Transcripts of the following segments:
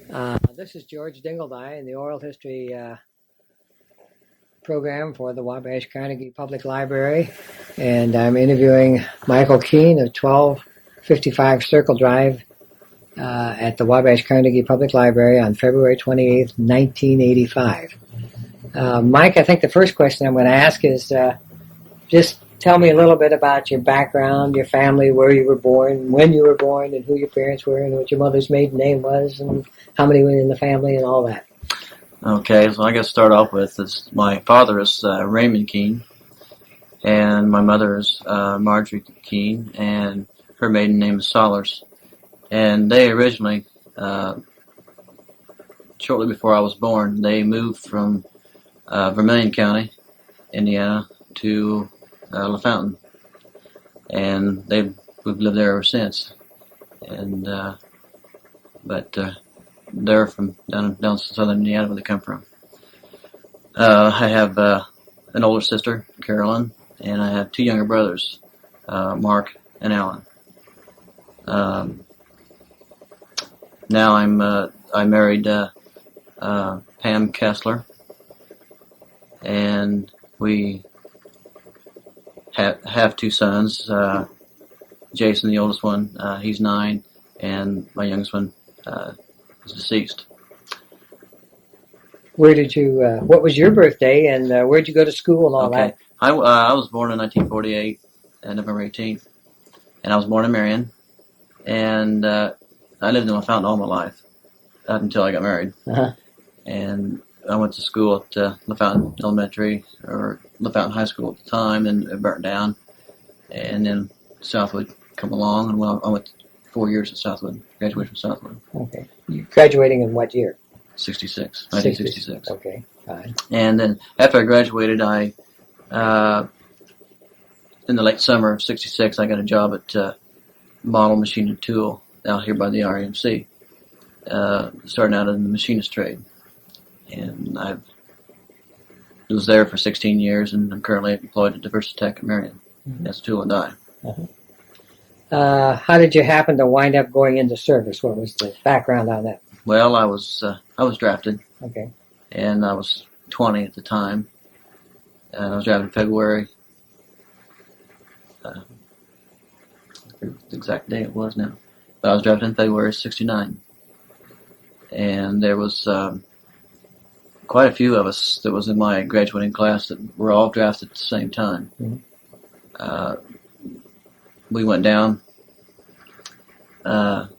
This is George Dingledye in the oral history program for the Wabash Carnegie Public Library, and I'm interviewing Michael Keene of 1255 Circle Drive at the Wabash Carnegie Public Library on February 28th, 1985. Mike, I think the first question I'm going to ask is just tell me a little bit about your background, your family, where you were born, when you were born, and who your parents were, and what your mother's maiden name was, and how many were in the family, and all that. Okay, so I got to start off with is my father is Raymond Keene, and my mother is Marjorie Keene, and her maiden name is Sollars. And they originally, shortly before I was born, they moved from Vermilion County, Indiana, to LaFontaine, and we've lived there ever since. And but they're from down southern Indiana, where they come from. I have an older sister, Carolyn, and I have two younger brothers, Mark and Alan. Now I married Pam Kessler, and we have two sons. Jason, the oldest one, he's 9, and my youngest one is deceased. Where did you? What was your birthday, and where did you go to school and all that? I was born in 1948, November 18th, and I was born in Marion, and I lived in LaFontaine all my life up until I got married. Uh-huh. And I went to school at LaFontaine Elementary, or LaFontaine High School at the time, and it burnt down. And then Southwood come along, and I went 4 years at Southwood, graduated from Southwood. Okay. You graduating in what year? 1966. Okay, fine. And then after I graduated, in the late summer of 66, I got a job at Model Machine and Tool out here by the RMC, starting out in the machinist trade. And I was there for 16 years, and I'm currently employed at Diversity Tech at Marion. Mm-hmm. That's tool and die. Uh-huh. How did you happen to wind up going into service? What was the background on that? Well, I was drafted. Okay. And I was 20 at the time. And I was drafted in February. The exact day it was now. But I was drafted in February '69. And there was quite a few of us that was in my graduating class that were all drafted at the same time. Mm-hmm. We went down, and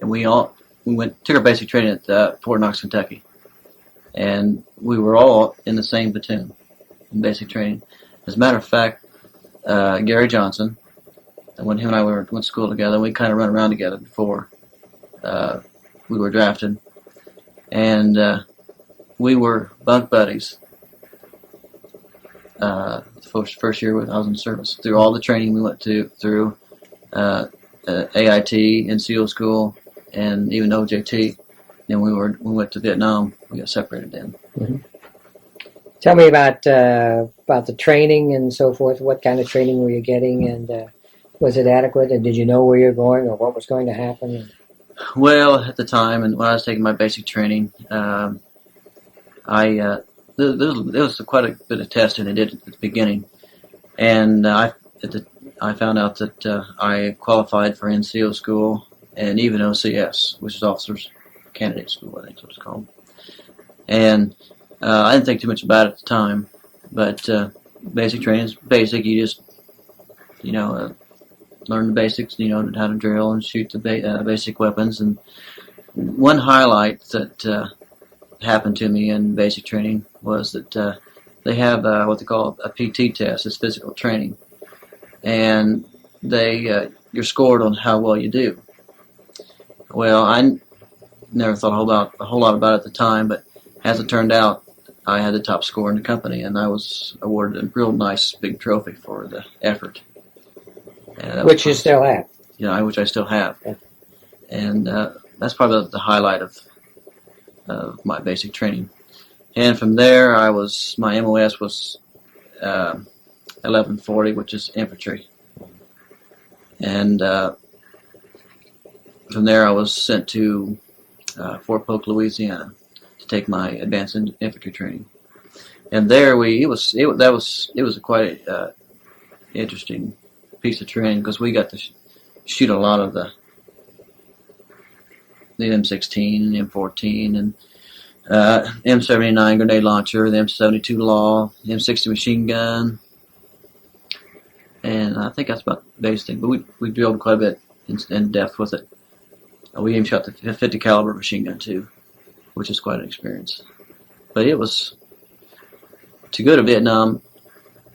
we took our basic training at Fort Knox, Kentucky, and we were all in the same platoon in basic training. As a matter of fact, Gary Johnson, when him and I went to school together, we kind of run around together before we were drafted, and we were bunk buddies. First year I was in service. Through all the training we went through AIT, NCO school, and even OJT. Then we went to Vietnam. We got separated then. Mm-hmm. Tell me about the training and so forth. What kind of training were you getting, and was it adequate? And did you know where you're going or what was going to happen? Well, at the time, and when I was taking my basic training, there was quite a bit of testing I did at the beginning, and I found out that I qualified for NCO school and even OCS, which is Officers Candidate School, I think is what it's called. And I didn't think too much about it at the time, but basic training is basic. You just learn the basics, how to drill and shoot the basic weapons. And one highlight that happened to me in basic training was that they have what they call a PT test. It's physical training, and you're scored on how well you do. Well, I never thought a whole lot about it at the time, but as it turned out, I had the top score in the company, and I was awarded a real nice big trophy for the effort. Which you still have. Which I still have. Yeah. And that's probably the highlight of my basic training. And from there, my MOS was 1140, which is infantry. And from there, I was sent to Fort Polk, Louisiana, to take my advanced infantry training. And there it was a quite interesting piece of training because we got to shoot a lot of the M16 and M14 and M79 grenade launcher, the M72 Law, the M60 machine gun, and I think that's about the basic thing. But we drilled quite a bit in depth with it. We even shot the 50 caliber machine gun too, which is quite an experience. But it was, to go to Vietnam,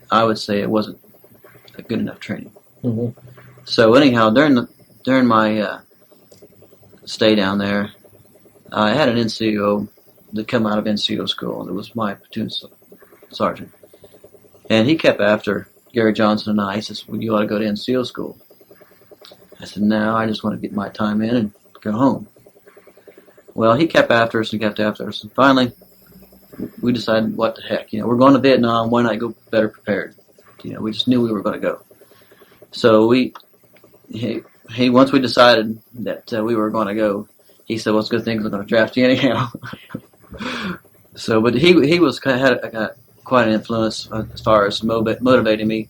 I would say it wasn't a good enough training. Mm-hmm. So anyhow, during my stay down there, I had an NCO that come out of NCO school, and it was my platoon sergeant. And he kept after Gary Johnson and I. He says, "Well, you ought to go to NCO school." I said, "No, I just want to get my time in and go home." Well, he kept after us and kept after us, and finally, we decided, what the heck, we're going to Vietnam. Why not go better prepared? We just knew we were going to go. So once we decided that we were going to go, he said, "Well, it's a good thing we're going to draft you anyhow." So, but he was had quite an influence as far as motivating me,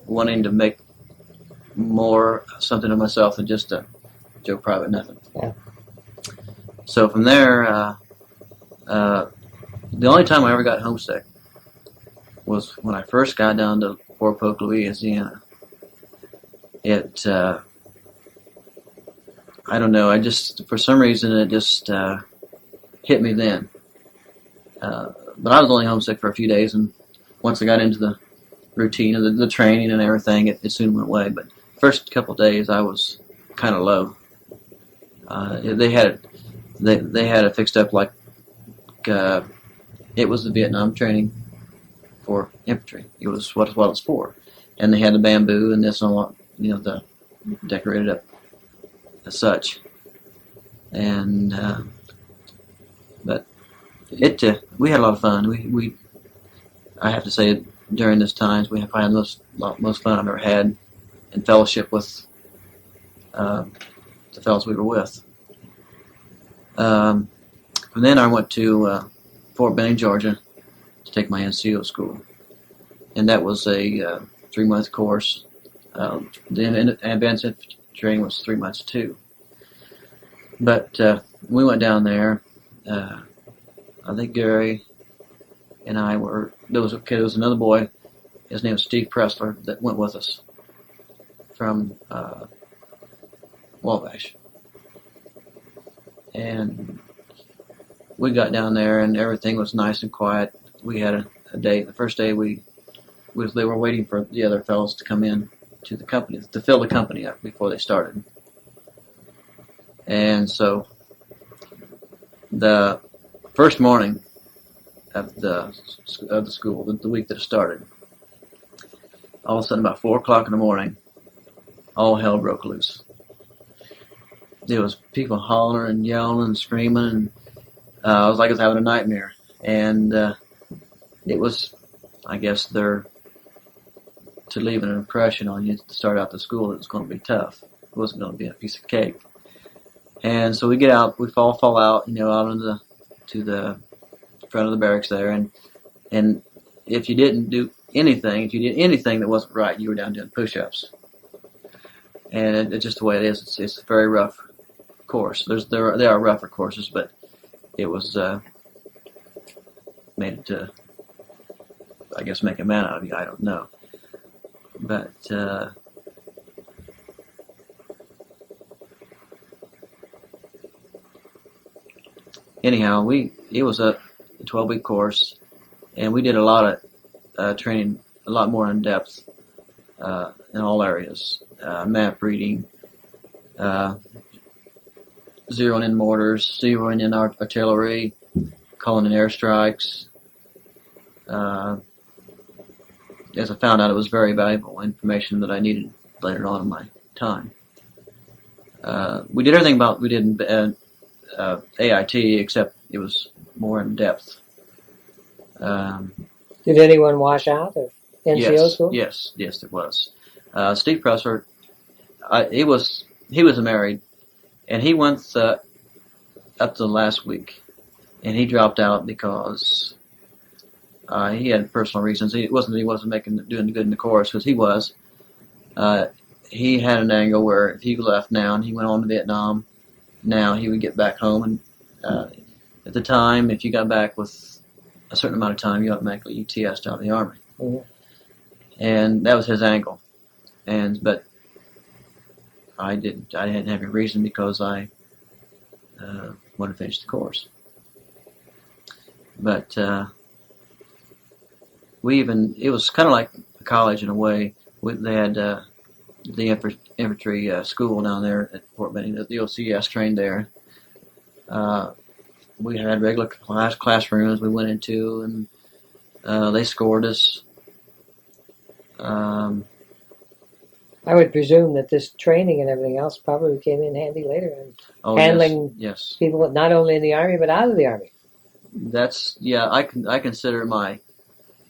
wanting to make more something of myself than just a Joe Private nothing. Yeah. So from there, the only time I ever got homesick was when I first got down to Fort Polk, Louisiana. It, I don't know, for some reason it just hit me then. But I was only homesick for a few days, and once I got into the routine of the training and everything, it soon went away. But first couple of days I was kind of low. They had it fixed up like it was the Vietnam training for infantry. It was what it's for, and they had the bamboo and this and all, the decorated up as such. And but we had a lot of fun. I have to say, during this times we have had the most fun I've ever had in fellowship with the fellows we were with. From then I went to Fort Benning, Georgia, to take my NCO school, and that was a 3-month course. The advanced infantry training was 3 months too. But we went down there. I think Gary and I were. There was another boy. His name was Steve Pressler that went with us from Wabash. And we got down there, and everything was nice and quiet. We had a day. The first day they were waiting for the other fellows to come in to the company to fill the company up before they started. And so the first morning of the school, the week that it started, all of a sudden about 4 o'clock in the morning, all hell broke loose. There was people hollering and yelling and screaming, and I was like I was having a nightmare. And it was, I guess, to leave an impression on you to start out the school. It was going to be tough. It wasn't going to be a piece of cake. And so we get out, we fall out, out to the front of the barracks there, and if you didn't do anything, if you did anything that wasn't right, you were down doing push-ups. And it's just the way it is. It's a very rough course. There are rougher courses, but it was made it to, I guess, make a man out of you. I don't know, but anyhow, it was a 12-week course, and we did a lot of training, a lot more in depth in all areas. Map reading, zeroing in mortars, zeroing in artillery, calling in airstrikes. As I found out, it was very valuable information that I needed later on in my time. We did everything we did in AIT, except it was more in depth. Did anyone wash out of NCO school? Yes, there was. Steve Pressler, he was married, and he went up to the last week, and he dropped out because he had personal reasons. He wasn't doing good in the chorus because he was. He had an angle where if he left now and he went on to Vietnam, now he would get back home. And at the time, if you got back with a certain amount of time, you automatically UTS'd out of the Army. Mm-hmm. And that was his angle. But I didn't have any reason because I wanted to finish the course. But it was kind of like a college in a way. They had the infantry school down there at Fort Benning. The OCS trained there. We had regular classrooms we went into, and they scored us. I would presume that this training and everything else probably came in handy later in handling yes. people not only in the Army but out of the Army. I consider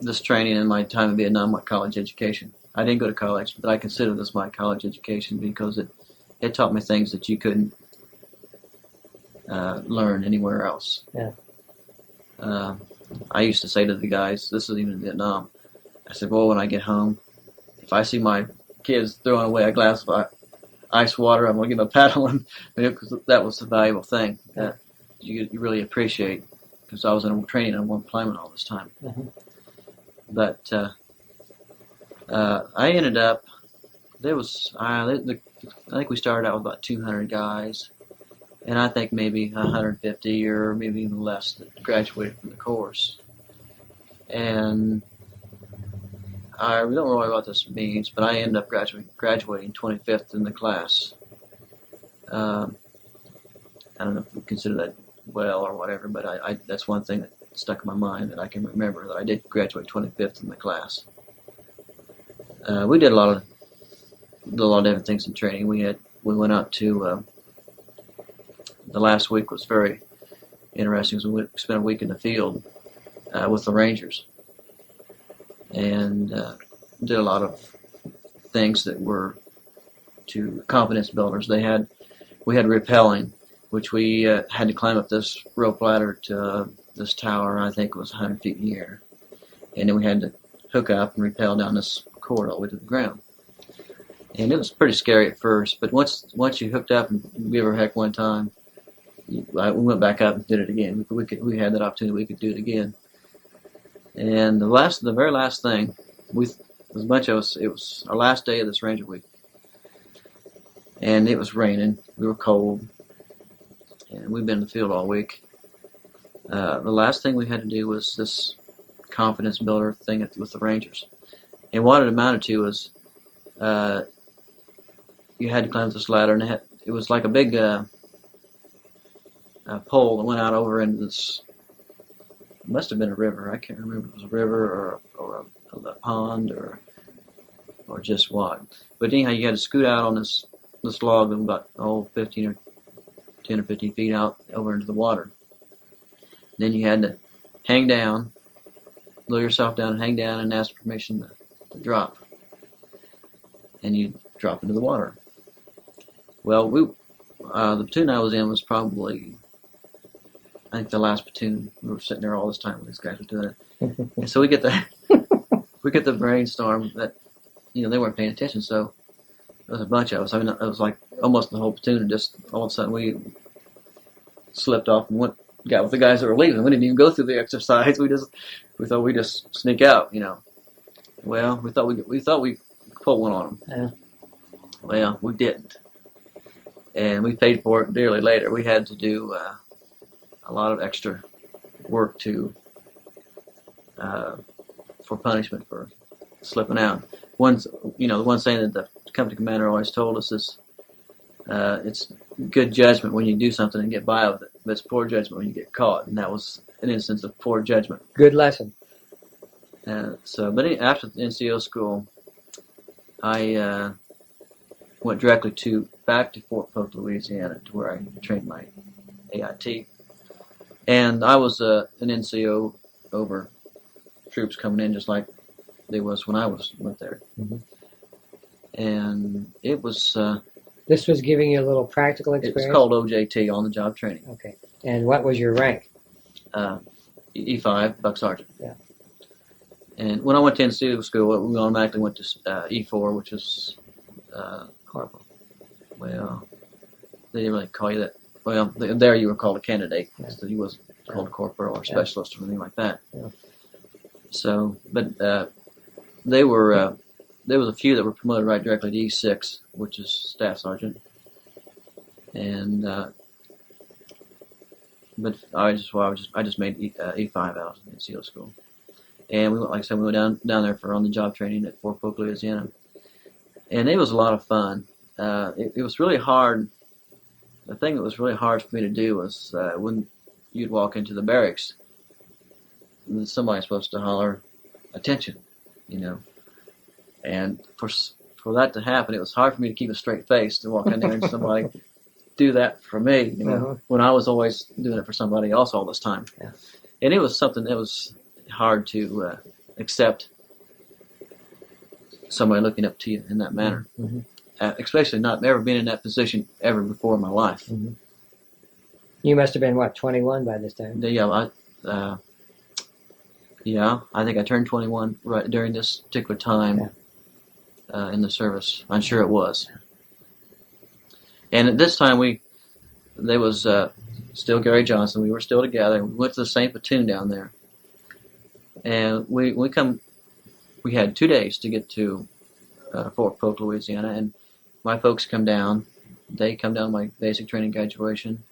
this training and my time in Vietnam my college education. I didn't go to college, but I consider this my college education because it taught me things that you couldn't learn anywhere else. Yeah. I used to say to the guys, this is even in Vietnam, I said, well, when I get home, if I see my kids throwing away a glass of ice water, I'm going to give them a pat on them, because that was a valuable thing that you really appreciate, because I was in training on one climate all this time. Mm-hmm. But I ended up, I think we started out with about 200 guys, and I think maybe 150 or maybe even less that graduated from the course. And I don't know what this means, but I ended up graduating 25th in the class. I don't know if we consider that well or whatever, but that's one thing that stuck in my mind that I can remember, that I did graduate 25th in the class. We did a lot of different things in training. We went out to the last week was very interesting because we spent a week in the field with the Rangers, and did a lot of things that were to confidence builders. We had rappelling, which we had to climb up this rope ladder to this tower. I think it was 100 feet in the air, and then we had to hook up and rappel down this cord all the way to the ground. And it was pretty scary at first, but once you hooked up and gave her a heck one time, we went back up and did it again. We had that opportunity. We could do it again. And the very last thing, it was a bunch of us. It was our last day of this Ranger week, and it was raining. We were cold, and we'd been in the field all week. The last thing we had to do was this confidence builder thing with the Rangers, and what it amounted to was you had to climb this ladder, and it was like a big pole that went out over into this. It must have been a river. I can't remember if it was a river or a pond or just what. But anyhow, you had to scoot out on this log of about 10 or 15 feet out over into the water. Then you had to hang down, lower yourself down, and hang down, and ask permission to drop. And you drop into the water. Well, the platoon I was in was probably, I think, the last platoon. We were sitting there all this time when these guys were doing it. And so we get the brainstorm that, they weren't paying attention, so there was a bunch of us. I mean, it was like almost the whole platoon, and just all of a sudden we slipped off and got with the guys that were leaving. We didn't even go through the exercise. We thought we'd just sneak out, Well, we thought we pulled one on them. Yeah. Well, we didn't. And we paid for it dearly later. We had to do a lot of extra work for punishment for slipping out. The one saying that the company commander always told us is, it's good judgment when you do something and get by with it, but it's poor judgment when you get caught. And that was an instance of poor judgment. Good lesson. But after the NCO school, I went directly back to Fort Polk, Louisiana, to where I trained my AIT. And I was an NCO over troops coming in, just like they was when I went there. Mm-hmm. And it was... this was giving you a little practical experience? It's called OJT, on-the-job training. Okay. And what was your rank? E5, Buck Sergeant. Yeah. And when I went to NCO school, we automatically went to E4, which is Corporal. well, they didn't really call you that. Well, there you were called a candidate. Yeah. So you wasn't called a corporal or specialist or anything like that. Yeah. So, but there was a few that were promoted right directly to E6, which is staff sergeant. And but I just made E5 out in NCO school. And we went, like I said, we went down there for on-the-job training at Fort Polk, Louisiana. And it was a lot of fun. It was really hard. The thing that was really hard for me to do was when you'd walk into the barracks, somebody's supposed to holler, "Attention," you know. And for that to happen, it was hard for me to keep a straight face to walk in there and somebody do that for me, you know, when I was always doing it for somebody else all this time. Yeah. And it was something that was hard to accept, somebody looking up to you in that manner. Mm-hmm. Especially not ever been in that position ever before in my life. Mm-hmm. You must have been, what, 21 by this time? Yeah, I think I turned 21 right during this particular time in the service. I'm sure it was. And at this time, there was still Gary Johnson. We were still together. We went to the same platoon down there. And we had 2 days to get to Fort Polk, Louisiana, and my folks come down. They come down to my basic training graduation,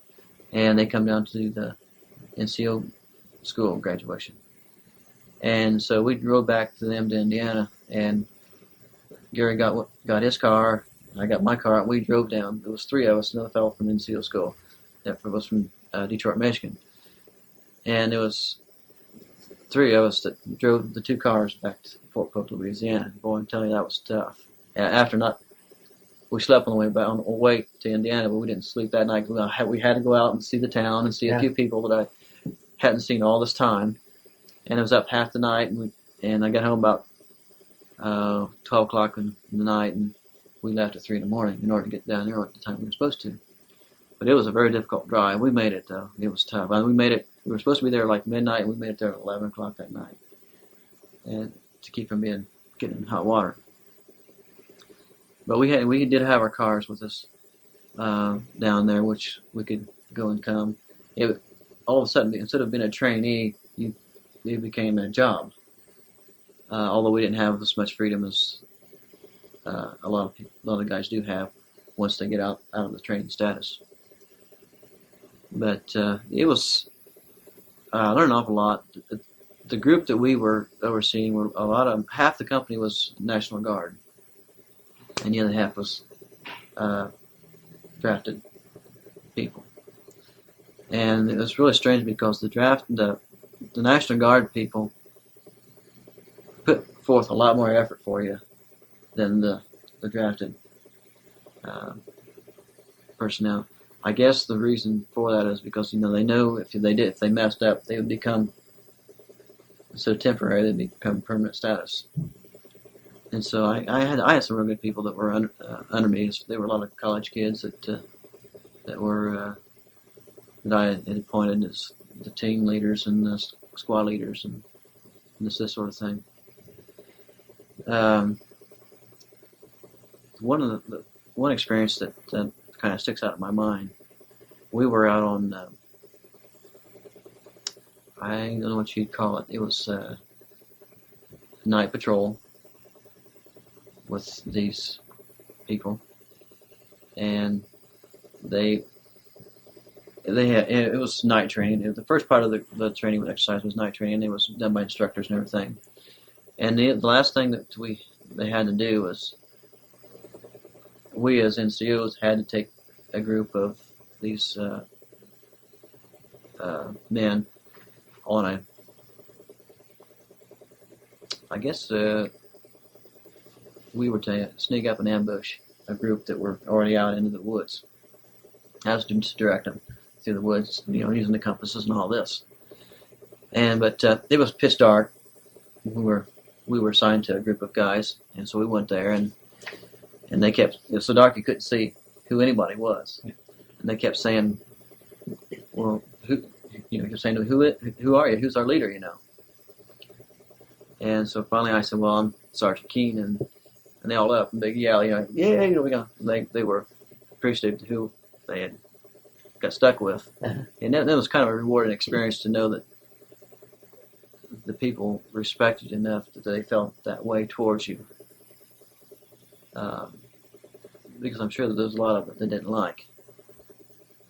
and they come down to the NCO school graduation. And so we drove back to them to Indiana, and Gary got his car, I got my car, and we drove down. There was 3 of us, another fellow from NCO school that was from Detroit, Michigan. And it was 3 of us that drove the 2 cars back to Fort Polk, Louisiana. Boy, I'm telling you, that was tough. We slept on the way to Indiana, but we didn't sleep that night. We had to go out and see the town and see a few people that I hadn't seen all this time. And it was up half the night, and I got home about 12 o'clock in the night, and we left at 3 in the morning in order to get down there at the time we were supposed to. But it was a very difficult drive. We made it, though. It was tough. We made it. We were supposed to be there like midnight, and we made it there at 11 o'clock that night, and to keep from getting in hot water. But we did have our cars with us down there, which we could go and come. All of a sudden, instead of being a trainee, it became a job. Although we didn't have as much freedom as a lot of guys do have once they get out of the training status. But it was I learned an awful lot. The group that we were overseeing were half the company was National Guard, and the other half was drafted people. And it was really strange because the National Guard people put forth a lot more effort for you than the drafted personnel. I guess the reason for that is because they know if they messed up, they would become so temporary they'd become permanent status. And so I had some real good people that were under me. There were a lot of college kids that I had appointed as the team leaders and the squad leaders and this sort of thing. One experience that kind of sticks out in my mind. We were out on I don't know what you'd call it. It was night patrol with these people, and it was night training. The first part of the training exercise was night training. It was done by instructors and everything. And the last thing that they had to do was we as NCOs had to take a group of these men on we were to sneak up and ambush a group that were already out into the woods. I was to direct them through the woods, using the compasses and all this. But it was pitch dark. We were assigned to a group of guys, and so we went there, and they kept, it was so dark you couldn't see who anybody was. And they kept saying, well, who, he kept saying to me, who are you? Who's our leader? And so finally I said, well, I'm Sergeant Keene, and they all up and big yell, yeah, we got. They were appreciative to who they had got stuck with, and that was kind of a rewarding experience to know that the people respected you enough that they felt that way towards you. Because I'm sure that there's a lot of it they didn't like.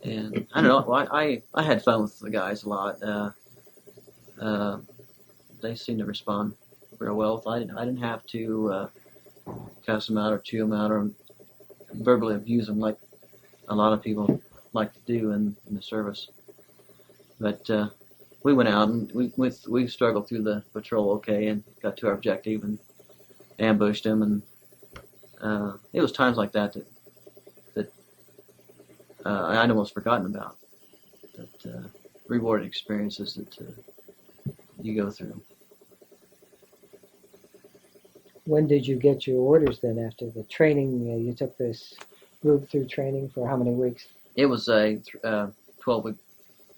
And I don't know, I had fun with the guys a lot. They seemed to respond real well. I didn't have to cuss them out or chew them out or verbally abuse them like a lot of people like to do in the service. But we went out and we struggled through the patrol okay and got to our objective and ambushed them, and it was times like that I'd almost forgotten about, that rewarding experiences that you go through. When did you get your orders then after the training? You took this group through training for how many weeks? It was a 12-week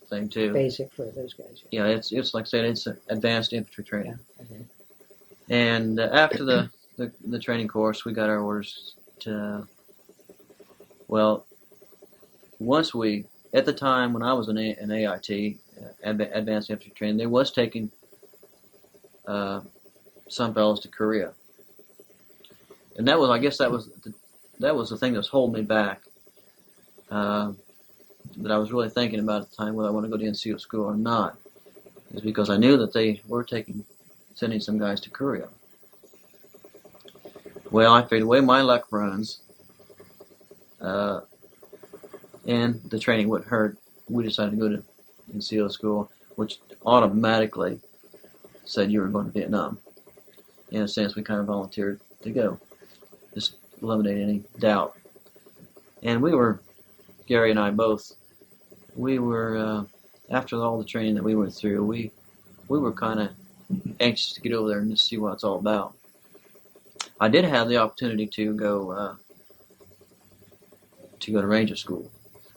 thing too. Basic for those guys. Yeah, it's like I said, it's advanced infantry training. Yeah, okay. And after the training course, we got our orders to, well, once at the time when I was in AIT, advanced infantry training, they was taking some fellows to Korea. And that was, I guess that was the thing that was holding me back. That I was really thinking about at the time whether I want to go to NCO school or not, is because I knew that they were sending some guys to Korea. Well, I figured the way my luck runs, and the training wouldn't hurt, we decided to go to NCO school, which automatically said you were going to Vietnam. In a sense, we kind of volunteered to go, just eliminate any doubt. And Gary and I both, we were, after all the training that we went through, we were kind of anxious to get over there and just see what it's all about. I did have the opportunity to go to Ranger School,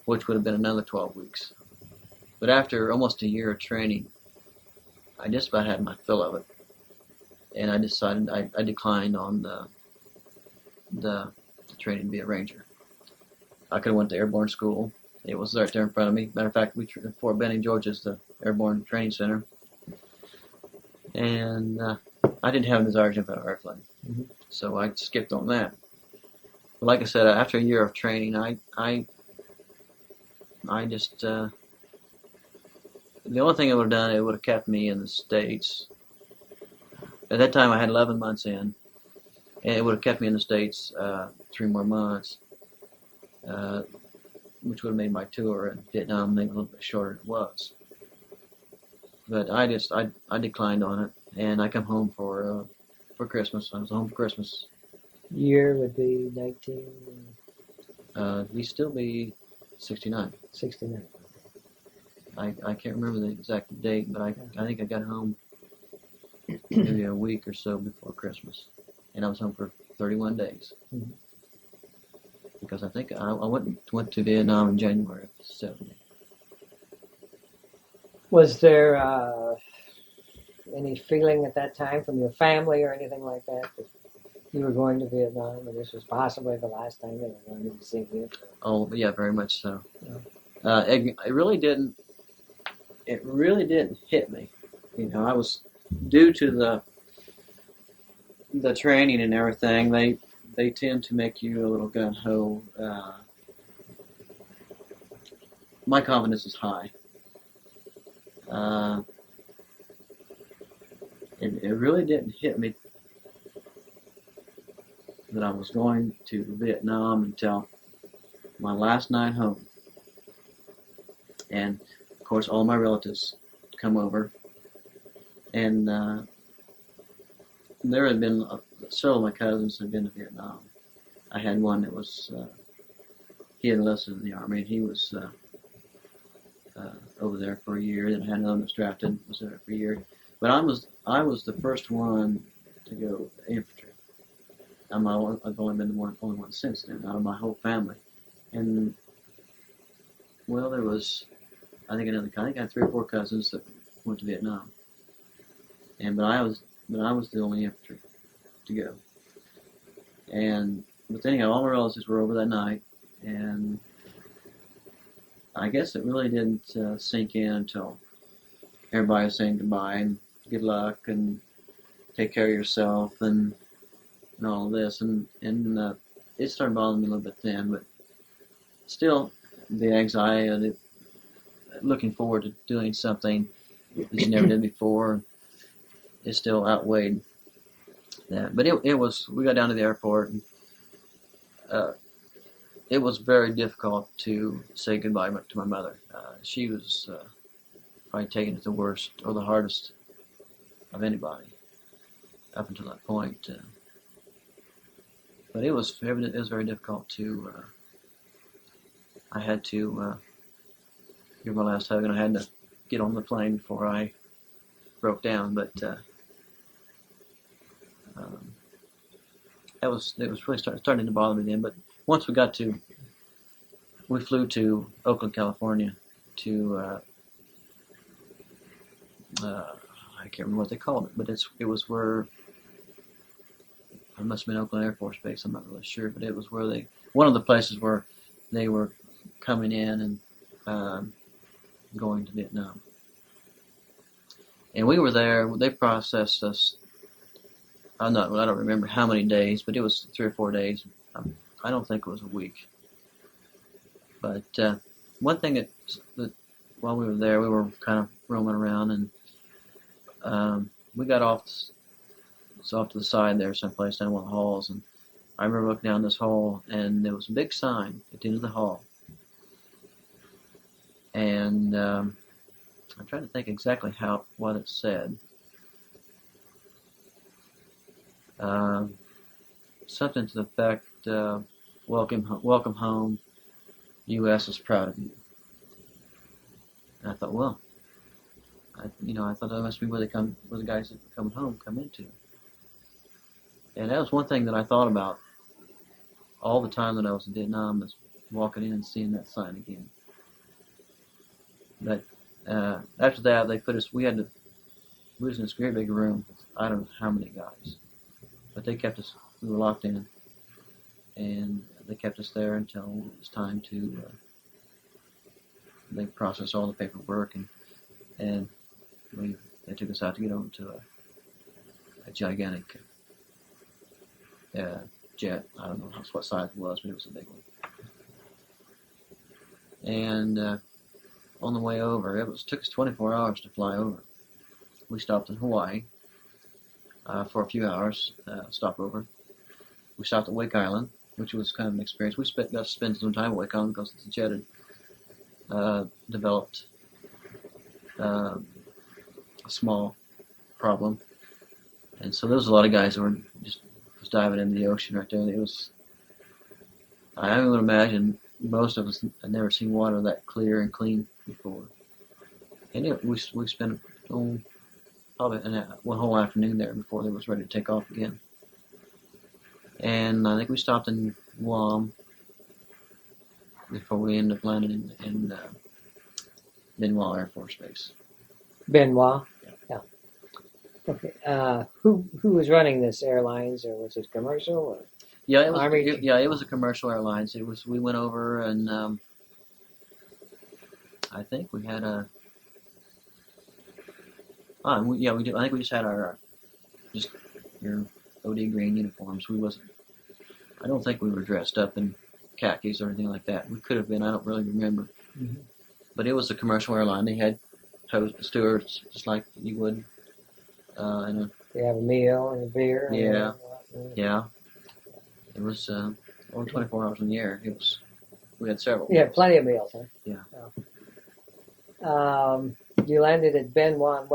which would have been another 12 weeks. But after almost a year of training, I just about had my fill of it. And I decided I declined on the training to be a Ranger. I could have went to airborne school. It was right there in front of me. Matter of fact, Fort Benning, Georgia is the airborne training center. And I didn't have a desire to jump out of an airplane. Mm-hmm. So I skipped on that. But like I said, after a year of training, I just, the only thing it would have done, it would have kept me in the States. At that time, I had 11 months in, and it would have kept me in the States 3 more months, which would have made my tour in Vietnam maybe a little bit shorter than it was. But I declined on it, and I come home for Christmas. I was home for Christmas. Year would be 19... We'd still be 69. 69. I can't remember the exact date, but I think I got home maybe a week or so before Christmas, and I was home for 31 days. Mm-hmm. Because I think I went to Vietnam in January of 70. Was there any feeling at that time from your family or anything like that you were going to Vietnam and this was possibly the last time they were going to be seeing you? Oh yeah, very much so. Yeah. It really didn't hit me. I was, due to the training and everything, they tend to make you a little gung-ho. My confidence is high. It really didn't hit me that I was going to Vietnam until my last night home. And, of course, all my relatives come over. And there had been several of my cousins had been to Vietnam. I had one that was, he had enlisted in the Army, and he was over there for a year. Then I had another one that was drafted, was there for a year. But I was the first one to go infantry. I've only been the only one since then, out of my whole family. And, well, there was I think I had 3 or 4 cousins that went to Vietnam, but I was the only infantry to go. But anyhow, all my relatives were over that night, and I guess it really didn't sink in until everybody was saying goodbye and good luck and take care of yourself and all of this, and it started bothering me a little bit then, but still the anxiety, looking forward to doing something that you never did before, it still outweighed that. But it was, we got down to the airport, and it was very difficult to say goodbye to my mother. She was probably taking it the worst or the hardest of anybody up until that point. But it was very difficult to. I had to give my last hug, and I had to get on the plane before I broke down. But it was really starting to bother me then. But once we flew to Oakland, California, to I can't remember what they called it, but it was where, it must have been Oakland Air Force Base. I'm not really sure, but it was where one of the places where they were coming in and going to Vietnam. And we were there. They processed us. I don't remember how many days, but it was 3 or 4 days. I don't think it was a week. But one thing that while we were there, we were kind of roaming around, and we got off to the side there, someplace down one of the halls, and I remember looking down this hall, and there was a big sign at the end of the hall. And I'm trying to think exactly what it said. Something to the effect, welcome home, U.S. is proud of you. And I thought, well, I thought that must be where the guys that are coming home come into. And that was one thing that I thought about all the time that I was in Vietnam, was walking in and seeing that sign again. But after that, they put us. We was in this great big room. I don't know how many guys, but they kept us. We were locked in, and they kept us there until it was time to. They processed all the paperwork, and they took us out to get over to a gigantic jet. I don't know what size it was, but it was a big one. And on the way over, it took us 24 hours to fly over. We stopped in Hawaii for a few hours, stopover. We stopped at Wake Island, which was kind of an experience. We got to spend some time at Wake Island because the jet had developed a small problem. And so there was a lot of guys that were just diving into the ocean right there. I would imagine most of us had never seen water that clear and clean before. And we spent probably one whole afternoon there before they was ready to take off again. And I think we stopped in Guam before we ended up landing in Benoit Air Force Base. Benoit? Yeah. Okay. Who was running this airlines, or was it commercial? Or? Yeah, it was. Army? It was a commercial airlines. It was. We went over, and I think we had a. We did. I think we just had our your OD green uniforms. I don't think we were dressed up in khakis or anything like that. We could have been. I don't really remember. Mm-hmm. But it was a commercial airline. They had stewards just like you would. They have a meal and a beer. Yeah. It was only 24 hours in the air. We had several. You had plenty of meals, huh? Yeah. You landed at Benoit.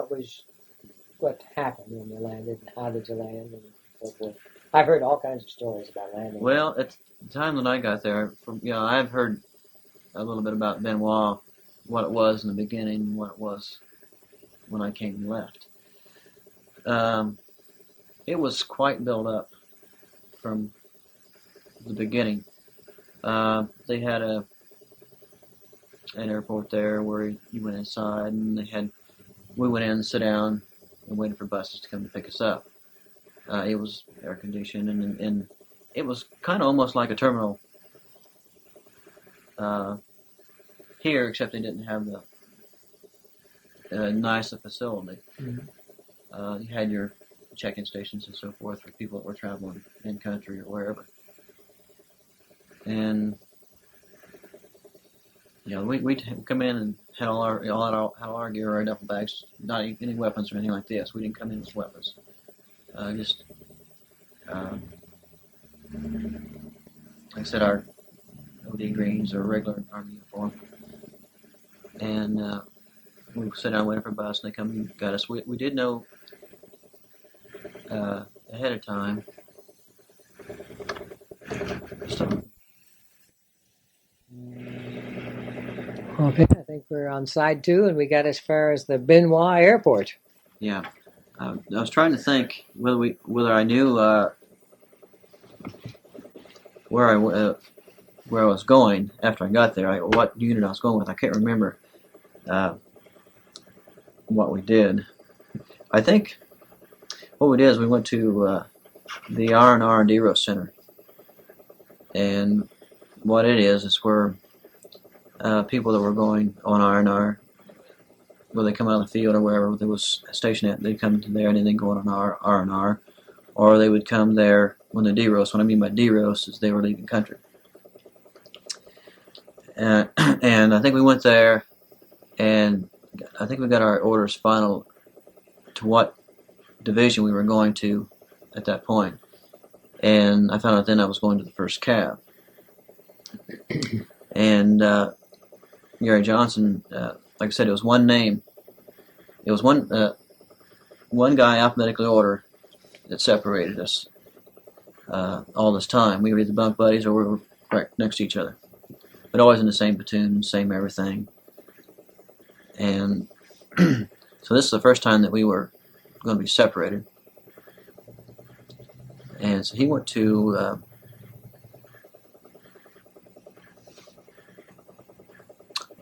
What happened when you landed, and how did you land, and so forth? I've heard all kinds of stories about landing. Well, at the time that I got there, I've heard a little bit about Benoit, what it was in the beginning, and what it was when I came and left. It was quite built up from the beginning. They had an airport there where you went inside, and we went in and sit down and waited for buses to come to pick us up. It was air conditioned, and it was kind of almost like a terminal here, except they didn't have the nicer facility. Mm-hmm. You had your check-in stations and so forth for people that were traveling in country or wherever. And we come in and had all our gear, our duffel bags, not any weapons or anything like this. We didn't come in with weapons. Just like I said, our OD greens or regular army uniform. And we sat down waiting for a bus, and they come and got us. We did know ahead of time. So, Okay, I think we're on side 2, and we got as far as the Benoit Airport. yeah, I was trying to think whether I knew where I was going after I got there. What unit I was going with. I can't remember what we did. I think what we did is we went to the R&R and DRO Center, and what it is where people that were going on R&R, where they come out of the field or wherever there was a station at, they'd come to there and then they'd go on R&R, or they would come there when the DROS. What I mean by DROS is they were leaving country. And I think we went there, and I think we got our orders final to what division we were going to at that point. And I found out then I was going to the 1st Cav. And Gary Johnson, like I said, it was one name. It was one guy alphabetically ordered that separated us all this time. We were either bunk buddies or we were right next to each other, but always in the same platoon, same everything. And so this is the first time that we were going to be separated. And so he went to I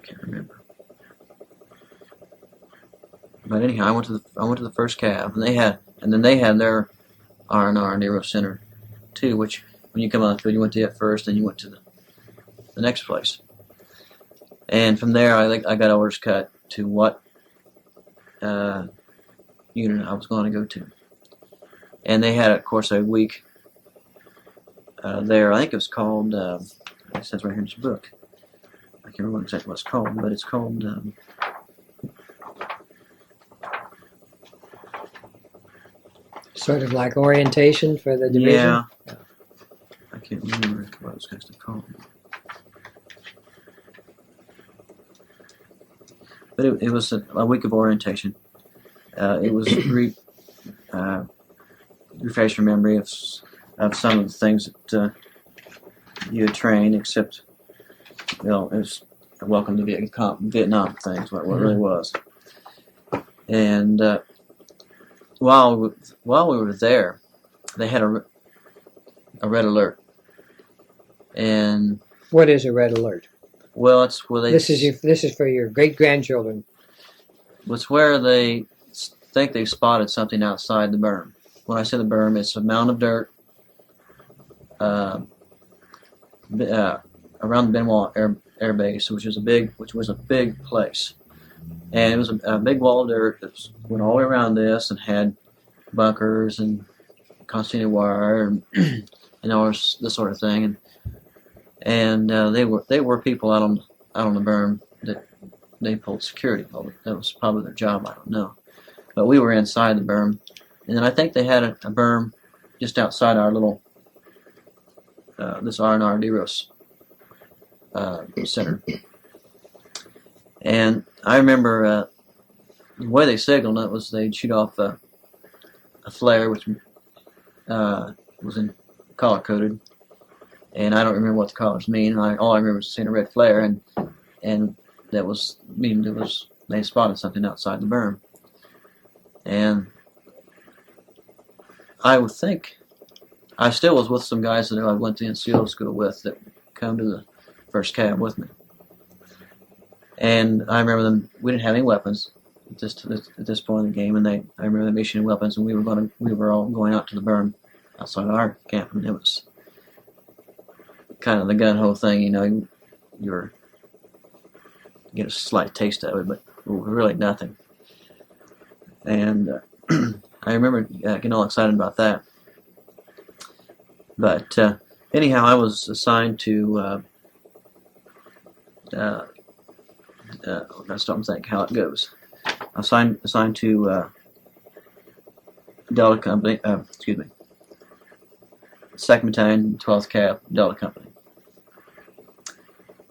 can't remember. But anyhow, I went to the 1st Cav, and then they had their R&R and Aero Center too. Which when you come out of the field, you went to it first, then you went to the next place. And from there, I got orders cut to what unit I was going to go to. And they had, of course, a week there. I think it was called. It says right here in this book. I can't remember exactly what it's called, but it's called. Sort of like orientation for the division? Yeah. I can't remember what it was actually called. But it was a week of orientation. It was refresh your memory of some of the things that you had trained, except, it was a welcome to Vietnam things, what it really was. And while we were there, they had a red alert. And what is a red alert? Well, it's where they. This is for your great grandchildren. It's where they think they've spotted something outside the berm. When I say the berm, it's a mound of dirt around the Benoit Air Base, which was a big place, and it was a big wall of dirt that went all the way around this and had bunkers and concertina wire and all this sort of thing, and they were people out on the berm that they pulled security over. That was probably their job. I don't know, but we were inside the berm, and then I think they had a berm just outside our little this R&R DROS center. And I remember the way they signaled it was they'd shoot off a flare, which was in color coded, and I don't remember what the colors mean. All I remember was seeing a red flare, and that was meaning they spotted something outside the berm. And I would think I still was with some guys that I went to NCO school with that come to the 1st Cav with me. And I remember them. We didn't have any weapons at this point in the game, and I remember them issuing weapons, and we were all going out to the berm outside our camp, and it was kind of the gun hole thing. You were get a slight taste of it, but really nothing. And I remember getting all excited about that. But anyhow, I was assigned to. Gotta stop and think how it goes. Assigned to Delta Company. Excuse me. 2nd Battalion, 12th Cav, Delta Company.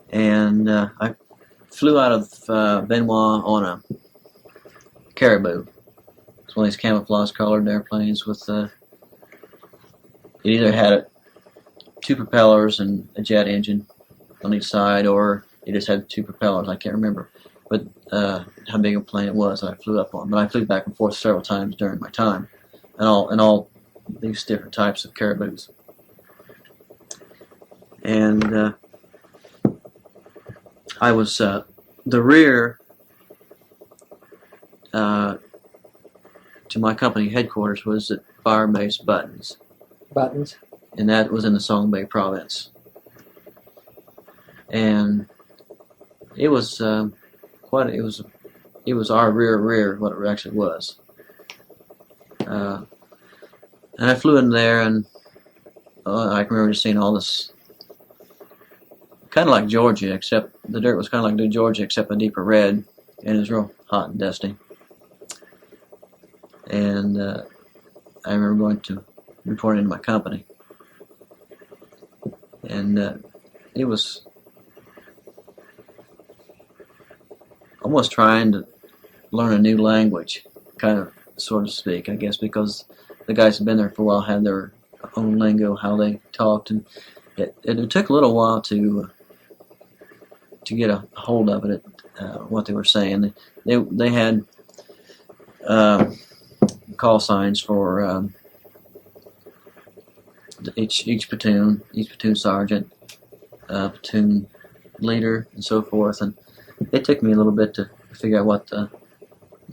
And I flew out of Benoit on a Caribou. It's one of these camouflage colored airplanes with it either had 2 propellers and a jet engine on each side, or it just had 2 propellers. I can't remember, but how big a plane it was that I flew up on. But I flew back and forth several times during my time, and all these different types of Caribous. And I was the rear to my company headquarters was at Fire Base Buttons. Buttons. And that was in the Song Bay province. And it was it was our rear what it actually was. And I flew in there, and I can remember just seeing all this, kind of like Georgia, except the dirt was kind of like Georgia, except a deeper red, and it was real hot and dusty. And I remember going to report into my company, and it was almost trying to learn a new language, kind of, sort of speak, I guess, because the guys had been there for a while, had their own lingo, how they talked, and it took a little while to get a hold of it, what they were saying. They had call signs for each platoon sergeant, platoon leader, and so forth. And it took me a little bit to figure out what the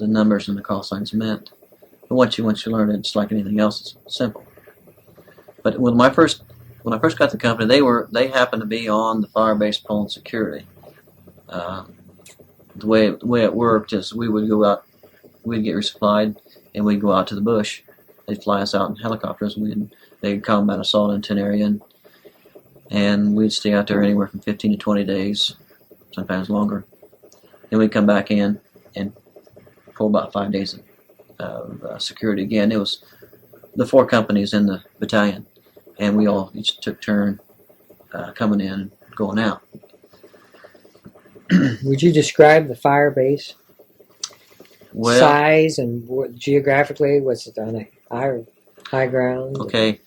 numbers and the call signs meant. But once you learn it, it's like anything else. It's simple. But when I first got the company, they happened to be on the fire base pulling security. The way it worked is we would go out, we'd get resupplied, and we'd go out to the bush. They'd fly us out in helicopters, and they'd combat assault into an area, and we'd stay out there anywhere from 15 to 20 days, sometimes longer. Then we'd come back in and pull about 5 days of security again. It was the 4 companies in the battalion, and we all each took turn coming in and going out. Would you describe the fire base? Well, size and geographically, was it on a high ground? Okay,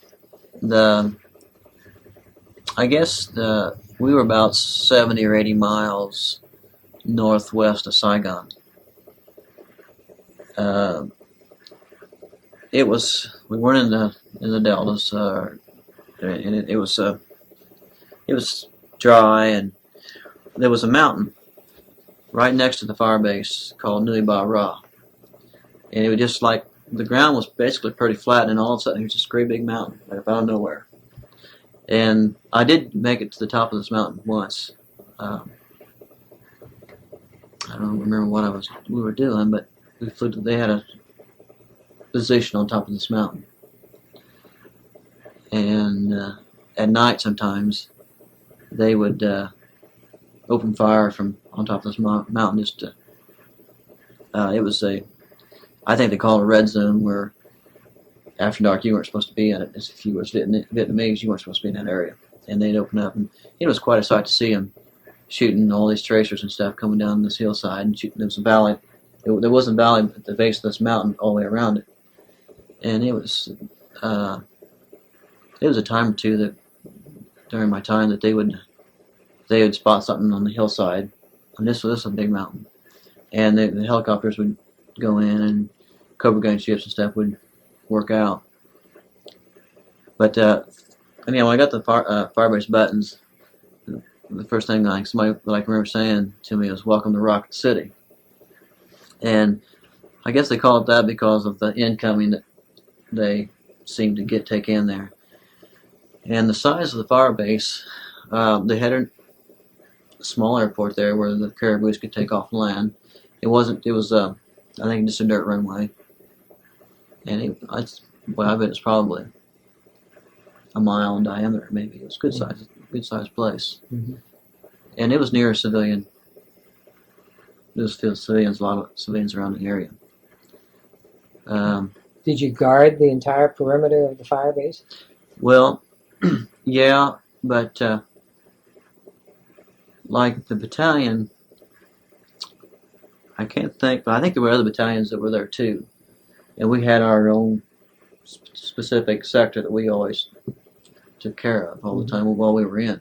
I guess we were about 70 or 80 miles northwest of Saigon. We weren't in the deltas, and it was dry, and there was a mountain right next to the fire base called Nui Ba Ra, and it was just like the ground was basically pretty flat, and all of a sudden there was this great big mountain like out of nowhere. And I did make it to the top of this mountain once. I don't remember what we were doing, but we flew. They had a position on top of this mountain, and at night sometimes they would open fire from on top of this mountain. Just to, it was I think they call it a red zone, where after dark you weren't supposed to be in it. If you were Vietnamese, you weren't supposed to be in that area, and they'd open up, and it was quite a sight to see them shooting all these tracers and stuff coming down this hillside and shooting. There was a valley. There was a valley at the base of this mountain all the way around it, and it was a time or two that during my time that they would spot something on the hillside, and this was a big mountain, and the helicopters would go in, and Cobra gun ships and stuff would work out. But when I got the fire base Buttons, the first thing somebody that I can remember saying to me was "Welcome to Rocket City," and I guess they call it that because of the incoming that they seemed to take in there. And the size of the fire base, they had a small airport there where the caribous could take off and land. It was I think just a dirt runway, and I bet it's probably a mile in diameter. Maybe it was good size place, and it was near a civilian. There was civilians, a lot of civilians around the area. Did you guard the entire perimeter of the fire base? Well, yeah, but like the battalion, I can't think, but I think there were other battalions that were there too, and we had our own specific sector that we always took care of all the time while we were in.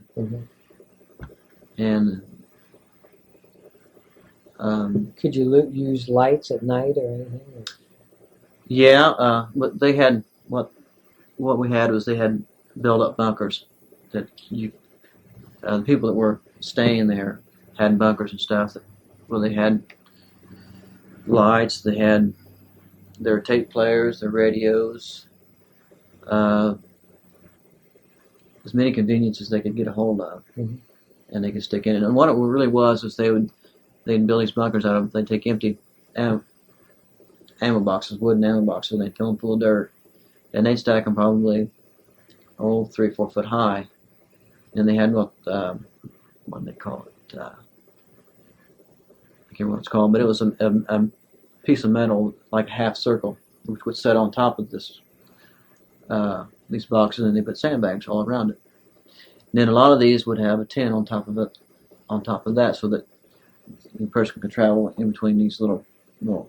And could you use lights at night or anything? yeah, but they had what we had was they had built up bunkers that the people that were staying there had bunkers and stuff where they had lights, they had their tape players, their radios, as many conveniences they could get a hold of, and they could stick in it. And what it really was they'd build these bunkers out of, they'd take empty ammo boxes, wooden ammo boxes, and they'd fill them full of dirt, and they'd stack them probably 3-4 foot high, and they had what do they call it? I can't remember what it's called, but it was a piece of metal, like a half circle, which would set on top of these boxes, and they put sandbags all around it. And then a lot of these would have a tent on top of that, so that the person could travel in between these little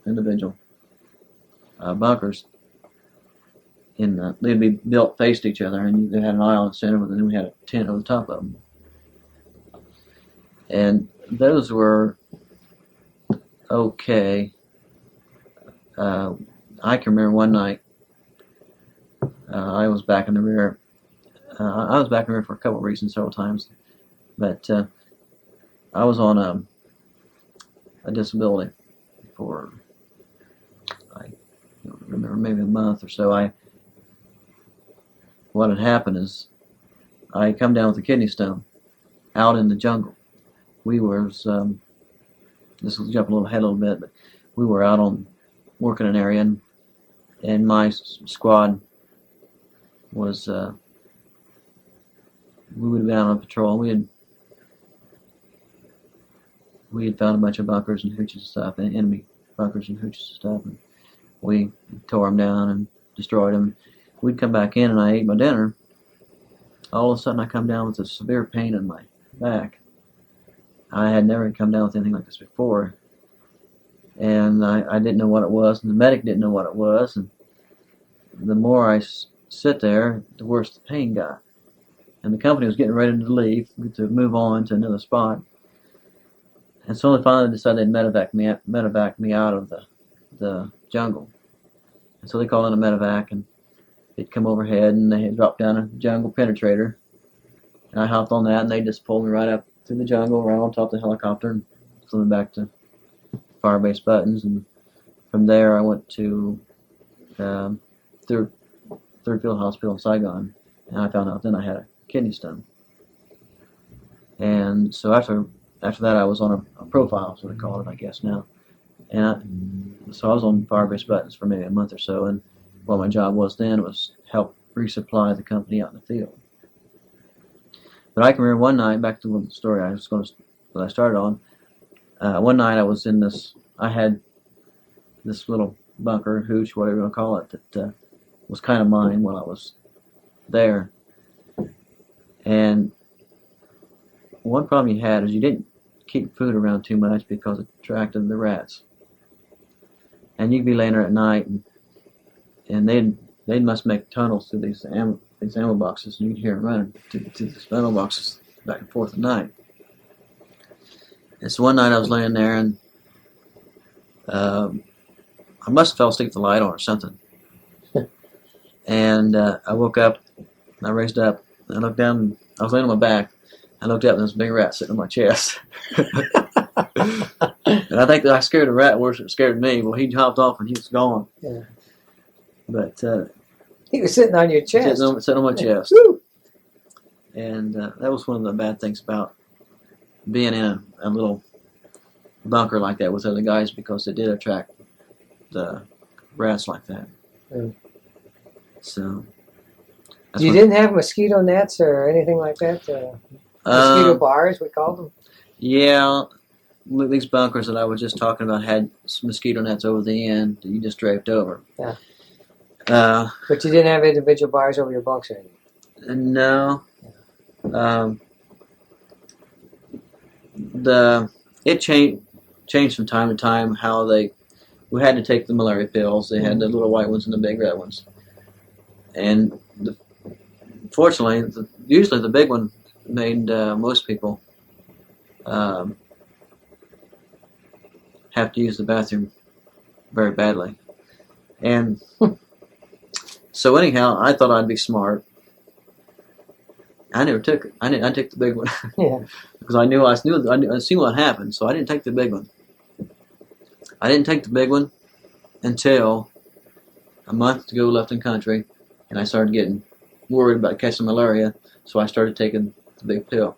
individual bunkers. And they'd be built faced each other, and they had an aisle in the center, and then we had a tent over the top of them. And those were okay. I can remember one night, I was back in the rear. I was back in the rear for a couple of reasons, several times, but I was on a disability for, I don't remember, maybe a month or so. What had happened is I come down with a kidney stone out in the jungle. We were, this will jump ahead a little bit, but we were out on working an area, and my squad was, we would have been out on patrol. We had found a bunch of bunkers and hooches and stuff, and enemy bunkers and hooches and stuff, and we tore them down and destroyed them. We'd come back in, and I ate my dinner. All of a sudden, I come down with a severe pain in my back. I had never come down with anything like this before, and I didn't know what it was, and the medic didn't know what it was, and the more I sit there, the worse the pain got. And the company was getting ready to leave, to move on to another spot, and so they finally decided they'd medevac me out of the jungle. And so they called in a medevac, and they'd come overhead, and they had dropped down a jungle penetrator, and I hopped on that, and they just pulled me right up through the jungle, right on top of the helicopter, and flew me back to Firebase Buttons. And from there I went to Third Field Hospital in Saigon, and I found out then I had a kidney stone. And so after that I was on a profile, is what they call it, I guess now. And so I was on Firebase Buttons for maybe a month or so, and what my job was then was help resupply the company out in the field. But I can remember one night, back to the story I started on, one night I was in this, I had this little bunker, hooch, whatever you want to call it, that was kind of mine while I was there. And one problem you had is you didn't keep food around too much because it attracted the rats. And you'd be laying there at night, and they must make tunnels through these ammo boxes, and you'd hear them running to these ammo boxes back and forth at night. And so one night I was laying there, and I must have fell asleep with the light on or something. And I woke up, and I raised up, and I looked down, and I was laying on my back. I looked up and there was a big rat sitting on my chest. And I think that I scared the rat worse than it scared me. Well, he hopped off and he was gone. Yeah. But He was sitting on your chest. sitting on my chest. Woo! And that was one of the bad things about being in a little bunker like that with other guys, because it did attract the rats like that. Mm. So You didn't have mosquito nets or anything like that? Mosquito bars, we called them? Yeah, these bunkers that I was just talking about had mosquito nets over the end that you just draped over. Yeah. But you didn't have individual bars over your bunks or anything? No. It changed from time to time how we had to take the malaria pills. They had the little white ones and the big red ones. And fortunately, usually the big one made most people have to use the bathroom very badly. And so anyhow, I thought I'd be smart. I never took it. I took the big one. Yeah. Because I seen what happened, so I didn't take the big one. I didn't take the big one until a month to go left in country, and I started getting worried about catching malaria, so I started taking the big pill.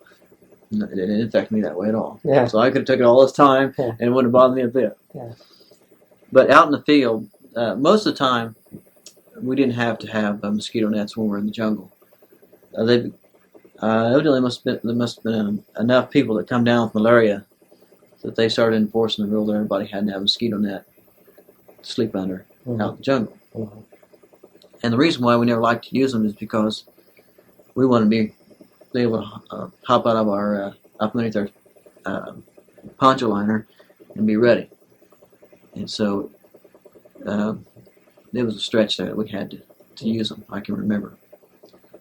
And it didn't affect me that way at all. Yeah. So I could have taken it all this time, yeah. and it wouldn't have bothered me a bit. Yeah. But out in the field, most of the time, we didn't have to have mosquito nets when we were in the jungle. Evidently, there must have been enough people that come down with malaria that they started enforcing the rule that everybody had to have a mosquito net to sleep under out in the jungle. Mm-hmm. And the reason why we never liked to use them is because we wanted to be able to hop out of our up underneath our poncho liner and be ready. And so it was a stretch there that we had to use them. I can remember.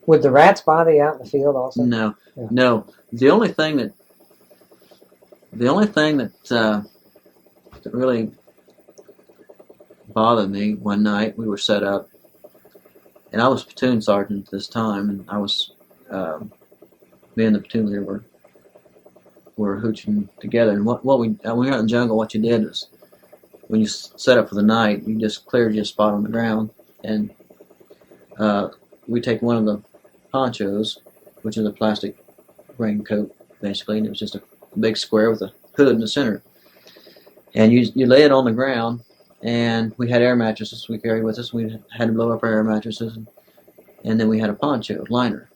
Would the rats bother you out in the field also? No, yeah. No. The only thing that really bothered me one night, we were set up, and I was platoon sergeant at this time, and I was me and the platoon leader were hooching together. And when we were out in the jungle, what you did was, when you set up for the night, you just cleared your spot on the ground, and we take one of the ponchos, which is a plastic raincoat basically, and it was just a big square with a hood in the center, and you lay it on the ground. And we had air mattresses we carried with us. We had to blow up our air mattresses, and then we had a poncho liner,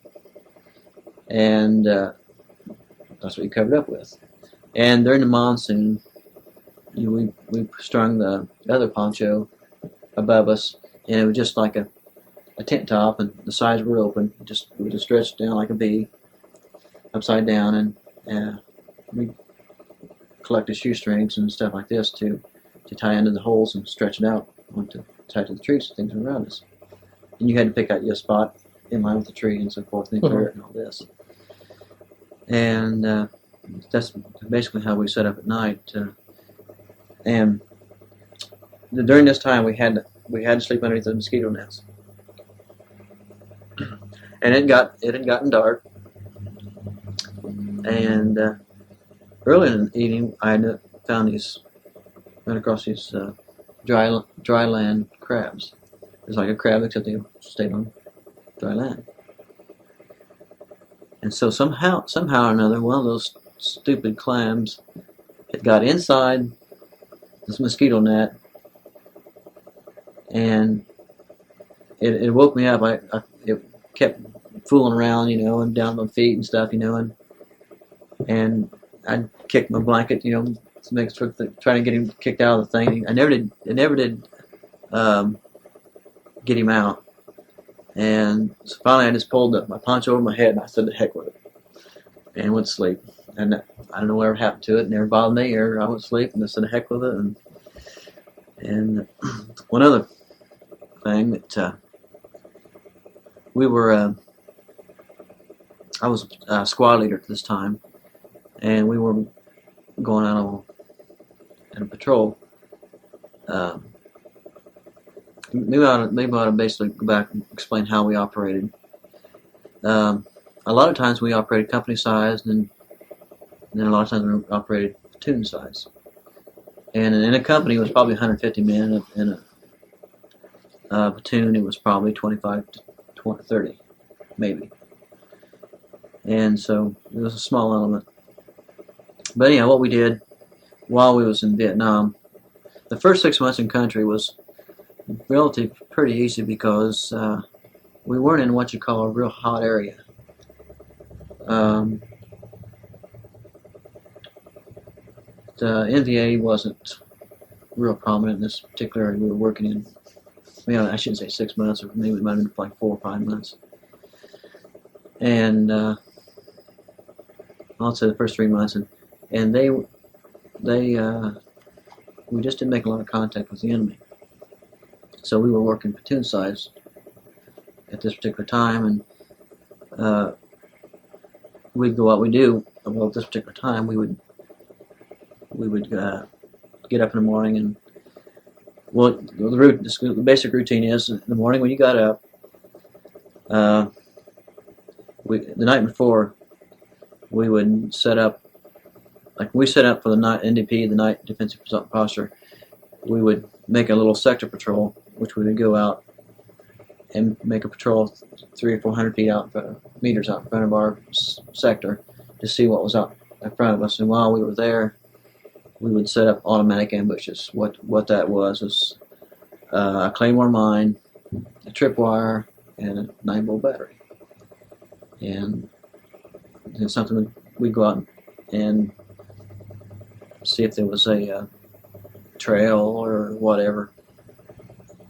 and that's what you covered up with. And during the monsoon, we strung the other poncho above us, and it was just like a tent top, and the sides were open. We just stretched down like a V, upside down, and we collected shoestrings and stuff like this to tie into the holes and stretch it out onto tied to the trees and things around us. And you had to pick out your spot in line with the tree and so forth, and clear it and all this. And that's basically how we set up at night. And during this time, we had to sleep underneath the mosquito nets. And it had gotten dark. And early in the evening, I ran across these dry land crabs. It's like a crab, except they stayed on dry land. And so somehow or another, one of those stupid clams had got inside this mosquito net, and it woke me up. It kept fooling around, and down my feet and stuff, and I'd kick my blanket, trying to get him kicked out of the thing. I never did get him out. And so finally I just pulled my poncho over my head and I said, "The heck with it," and went to sleep. And I don't know whatever happened to it. It never bothered me, or I went to sleep and I said, "The heck with it." And one other thing that I was a squad leader at this time, and we were going out on a patrol. Maybe I ought to basically go back and explain how we operated. I a lot of times we operated company size, and then a lot of times we operated platoon size. And in a company, it was probably 150 men. In a platoon, it was probably 25 to 30, maybe. And so it was a small element. But anyhow, what we did while we was in Vietnam, the first 6 months in country was relatively pretty easy because we weren't in what you call a real hot area. The NVA wasn't real prominent in this particular area we were working in. Well, I shouldn't say 6 months, or maybe it might have been like 4 or 5 months. And I'll say the first 3 months, and we just didn't make a lot of contact with the enemy. So we were working platoon size at this particular time, and we'd go out. We do well at this particular time. We would get up in the morning, and well, the basic routine is in the morning when you got up. The night before, we would set up, like we set up for the night NDP, the night defensive posture. We would make a little sector patrol, which we would go out and make a patrol 300 or 400 feet out, meters out in front of our sector to see what was out in front of us. And while we were there, we would set up automatic ambushes. What that was a claymore mine, a tripwire, and a 9-volt battery. And it's something we'd go out and see if there was a trail or whatever.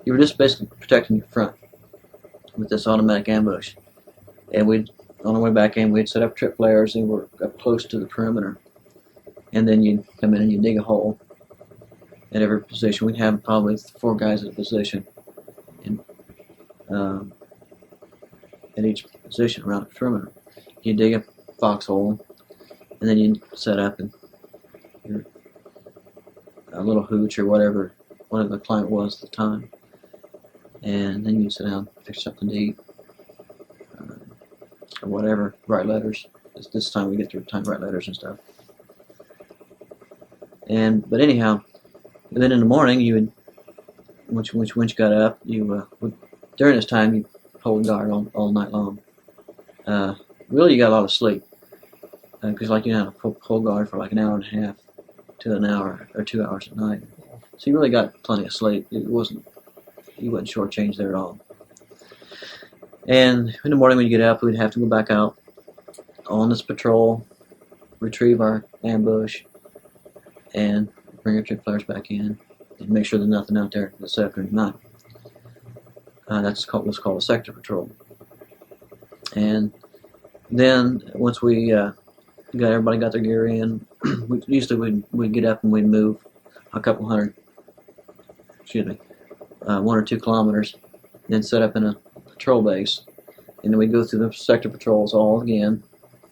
You were just basically protecting your front with this automatic ambush. And on our way back in, we'd set up trip flares and we're up close to the perimeter. And then you'd come in and you'd dig a hole at every position. We'd have probably 4 guys at a position, and at each position around the perimeter. You'd dig a foxhole, and then you'd set up and a little hooch or whatever the client was at the time. And then you'd sit down, fix something to eat, or whatever, write letters. This time we get to write letters and stuff. But anyhow, then in the morning you would, once you got up, you during this time you hold guard all night long. Really, you got a lot of sleep because like you had to hold guard for like an hour and a half to an hour or 2 hours at night. So you really got plenty of sleep. You wasn't shortchanged there at all. And in the morning when you get up, we'd have to go back out on this patrol, retrieve our ambush, and bring our trip flares back in and make sure there's nothing out there this afternoon night. That's what's called a sector patrol. And then once we everybody got their gear in, we'd get up and we'd move a couple hundred, 1 or 2 kilometers, then set up in a patrol base, and then we'd go through the sector patrols all again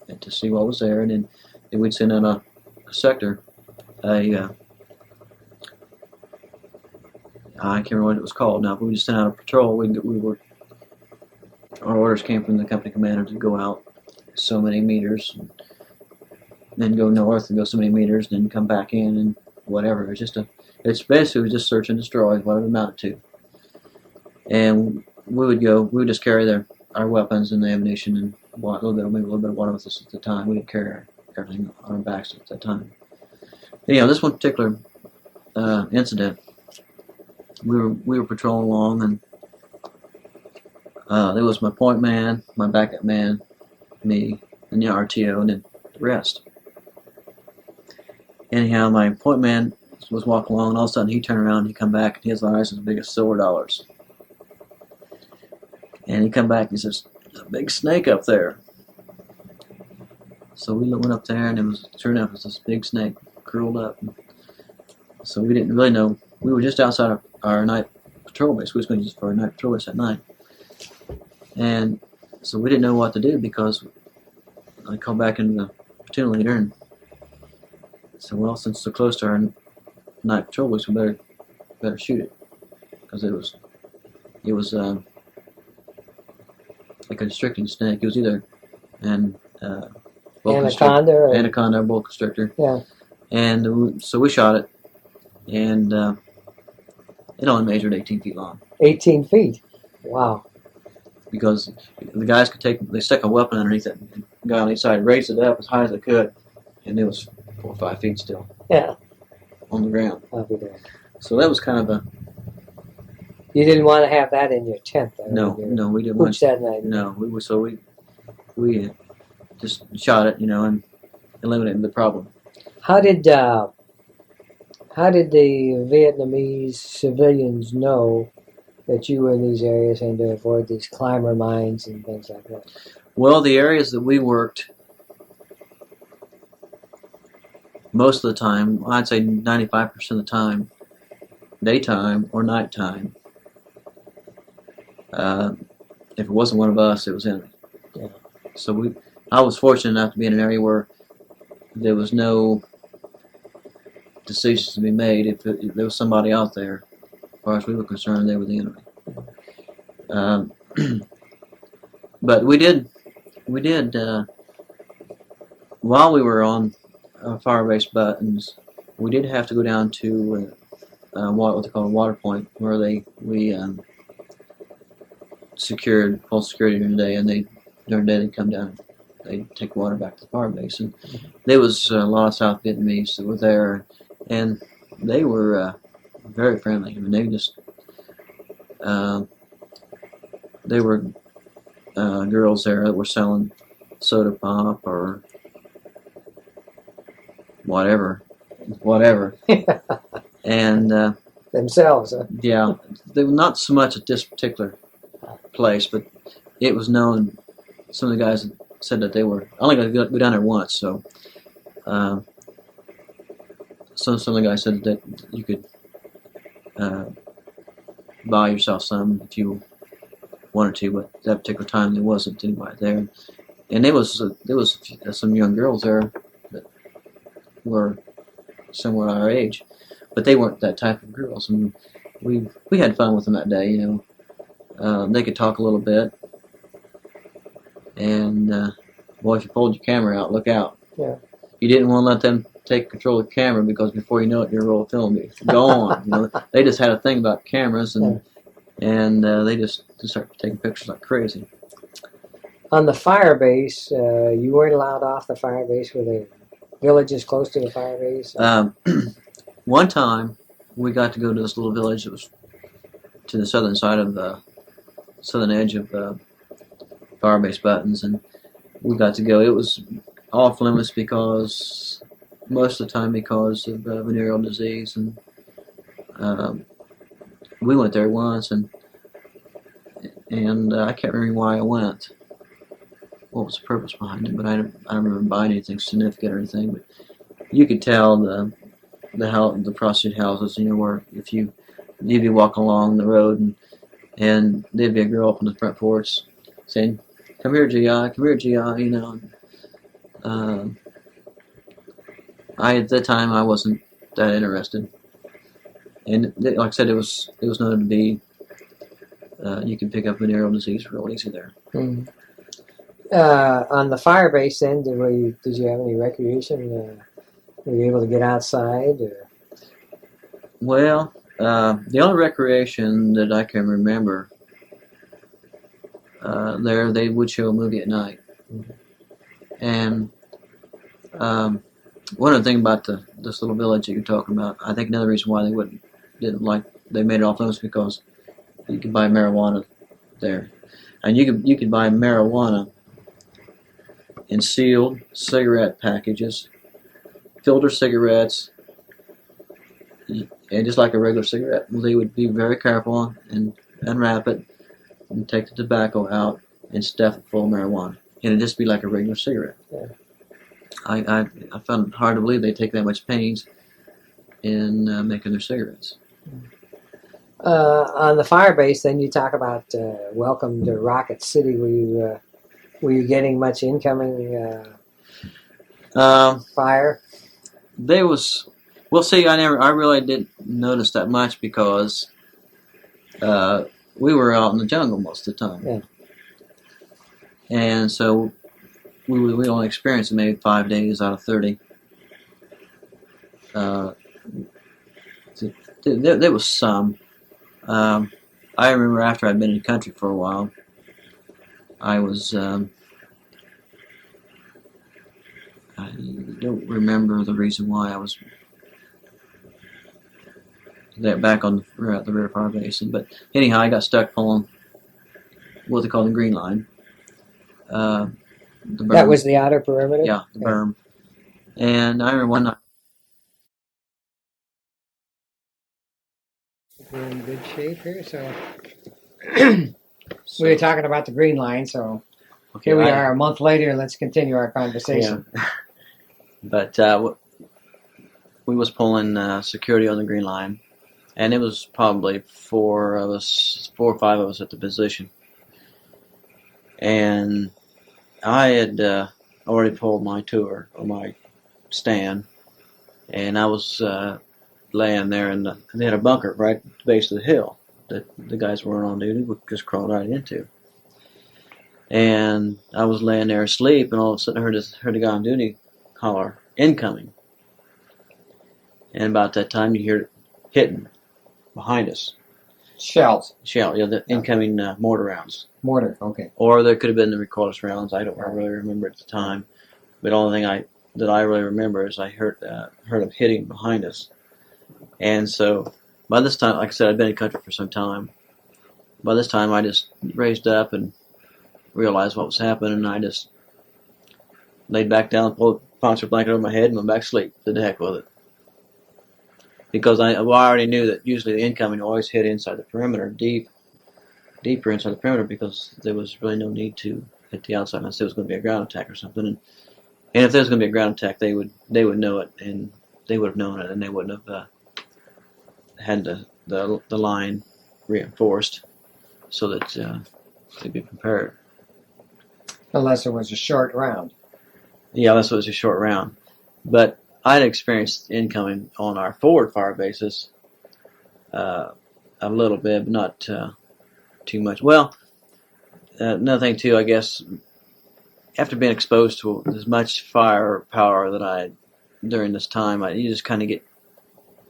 and to see what was there, and then we'd send out a sector. I can't remember what it was called now, but we just sent out a patrol. Our orders came from the company commander to go out so many meters, and then go north and go so many meters, and then come back in and whatever. It's basically just search and destroy, whatever it amounted to. And we would just carry our weapons and the ammunition and maybe a little bit of water with us at the time. We would carry everything on our backs at that time. Anyhow, this one particular incident, we were patrolling along, and there was my point man, my backup man, me, and the RTO, and then the rest. Anyhow, my point man was walking along, and all of a sudden he turned around and he come back, and his eyes was as big as silver dollars. And he come back and he says, "There's a big snake up there." So we went up there, and sure enough, it was this big snake curled up. So we didn't really know. We were just outside of our night patrol base. We was going to use it for our night patrol base at night. And so we didn't know what to do because I called back into the platoon leader and said, well, since it's so close to our night patrol base, we better shoot it. Because it was like a constricting snake. It was either and boa Anaconda? Or, anaconda, boa constrictor. Yeah. And so we shot it, and it only measured 18 feet long. 18 feet. Wow. Because the guys they stuck a weapon underneath it, and the guy on each side raised it up as high as they could, and it was 4 or 5 feet still. Yeah. On the ground. I'll be there. So that was kind of a... You didn't want to have that in your tent, though? No, we didn't want that night. No, we just shot it, and eliminated the problem. How did the Vietnamese civilians know that you were in these areas and to avoid these climber mines and things like that? Well, the areas that we worked, most of the time, I'd say 95% of the time, daytime or nighttime, if it wasn't one of us, it was enemy. Yeah. So I was fortunate enough to be in an area where there was no decisions to be made. If there was somebody out there, as far as we were concerned, they were the enemy. But we did while we were on fire-based buttons, we did have to go down to what they call a water point, where we secured full security during the day, and during the day they'd come down, they'd take water back to the fire base, and there was a lot of South Vietnamese that were there, and they were very friendly. I mean, they just they were girls there that were selling soda pop or whatever, and themselves. Huh? yeah, they were not so much at this particular place, but it was known. Some of the guys said that they were. I only got to go down there once, so some of the guys said that you could buy yourself some if you wanted to, but at that particular time there wasn't anybody there, and there was some young girls there that were somewhere our age, but they weren't that type of girls, and we had fun with them that day. They could talk a little bit, and boy, if you pulled your camera out, look out. Yeah. You didn't want to let them take control of the camera, because before you know it, your roll of film be gone. They just had a thing about cameras, and they just started taking pictures like crazy. On the fire base, you weren't allowed off the fire base. Were there villages close to the fire base? One time, we got to go to this little village that was to the southern side of the southern edge of fire base buttons, and we got to go. It was off limits most of the time because of venereal disease, and we went there once, and I can't remember why I went. What was the purpose behind it? But I don't remember buying anything significant or anything. But you could tell the prostitute houses, where if you'd be walking along the road, and there'd be a girl up on the front porch saying, "Come here, GI, come here, GI," At that time I wasn't that interested, and like I said, it was known to be you could pick up venereal disease real easy there. Mm-hmm. On the fire base, then, did you have any recreation? Were you able to get outside? Or? Well, the only recreation that I can remember, there they would show a movie at night, mm-hmm. and one of the things about this little village that you're talking about, I think another reason why they made it off limits, because you could buy marijuana there, and you could buy marijuana in sealed cigarette packages, filter cigarettes, and just like a regular cigarette, they would be very careful and unwrap it and take the tobacco out and stuff it full of marijuana, and it'd just be like a regular cigarette. Yeah. I found it hard to believe they take that much pains in making their cigarettes. On the fire base, then, you talk about welcome to Rocket City. Were you getting much incoming fire? There was. Well, see, I really didn't notice that much, because we were out in the jungle most of the time. Yeah. And so we only experienced maybe 5 days out of 30. There was some. I remember after I'd been in the country for a while, I was. I don't remember the reason why I was there back on the rear fire basin, but anyhow, I got stuck pulling what they call the green line. The berm. That was the outer perimeter? Yeah, the berm. And I remember one night. We're in good shape here, so we were talking about the green line, so Okay, here we are a month later, and let's continue our conversation. Yeah. But we was pulling security on the green line, and it was probably 4 or 5 of us at the position. And I had already pulled my tour, or my stand, and I was laying there, and they had a bunker right at the base of the hill that the guys weren't on duty would just crawl right into. And I was laying there asleep, and all of a sudden I heard a guy on duty holler, "Incoming!" And about that time you hear it hitting behind us. Shells. Shell, yeah, the incoming mortar rounds. Mortar, okay. Or there could have been the recoilless rounds. I don't really remember at the time. But the only thing that I really remember is I heard them hitting behind us. And so by this time, like I said, I'd been in the country for some time. By this time, I just raised up and realized what was happening, and I just laid back down, pulled a poncho blanket over my head, and went back to sleep. To the heck with it. Because I already knew that usually the incoming always hit inside the perimeter, deeper inside the perimeter, because there was really no need to hit the outside unless it was going to be a ground attack or something. And if there was going to be a ground attack, they would know it, and they would have known it, and they wouldn't have had the line reinforced so that they'd be prepared. Unless it was a short round. Yeah, unless it was a short round. But I'd experienced incoming on our forward fire bases a little bit, but not too much. Well, another thing too, I guess, after being exposed to as much firepower that I had during this time, you just kind of get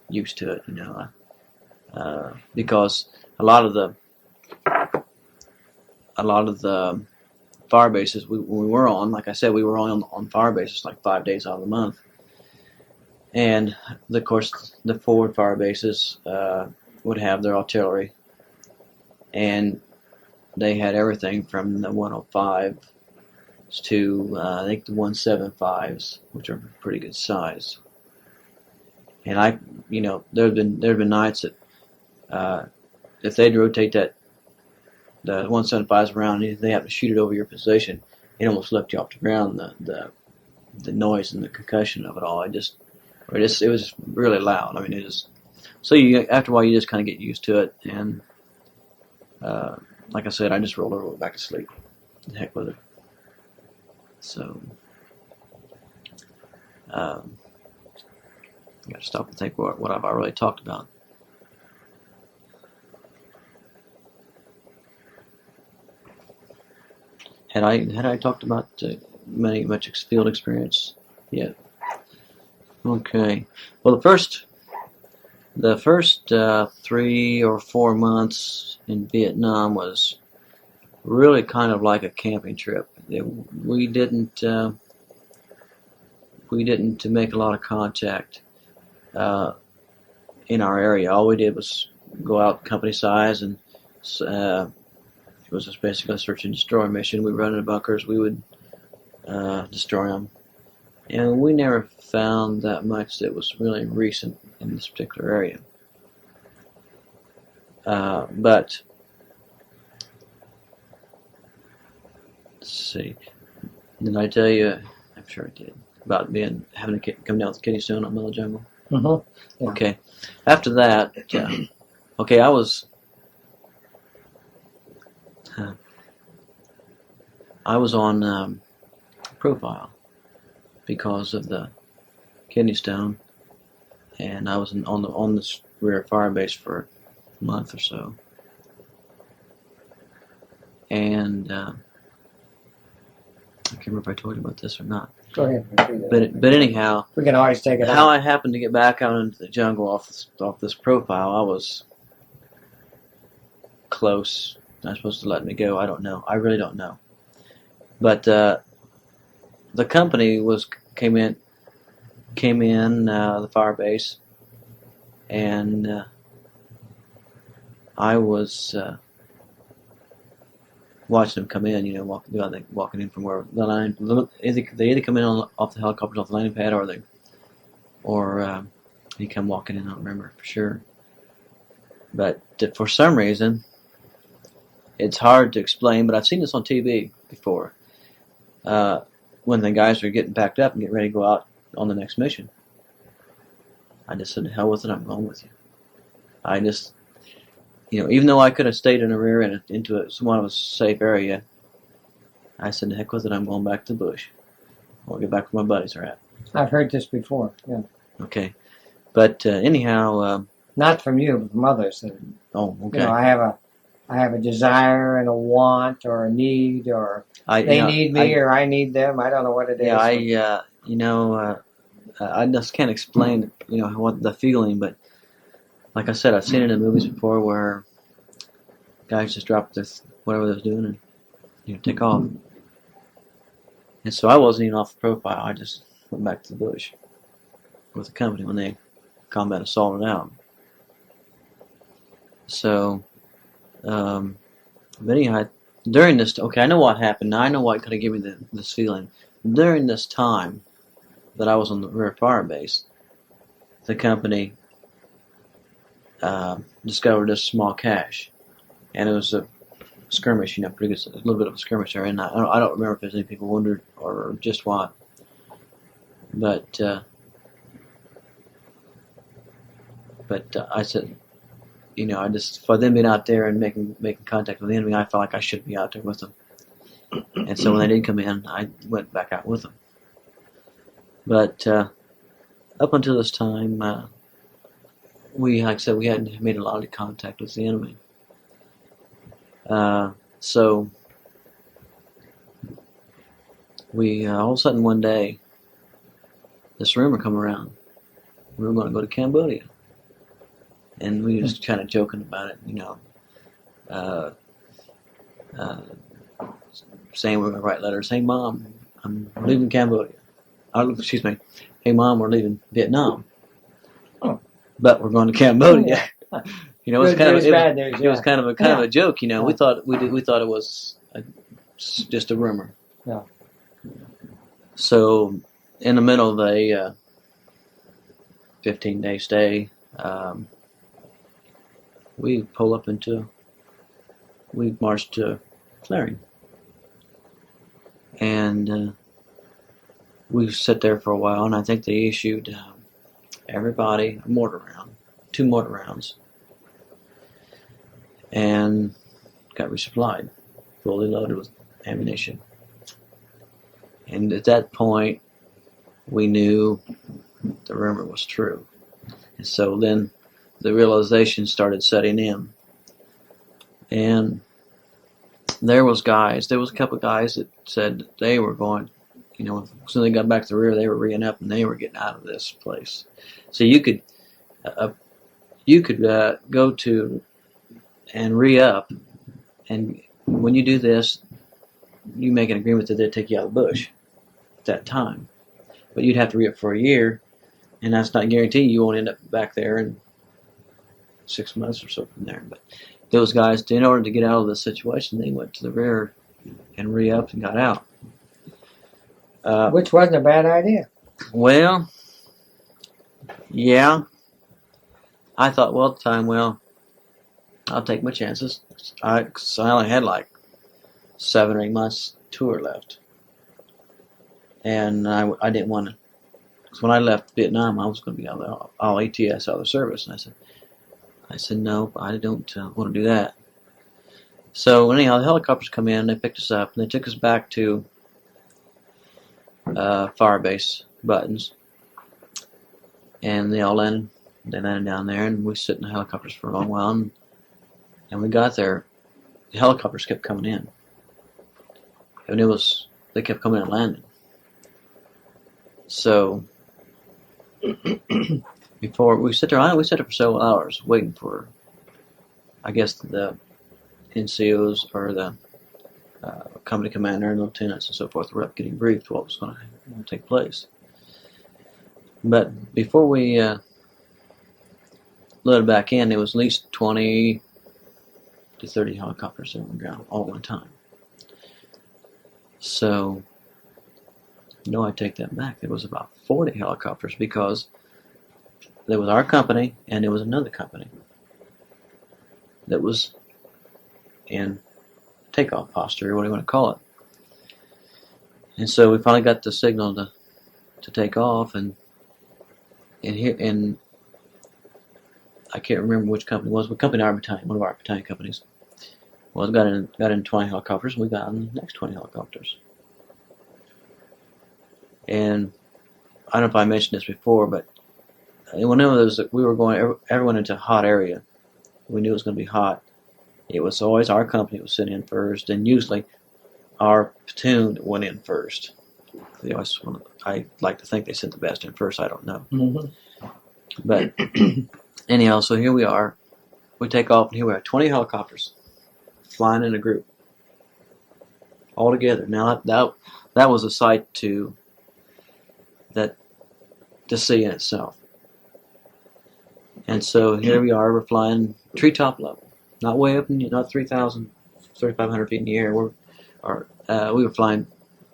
used to it, you know, because a lot of the fire bases when we were on, like I said, we were on fire bases like 5 days out of the month. And, of course, the forward fire bases would have their artillery, and they had everything from the 105s to, I think, the 175s, which are pretty good size. And there have been nights that if they'd rotate the 175s around, and they have to shoot it over your position, it almost left you off the ground. The noise and the concussion of it all, it was really loud. I mean, after a while you just kind of get used to it, and like I said, I just rolled over and went back to sleep. The heck with it. So, I got to stop and think what I've already talked about. Had I talked about much field experience yet? Okay. Well, the first 3 or 4 months in Vietnam was really kind of like a camping trip. We didn't make a lot of contact in our area. All we did was go out company size, and it was just basically a search and destroy mission. We run into bunkers. We would destroy them. And we never found that much that was really recent in this particular area. But let's see. Did I tell you? I'm sure I did about having to come down with the kidney stone on Mellow Jungle. Mm-hmm. Yeah. Okay. After that, okay, I was on profile because of the kidney stone, and I was on this rear fire base for a month or so. And can't remember if I told you about this or not. Go ahead. But anyhow, we can always take it how out. I happened to get back out into the jungle off this profile, I was close. Not supposed to let me go. I don't know. I really don't know. But the company came in the fire base, and I was watching them come in. You know, walking in from where the line. They either come in off the helicopters off the landing pad, or they come walking in. I don't remember for sure. But for some reason, it's hard to explain. But I've seen this on TV before. When the guys are getting packed up and getting ready to go out on the next mission, I just said, "To hell with it, I'm going with you." I just, even though I could have stayed in the rear and into somewhat of a safe area, I said, "To heck with it, I'm going back to the bush. I'll get back where my buddies are at." I've heard this before. Yeah. Okay, but anyhow, not from you, but from others. oh, okay. I have a desire and a want or a need, or they need me or I need them. I don't know what it is. Yeah, I just can't explain, what the feeling, but like I said, I've seen it in movies before where guys just drop this whatever they're doing and take off. And so I wasn't even off the profile. I just went back to the bush with the company when they combat assaulted out. So, but anyhow, during this, okay, I know what happened. Now I know what could have given me this feeling. During this time that I was on the rear fire base, the company discovered this small cache, and it was a skirmish, pretty good, a little bit of a skirmish there. And I don't remember if there's any people wounded or just what, but I said, I just, for them being out there and making contact with the enemy, I felt like I should be out there with them. And so when they did come in, I went back out with them. But up until this time, like I said, we hadn't made a lot of contact with the enemy. So we all of a sudden one day, this rumor come around. We were going to go to Cambodia. And we were just kind of joking about it, saying we're going to write letters. Hey, Mom, I'm leaving Cambodia. Excuse me. Hey, Mom, we're leaving Vietnam. Oh. But we're going to Cambodia. It was kind of a joke. Yeah. We thought it was just a rumor. Yeah. So in the middle of a 15-day stay, we marched to clearing, and we sat there for a while, and I think they issued everybody a mortar round, 2 mortar rounds, and got resupplied, fully loaded with ammunition. And at that point, we knew the rumor was true. And so then the realization started setting in. And there was a couple of guys that said that they were going, as soon as they got back to the rear, they were reeing up and they were getting out of this place. So you could go to and re-up, and when you do this, you make an agreement that they'll take you out of the bush at that time. But you'd have to re-up for a year, and that's not guaranteed you won't end up back there in 6 months or so from there. But those guys, in order to get out of this situation, they went to the rear and re-upped and got out. Which wasn't a bad idea. Well, yeah. I thought, at the time, I'll take my chances. I only had like 7 or 8 months tour left. And I didn't want to, because when I left Vietnam, I was going to be all ATS, out of the service. And I said, no, I don't want to do that. So anyhow, the helicopters come in, they picked us up, and they took us back to fire base Buttons. And they all landed. They landed down there, and we sit in the helicopters for a long while. And we got there, the helicopters kept coming in. And they they kept coming and landing. So before we sit there for several hours waiting for, I guess, the NCOs or the company commander and lieutenants and so forth were up getting briefed what was going to take place. But before we loaded back in, there was at least 20 to 30 helicopters on the ground all at one time. So, no, I take that back. There was about 40 helicopters because there was our company and there was another company that was in takeoff posture, or what do you want to call it. And so we finally got the signal to take off, and I can't remember which company it was. What company? Our battalion, one of our battalion companies. Well, got in 20 helicopters, and we got in the next 20 helicopters. And I don't know if I mentioned this before, but whenever we were going, everyone into a hot area, we knew it was going to be hot. It was always our company that was sent in first, and usually our platoon went in first. They always I like to think they sent the best in first. I don't know. Mm-hmm. But anyhow, so here we are. We take off, and here we are, 20 helicopters flying in a group, all together. Now that was a sight to see in itself. And so here we are. We're flying treetop level, not way up, not 3,000, 3,500 feet in the air. We were flying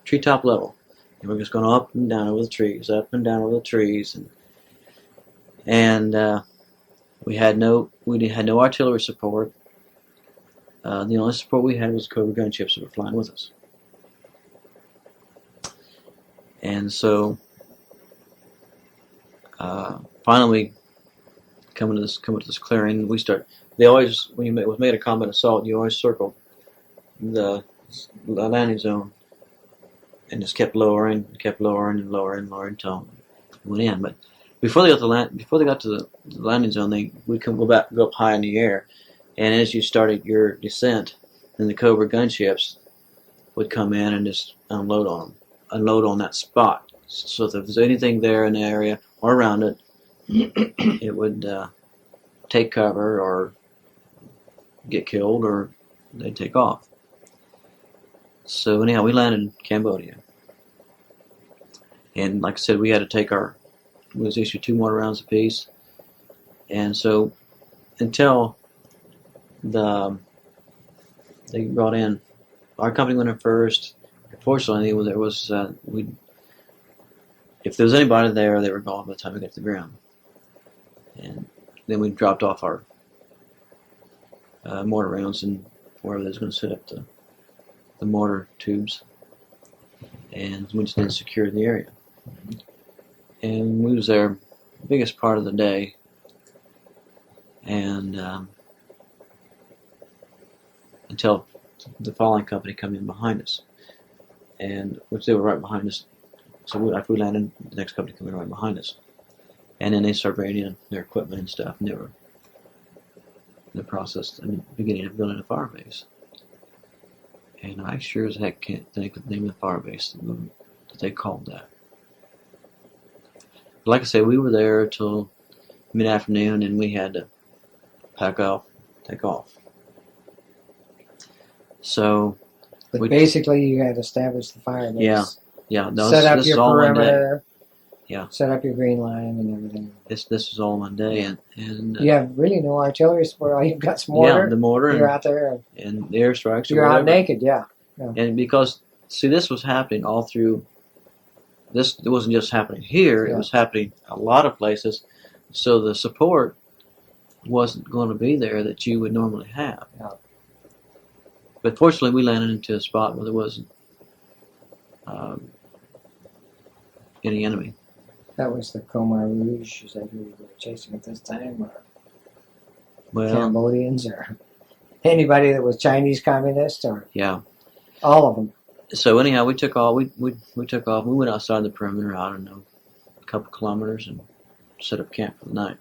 treetop level, and we're just going up and down over the trees, up and down over the trees, and we had no artillery support. The only support we had was Cobra gunships that were flying with us. And so finally we come to this clearing. We start. They always, when you was made a combat assault, you always circle the landing zone, and just kept lowering and lowering until we went in. But before they got to the landing zone, we could go up high in the air, and as you started your descent, then the Cobra gunships would come in and just unload on that spot. So if there was anything there in the area or around it, it would take cover or get killed, or they'd take off. So anyhow, we landed in Cambodia, and like I said, we had to take we was issued 2 mortar rounds apiece, and so until they brought in, our company went in first. Fortunately, there was if there was anybody there, they were gone by the time we got to the ground, and then we dropped off our mortar rounds and wherever they was going to set up the mortar tubes, and we just didn't secure the area. And we was there the biggest part of the day, and until the following company come in behind us, and which they were right behind us. So after we landed, the next company came in right behind us, and then they started bringing in their equipment and stuff, and they were in the process in the beginning of building a fire base. And I sure as heck can't think of the name of the fire base that they called that. But like I say, we were there till mid-afternoon, and we had to take off. So, but basically, you had established the fire base. Yeah. Set up your perimeter. Yeah. Set up your green line and everything. This was all one day, and you have really no artillery support. All you've got some mortar. Yeah, the mortar. You're out there, and the airstrikes. You're out naked. Yeah. And because this was happening all through. It wasn't just happening here; it was happening a lot of places. So the support wasn't going to be there that you would normally have. Yeah. But fortunately, we landed into a spot where there wasn't any enemy. That was the Khmer Rouge. Is that who we were chasing at this time, or Cambodians, or anybody that was Chinese communist, or all of them? So anyhow, we took off. We took off. We went outside the perimeter, I don't know, a couple kilometers, and set up camp for the night.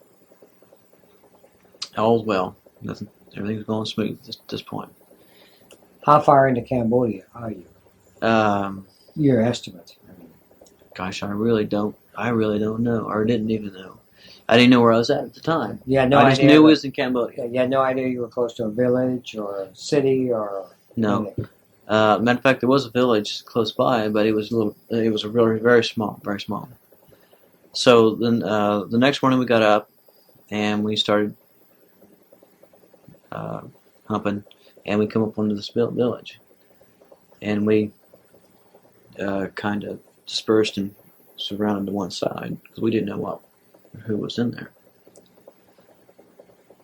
All's well. Nothing. Everything's going smooth at this point. How far into Cambodia are you? Your estimate. Gosh, I really don't know, or didn't even know. I didn't know where I was at the time. Yeah, no I just idea. knew it was in Cambodia. You had no idea you were close to a village or a city or. No. anything. Matter of fact, there was a village close by, but it was a really very small, very small. So then the next morning we got up and we started humping, and we come up onto this village, and we kind of dispersed and surrounded to one side because we didn't know who was in there.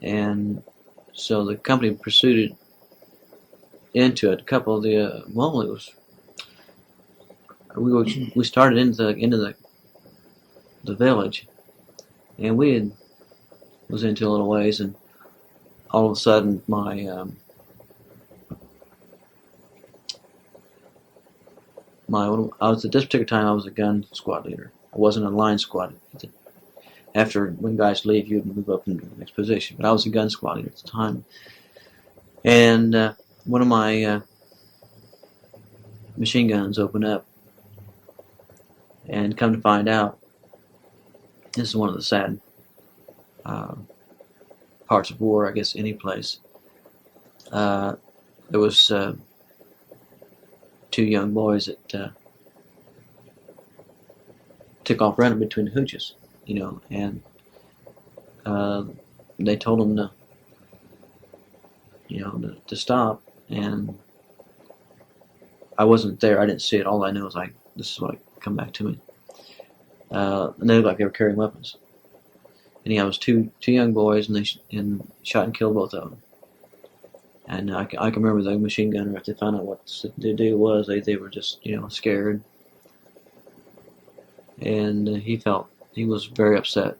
And so the company proceeded into it. A couple of the we started into the village, and we was into a little ways, and all of a sudden my I was at this particular time I was a gun squad leader. I wasn't a line squad. After when guys leave, you move up into the next position. But I was a gun squad leader at the time, and one of my machine guns opened up, and come to find out, this is one of the sad parts of war, I guess, any place. There was two young boys that took off running between the hooches, and they told them to stop, and I wasn't there. I didn't see it. All I know is this is what come back to me. And they looked like they were carrying weapons. Anyhow, it was two young boys, and they shot and killed both of them. And I can remember the machine gunner, if they found out what the deal was, they were just scared. And he was very upset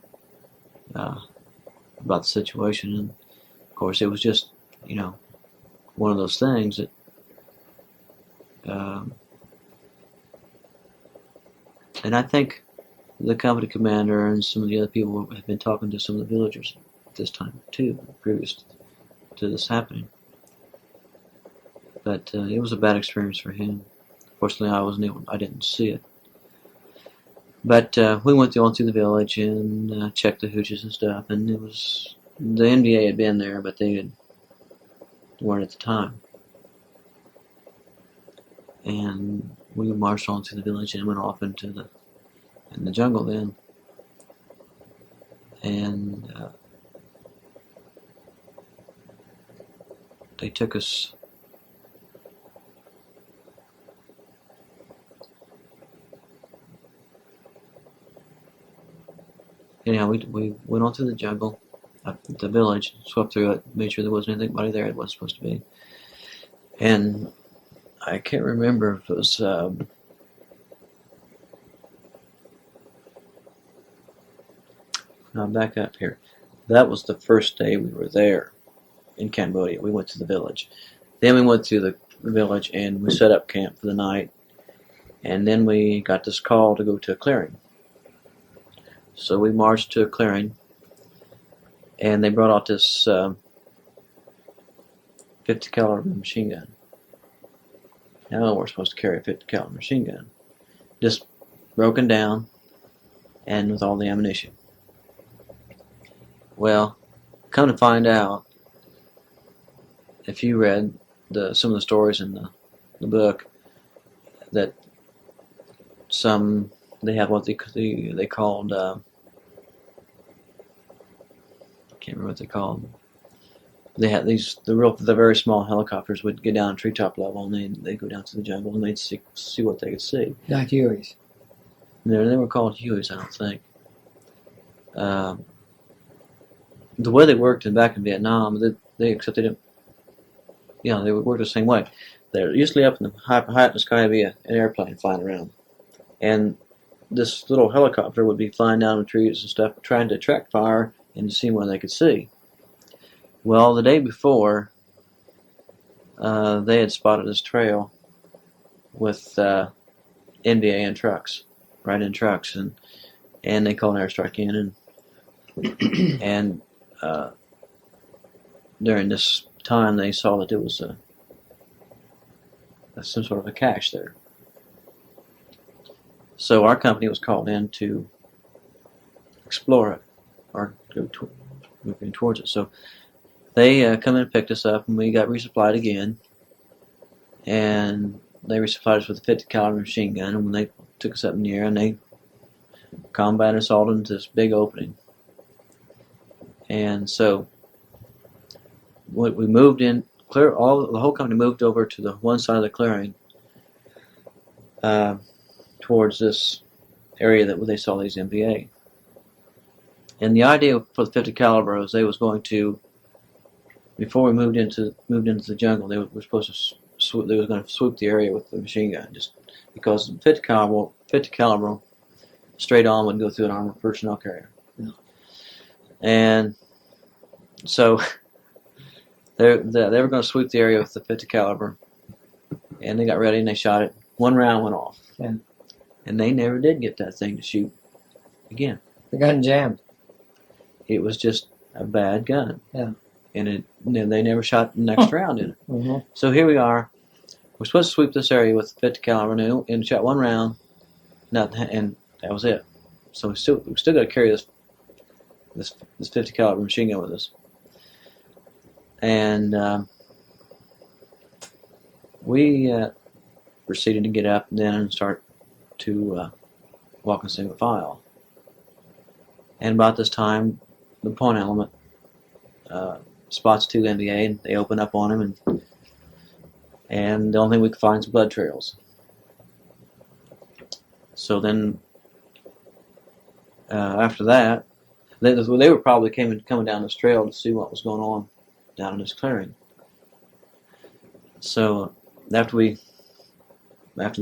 about the situation. And of course, it was just one of those things that and I think the company commander and some of the other people have been talking to some of the villagers at this time too, previous to this happening. But it was a bad experience for him. Fortunately, I didn't see it. But we went on through the village and checked the hooches and stuff, and it was the NBA had been there, but they weren't at the time. And we marched on through the village and went off into the jungle then. And they took us anyhow, we went on through the jungle, up the village, swept through it, made sure there wasn't anybody there that wasn't supposed to be. And I can't remember if it was now back up here. That was the first day we were there in Cambodia. We went to the village. Then we went through the village and we set up camp for the night. And then we got this call to go to a clearing. So we marched to a clearing, and they brought out this 50 caliber machine gun. Now we're supposed to carry a 50 caliber machine gun, just broken down, and with all the ammunition. Well, come to find out, if you read some of the stories in the book, that they had what they called I can't remember what they called. They had the very small helicopters would get down treetop level, and they'd go down to the jungle and they'd see what they could see. Not Hueys. No, they were called Hueys, I don't think. The way they worked back in Vietnam, they didn't. They would work the same way. They're usually up in the high in the sky via an airplane flying around, and this little helicopter would be flying down the trees and stuff, trying to attract fire and to see what they could see. Well, the day before, they had spotted this trail with NVA in trucks, right in trucks, and they called an airstrike in, and during this time they saw that there was some sort of a cache there. So our company was called in to explore it, or moving towards it. So they come in and picked us up, and we got resupplied again. And they resupplied us with a 50 caliber machine gun, and when they took us up in the air, and they combat assaulted into this big opening. And so we moved in, the whole company moved over to the one side of the clearing towards this area that they saw these MPA. And the idea for the 50 caliber was they was going to, before we moved into the jungle, they were supposed to they was going to swoop the area with the machine gun, just because 50 caliber straight on would go through an armored personnel carrier. Yeah. And so they were going to sweep the area with the 50 caliber, and they got ready and they shot it. One round went off, Yeah. and they never did get that thing to shoot again. The gun jammed. It was just a bad gun. Yeah. And they never shot the next round in it. Mm-hmm. So here we are. We're supposed to sweep this area with 50 caliber and shot one round, and that was it. So we still got to carry this 50 caliber machine gun with us. And we proceeded to get up then and start to walk in single file. And about this time, the point element spots two NBA, and they open up on him, and the only thing we could find is blood trails. So then, after that, they were probably coming down this trail to see what was going on down in this clearing. So after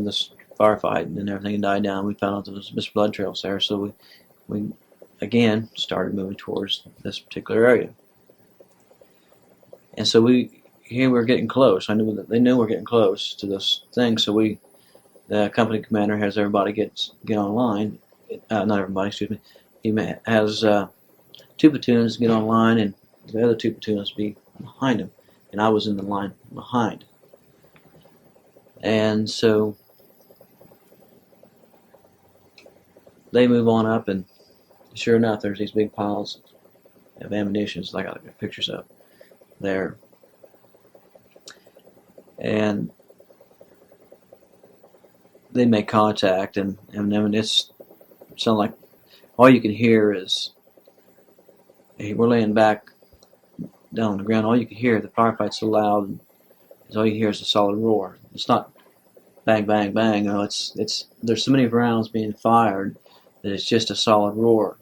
this firefight and everything died down, we found out there was Mr. Blood trails there. So we again started moving towards this particular area. And so we were getting close. I knew that they knew we were getting close to this thing. So the company commander has everybody get online. Not everybody, excuse me. He has two platoons get online, and the other two platoons be behind him. And I was in the line behind. And so they move on up, and sure enough, there's these big piles of ammunition, like I got pictures of there. And they make contact, and then it's sound like all you can hear is, we're laying back down on the ground. All you can hear, the firefight's so loud, and all you hear is a solid roar. It's not bang, bang, bang. No, it's there's so many rounds being fired that it's just a solid roar.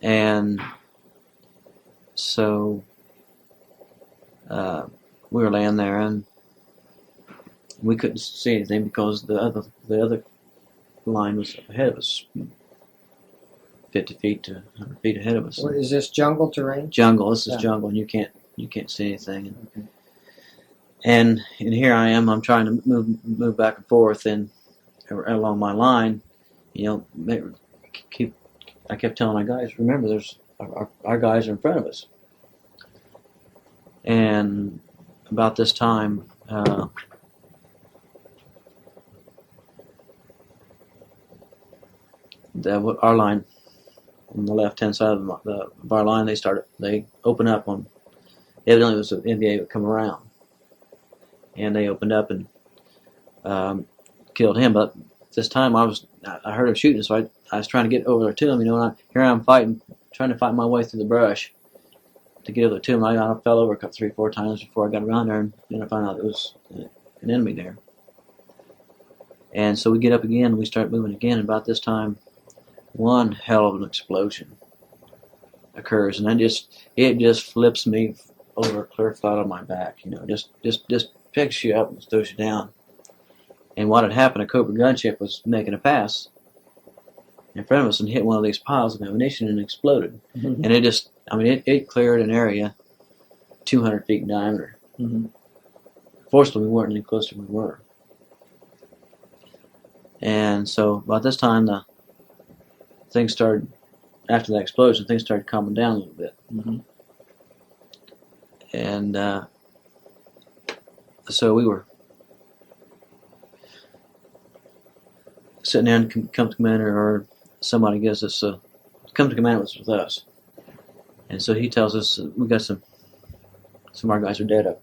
And so we were laying there, and we couldn't see anything because the other line was ahead of us, 50 feet to 100 feet ahead of us. What, is this jungle terrain? Jungle. This is Yeah. jungle, and you can't see anything. Okay. And here I am. I'm trying to move back and forth and along my line. I kept telling my guys, remember, there's our guys are in front of us. And about this time, our line on the left-hand side of our line, they open up on. Evidently, it was an NBA that come around, and they opened up and killed him. But this time, I heard him shooting, so I was trying to get over there to him. And here I'm fighting, trying to fight my way through the brush to get over to him. I fell over 3-4 times before I got around there, and then I found out it was an enemy there. And so we get up again, and we start moving again. And about this time, one hell of an explosion occurs, and it just flips me over clear flat on my back. Just picks you up and throws you down. And what had happened, a Cobra gunship was making a pass in front of us and hit one of these piles of ammunition and exploded. Mm-hmm. And it cleared an area 200 feet in diameter. Mm-hmm. Fortunately, we weren't any closer than we were. And so about this time, after that explosion, things started calming down a little bit. Mm-hmm. And so we were sitting there and come to commander, or somebody gives us a come to command was with us. And so he tells us we got some of our guys are dead up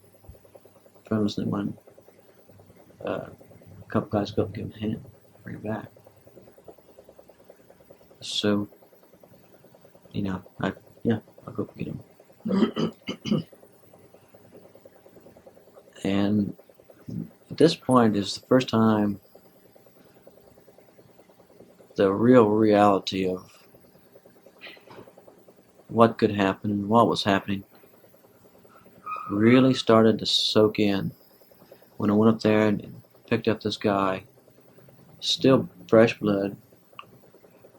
from us, and one a couple guys go up and give him a hand, bring him back. So, I'll go up and get him. And at this point is the first time the real reality of what could happen and what was happening really started to soak in when I went up there and picked up this guy, still fresh blood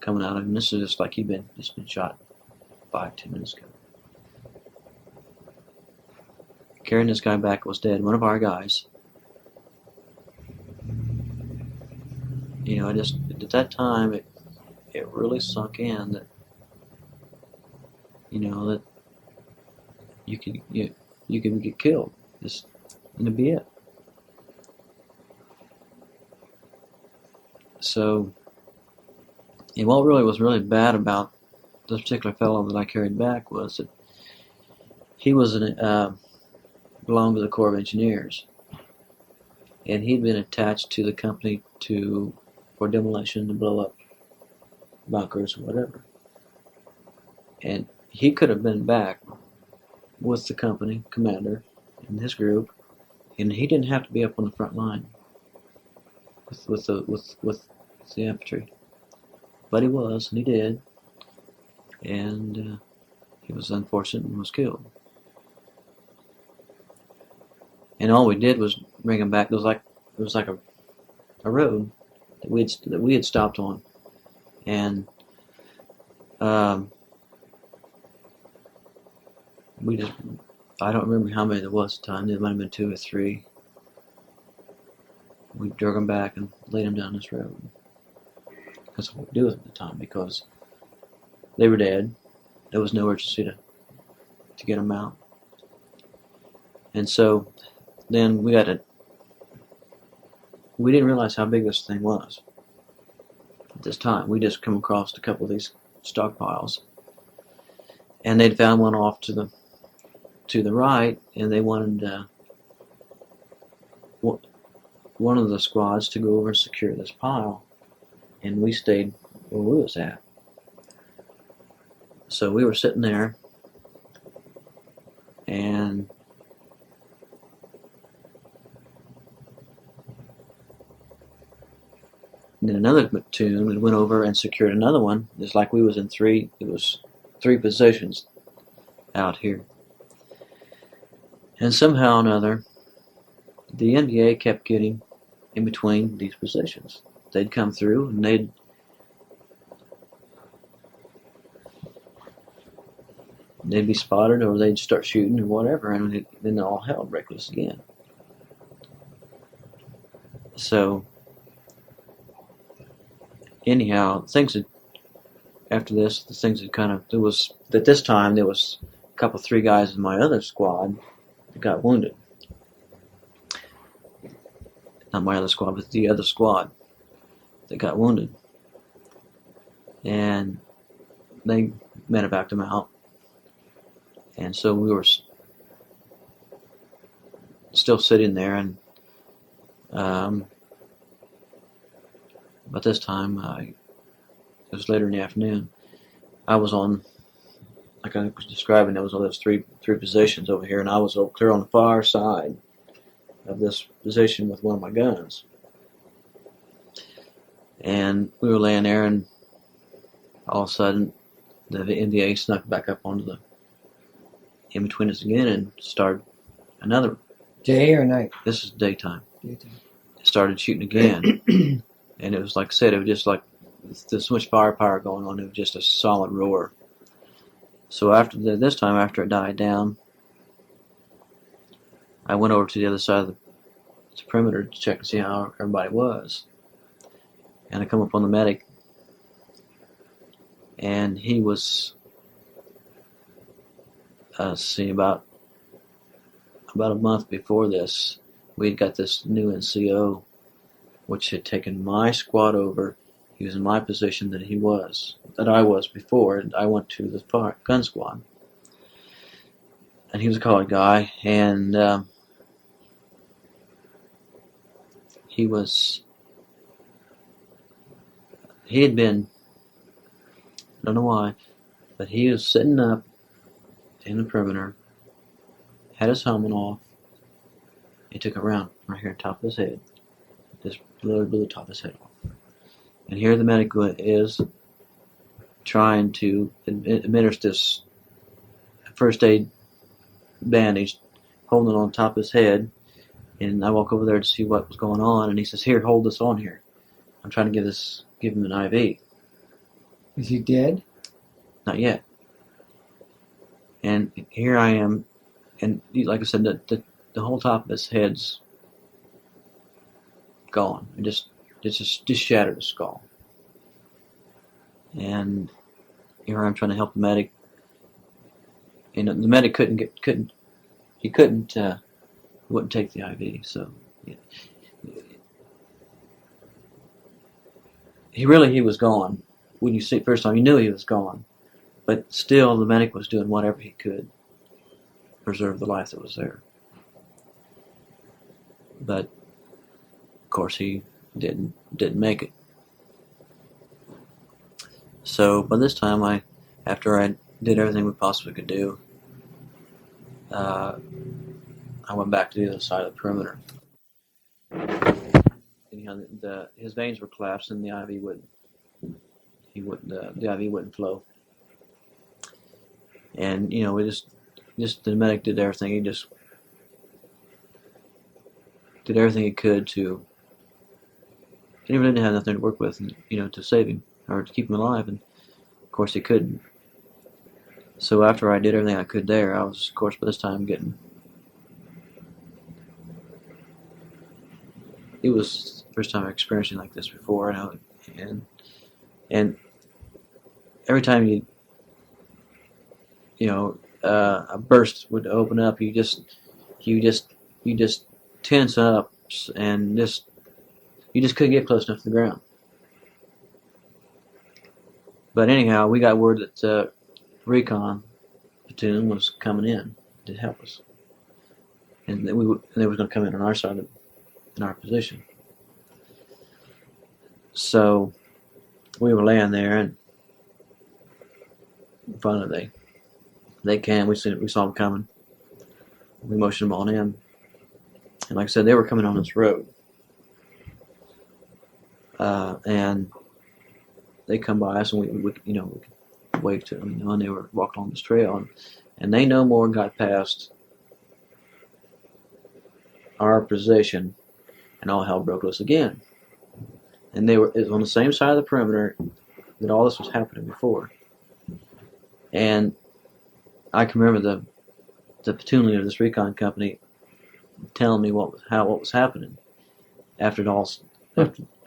coming out of him. This is just like he'd been shot 5-10 minutes ago. Carrying this guy back was dead, one of our guys. At that time it really sunk in that that you could get killed. Just it'd be it. So, and what really was really bad about this particular fellow that I carried back was that he was belonged to the Corps of Engineers, and he'd been attached to the company for demolition to blow up bunkers or whatever. And he could have been back with the company commander and his group, and he didn't have to be up on the front line with the infantry, but he was, and he did, and he was unfortunate and was killed. And all we did was bring him back. It was like a road that we had stopped on, and I don't remember how many there was at the time. There might have been 2 or 3. We drug them back and laid them down this road. That's what we do at the time, because they were dead. There was no urgency to get them out. And so then we didn't realize how big this thing was at this time. We just come across a couple of these stockpiles, and they'd found one off to the right, and they wanted one of the squads to go over and secure this pile, and we stayed where we was at. So we were sitting there, and then another platoon went over and secured another one. It's like we was in 3 positions out here. And somehow or another, the NBA kept getting in between these positions. They'd come through and they'd be spotted, or they'd start shooting or whatever, and then all hell break loose again. So anyhow, after this, the things had kind of, at this time there was a couple, 3 guys in my other squad that got wounded. Not my other squad, but the other squad that got wounded. And they medevaced them out. And so we were still sitting there, and but this time, it was later in the afternoon, I was on, like I was describing, there was all those three positions over here, and I was over clear on the far side of this position with one of my guns. And we were laying there, and all of a sudden, the NVA snuck back up onto in between us again and started another. Day or night? This is daytime. Daytime. Started shooting again. And it was like I said, it was just like there's so much firepower going on. It was just a solid roar. So this time after it died down, I went over to the other side of the perimeter to check and see how everybody was. And I come up on the medic, and he was about a month before this, we'd got this new NCO which had taken my squad over. He was in my position that I was before, and I went to the gun squad. And he was a colored guy, and he had been, I don't know why, but he was sitting up in the perimeter, had his helmet off. He took a round right here on top of his head. Just literally blew the top of his head off. And here the medic is trying to administer this first aid bandage, holding it on top of his head. And I walk over there to see what was going on, and he says, "Here, hold this on here. I'm trying to give him an IV." Is he dead? Not yet. And here I am, and like I said, the whole top of his head's gone. It just shattered his skull. And here I'm trying to help the medic. And the medic wouldn't take the IV. So yeah. He was gone. When you see it first time, you knew he was gone. But still, the medic was doing whatever he could to preserve the life that was there. But of course, he didn't make it. So by this time, after I did everything we possibly could do, I went back to the other side of the perimeter. And, his veins were collapsed, and the IV wouldn't flow. And we just the medic did everything. He just did everything he could to. He really didn't have nothing to work with, to save him or to keep him alive, and of course he couldn't. So after I did everything I could there, I was, of course, by this time getting. It was the first time experiencing like this before, and every time a burst would open up, you just tense up, and you just couldn't get close enough to the ground. But anyhow, we got word that recon platoon was coming in to help us, and they were going to come in on our side in our position. So we were laying there, and finally they came. We saw them coming. We motioned them on in, and like I said, they were coming on this road, and they come by us, and we waved to them, and they were walking on this trail, and they no more got past our position, and all hell broke loose again. And it was on the same side of the perimeter that all this was happening before. And I can remember the platoon leader of this recon company telling me what was happening after the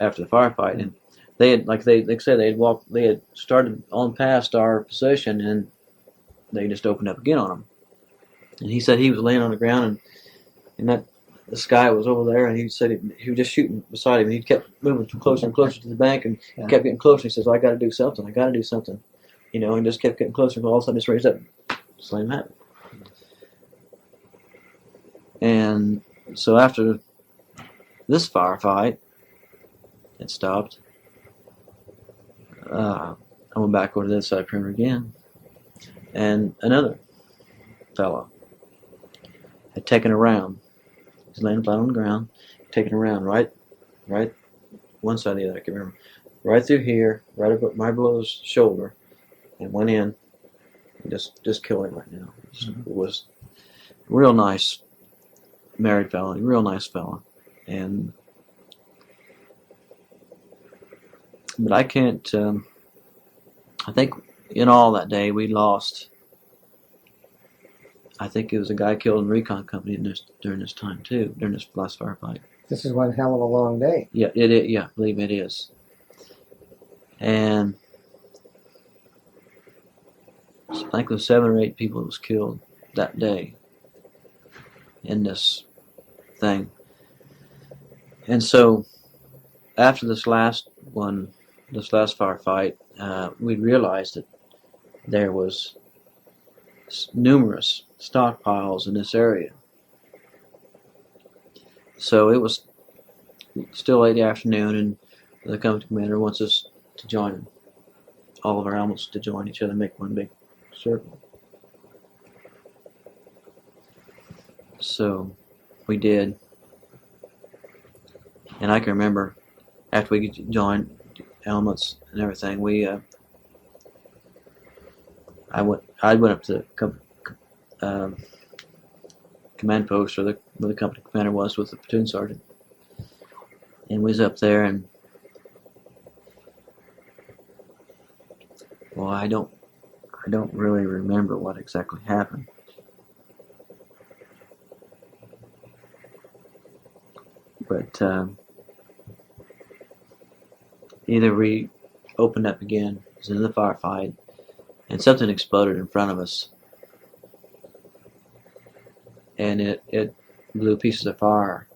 firefight. And they had, like they said, they had started on past our position, and they just opened up again on them. And he said he was laying on the ground, and that this guy was over there, and he said he was just shooting beside him. And he kept moving closer and closer to the bank, and kept getting closer. He says, "I got to do something. I got to do something," and just kept getting closer. And all of a sudden, just raised up, slam happened. And so after this firefight had stopped, I went back over to this side of the perimeter again, and another fellow had taken a round. He's laying flat on the ground, taking a round right one side or the other, I can't remember, right through here, right above, right below his shoulder, and went in and just killed him right now. It was a real nice married fella, real nice fella, but I can't. I think in all that day we lost. I think it was a guy killed in the recon company during this time too, during this last firefight. This is one hell of a long day. Yeah, it is. Yeah, believe me, it is. And I think it was 7 or 8 people that was killed that day in this thing. And so after this last firefight, we realized that there was numerous stockpiles in this area. So it was still late afternoon, and the company commander wants us to join all of our elements to join each other and make one big circle. So we did, and I can remember after we joined elements and everything, I went up to the command post where the company commander was with the platoon sergeant, and we was up there, and well, I don't really remember what exactly happened. But either we opened up again, it was in the firefight, and something exploded in front of us, and it blew pieces of fire,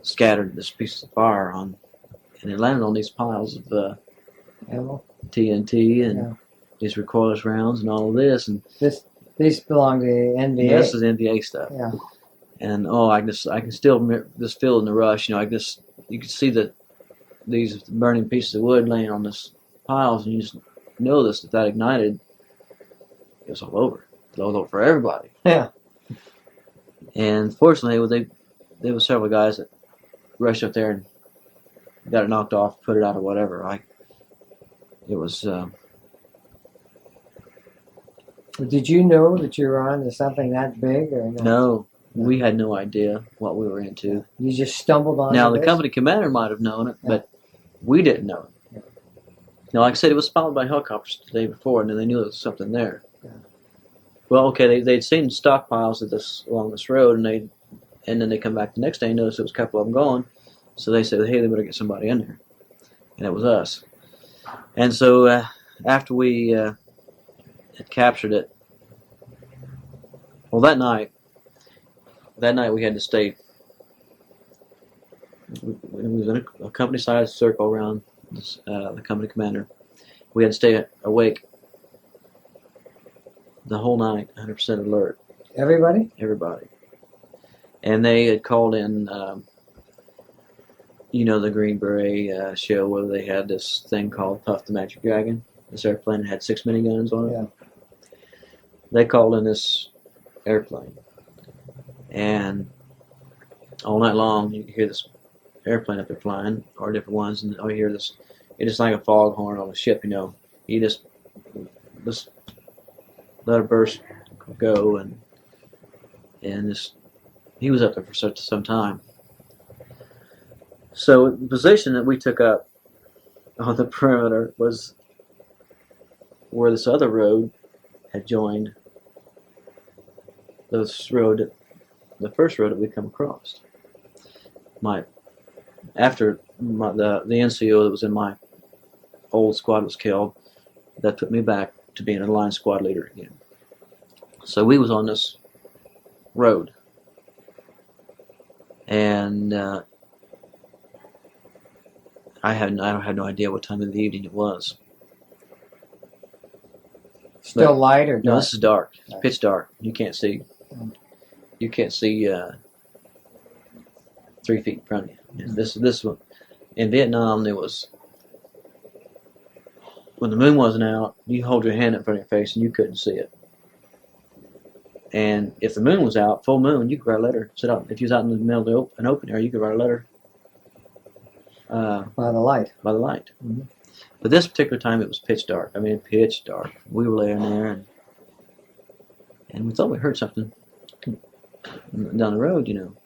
scattered this pieces of fire on, and it landed on these piles of Ammo? TNT and these recoilless rounds and all of this, and These belong to NBA. this is NBA stuff. Yeah. And I can still just feel in the rush. You can see that these burning pieces of wood laying on this piles, and you just know this, if that ignited, it was all over. It was all over for everybody. Yeah. And fortunately, there were several guys that rushed up there and got it knocked off, put it out or whatever. It was. Did you know that you were on to something that big, or no? No, we had no idea what we were into. You just stumbled on. Now the company commander might have known it, but we didn't know it. Now, like I said, it was spotted by helicopters the day before, and then they knew there was something there. Yeah. Well, okay, they'd seen stockpiles of this along this road, and then they come back the next day and noticed there was a couple of them gone. So they said, hey, they better get somebody in there, and it was us. And so after we had captured it, well, that night we had to stay. We was in a company-sized circle around the company commander. We had to stay awake the whole night, 100% alert. Everybody? Everybody. And they had called in, the Green Beret show where they had this thing called Puff the Magic Dragon. This airplane had 6 miniguns on it. Yeah. They called in this airplane. And all night long, you could hear this airplane up there flying, or different ones, and you hear this. It's just like a foghorn on a ship, You just let a burst go, and he was up there for some time. So the position that we took up on the perimeter was where this other road had joined the first road that we come across. After the NCO that was in my old squad was killed, that put me back to being a line squad leader again. So we was on this road, and I had no idea what time of the evening it was. Still light or dark? No, this is dark. It's pitch dark. You can't see. You can't see 3 feet in front of you. This one in Vietnam, there was, when the moon wasn't out, you hold your hand in front of your face and you couldn't see it. And if the moon was out, full moon, you could write a letter. Sit up. If you was out in the middle of an open area, you could write a letter. By the light. By the light. Mm-hmm. But this particular time, it was pitch dark. I mean, pitch dark. We were laying there, and we thought we heard something down the road, And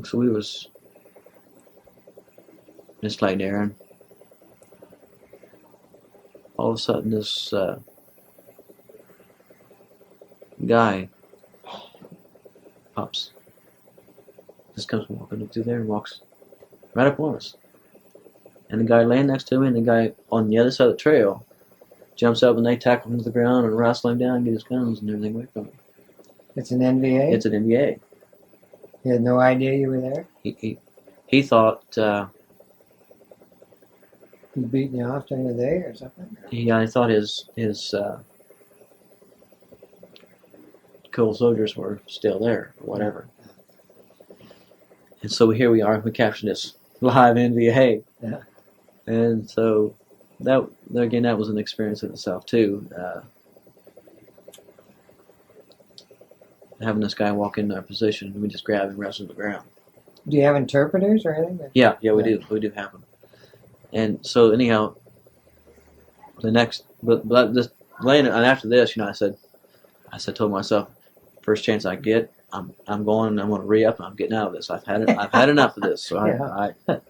so we was just laying there, and all of a sudden this guy pops. Just comes walking through there and walks right up on us. And the guy laying next to me and the guy on the other side of the trail jumps up, and they tackle him to the ground and wrestle him down and get his guns and everything away from him. It's an NVA? It's an NVA. He had no idea you were there? He he thought He beating you off during the day or something? I thought his cool soldiers were still there or whatever. And so here we are. We captured this live NVA. Yeah. And so that was an experience in itself too. Having this guy walk into our position and we just grab him and wrestle to the ground. Do you have interpreters or anything? Yeah, we do. We do have them. And so anyhow, but this laying and after this, told myself, first chance I get, I'm going to re-up and I'm getting out of this. I've had enough of this. So Yeah. But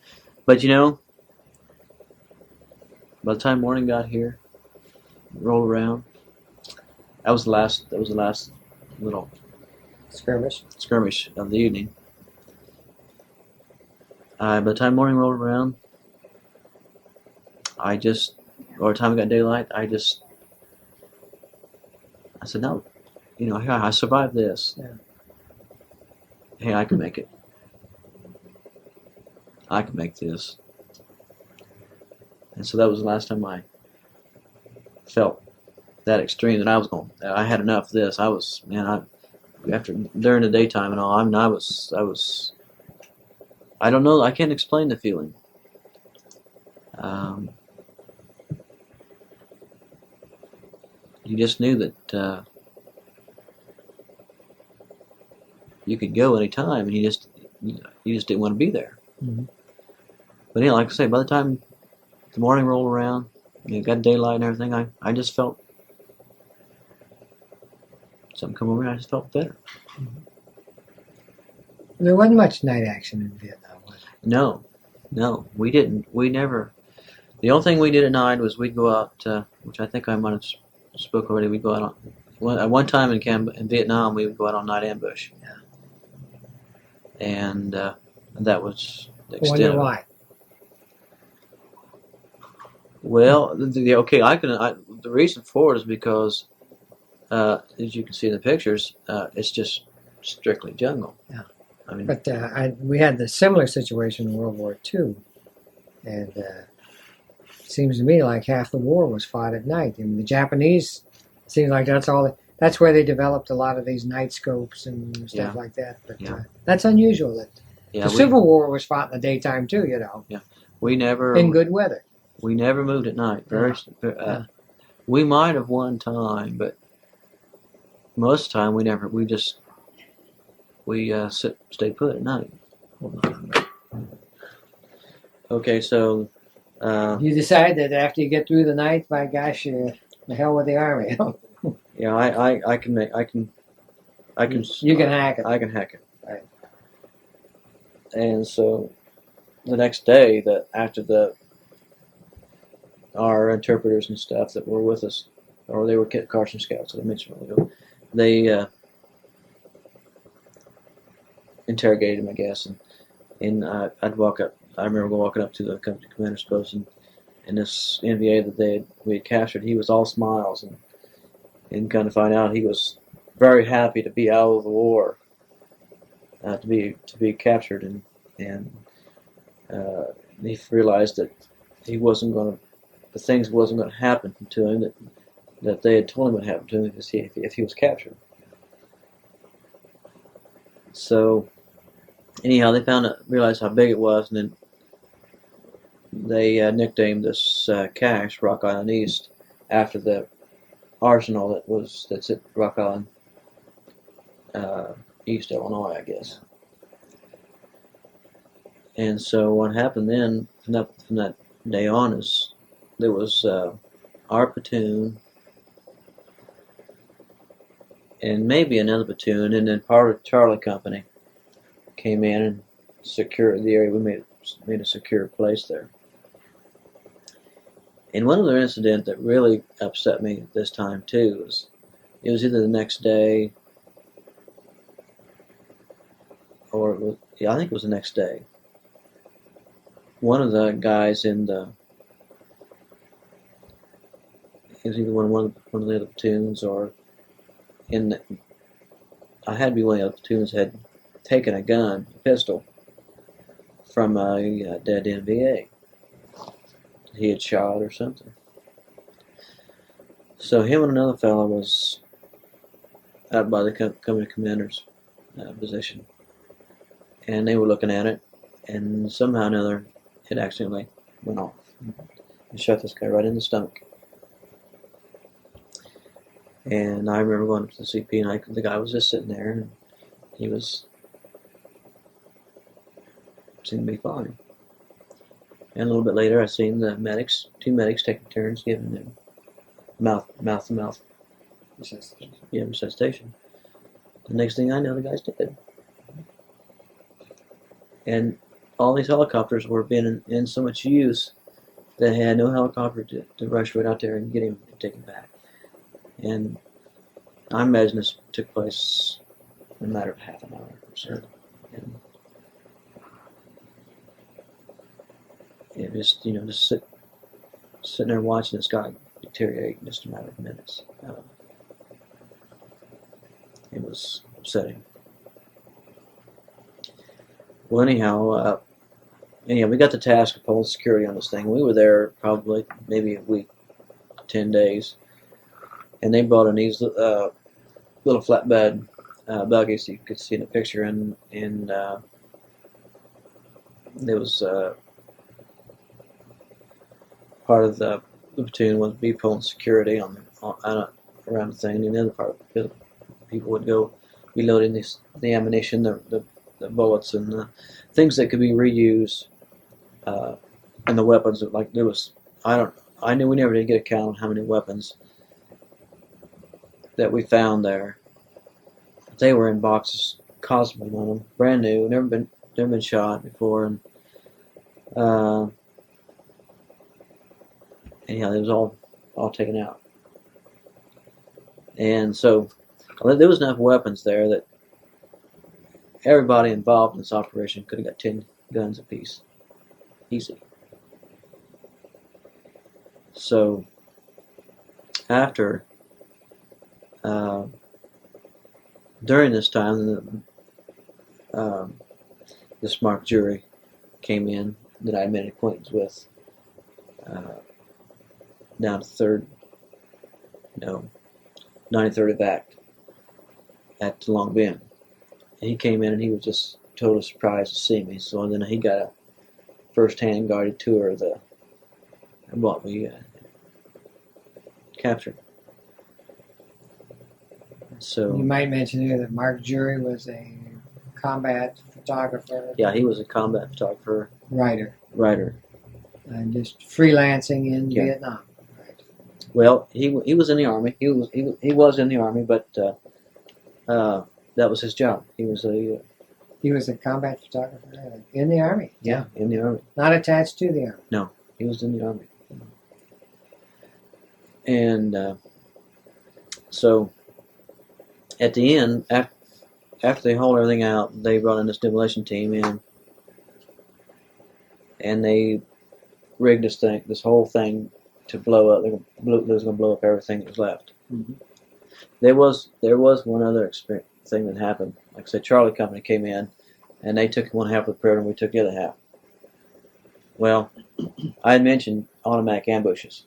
by the time morning got here, rolled around, that was the last little skirmish of the evening. By the time morning rolled around, by the time it got daylight, I said, no, I survived this. Yeah. Hey, I can make it. I can make this. And so that was the last time I felt that extreme that I had enough of this. During the daytime and all, I don't know, I can't explain the feeling. You just knew that you could go any time, and you just didn't want to be there. Mm-hmm. But like I say, by the time the morning rolled around, got daylight and everything, I just felt something come over me. I just felt better. Mm-hmm. There wasn't much night action in Vietnam, was there? No, we didn't. We never. The only thing we did at night was we'd go out, which I think I might have spoke already. We'd go out at one time in Vietnam. We would go out on night ambush. Yeah. And that was the I extent. wonder why. Well, the reason for it is because, as you can see in the pictures, it's just strictly jungle. Yeah. I mean, But we had the similar situation in World War II, and it seems to me like half the war was fought at night. I mean, the Japanese seems like that's where they developed a lot of these night scopes and stuff like that. But that's unusual. The Civil War was fought in the daytime too, Yeah. We never in good weather. We never moved at night. We might have one time, but most of the time we never. We stay put at night. Hold on. Okay, so you decide that after you get through the night, by gosh, the hell with the army. Yeah, I can make. I can. You can hack it. I can hack it. Right. And so, the next day, after our interpreters and stuff that were with us, or they were Carson Scouts, that I mentioned a while ago, they interrogated him, I guess, and I'd walk up. I remember walking up to the company commander's post, and this NVA that we had captured, he was all smiles, and kind of find out he was very happy to be out of the war, to be captured, and he realized that the things wasn't going to happen to him that they had told him would happen to him if he was captured. So anyhow, they realized how big it was, and then they nicknamed this cache Rock Island East after the arsenal that's at Rock Island East, Illinois, I guess. And so what happened then from that day on is there was our platoon and maybe another platoon, and then part of Charlie Company came in and secured the area. We made a secure place there. And one other incident that really upset me this time too was it was either the next day or I think it was the next day. One of the guys it was either one of the other platoons or I had to be one of the other platoons had taken a gun, a pistol, from a dead NVA. He had shot or something. So him and another fellow was out by the company commander's position, and they were looking at it, and somehow or another it accidentally went off and shot this guy right in the stomach. And I remember going up to the CP, and the guy was just sitting there, and he seemed to be fine. And a little bit later, I seen the two medics taking turns giving him mouth-to-mouth resuscitation. The next thing I know, the guy's dead. And all these helicopters were being in so much use that they had no helicopter to rush right out there and get him and take him back. And I imagine this took place in a matter of half an hour or so. And it just, just sitting there watching this guy deteriorate in just a matter of minutes. It was upsetting. Well, anyhow, we got the task of pulling security on this thing. We were there probably maybe a week, 10 days, and they brought in these little flatbed buggies you could see in the picture, and there was part of the platoon would be pulling security on around the thing, and the other part of people would go be loading the ammunition, the bullets, and the things that could be reused, and the weapons. Like there was, I knew we never did get a count on how many weapons that we found there. They were in boxes, constantly on them, brand new, never been shot before, and anyhow, it was all taken out. And so there was enough weapons there that everybody involved in this operation could have got 10 guns apiece. Easy. So after, during this time, the smart jury came in that I made acquaintance with down to 93rd Act at Long Bend. And he came in and he was just totally surprised to see me. So then he got a first-hand guided tour of what we captured. So you might mention here that Mark Jury was a combat photographer. Yeah, he was a combat photographer. Writer. And just freelancing in Vietnam. Right. Well, he was in the army. He was in the army, but that was his job. He was a combat photographer in the army. Yeah, in the army. Not attached to the army. No, he was in the army. And so at the end, after they hauled everything out, they brought in this demolition team in, and they rigged this whole thing to blow up. They was going to blow up everything that was left. Mm-hmm. There was one other thing that happened. Like I said, Charlie Company came in, and they took one half of the perimeter, and we took the other half. Well, I had mentioned automatic ambushes.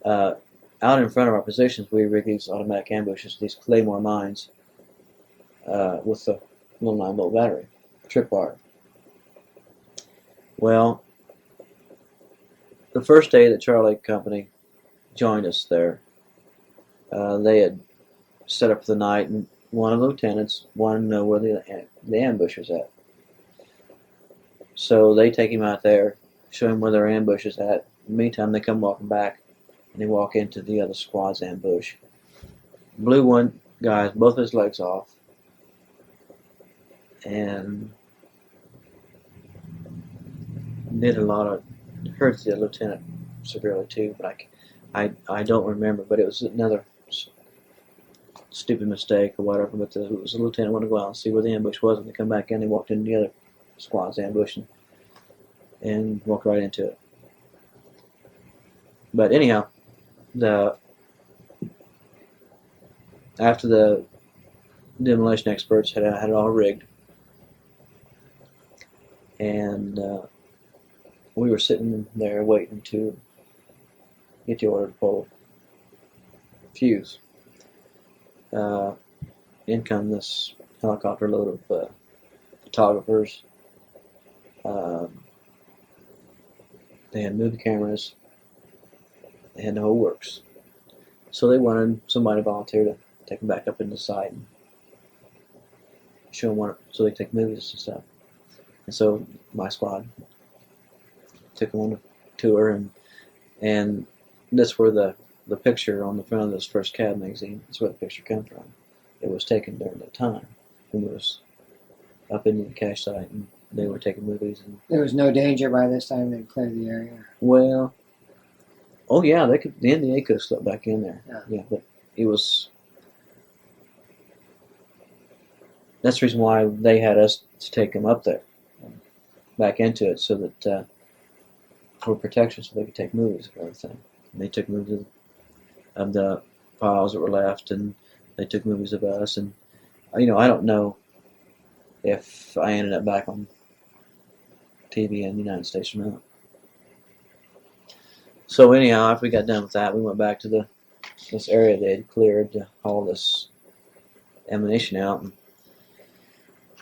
Out in front of our positions, we rigged these automatic ambushes, these claymore mines, with a little 9-volt battery, tripwire. Well, the first day that Charlie Company joined us there, they had set up for the night, and one of the lieutenants wanted to know where the ambush was at. So they take him out there, show him where their ambush is at. In the meantime, they come walking back, and they walk into the other squad's ambush. Blew one guy's both his legs off, and did a lot of hurt the lieutenant severely too. But I don't remember. But it was another stupid mistake or whatever. But the lieutenant wanted to go out and see where the ambush was, and they come back in. They walked into the other squad's ambush and walked right into it. But anyhow, after the demolition experts had it all rigged, and we were sitting there waiting to get the order to pull fuse. In come this helicopter load of photographers. They had movie cameras. They had the whole works. So they wanted somebody to volunteer to take them back up into the site and show them what, so they could take movies and stuff. And so my squad took them on a tour, and that's where the picture on the front of this first CAD magazine, that's where the picture came from. It was taken during that time when it was up into the cache site and they were taking movies. And There was no danger by this time they'd cleared the area. well, oh yeah, they could. The NDA could have slipped back in there. Yeah, but it was. That's the reason why they had us to take them up there, back into it, so that for protection, so they could take movies of everything. And they took movies of the files that were left, and they took movies of us. And I don't know if I ended up back on TV in the United States or not. So anyhow, after we got done with that, we went back to this area they had cleared to haul this ammunition out,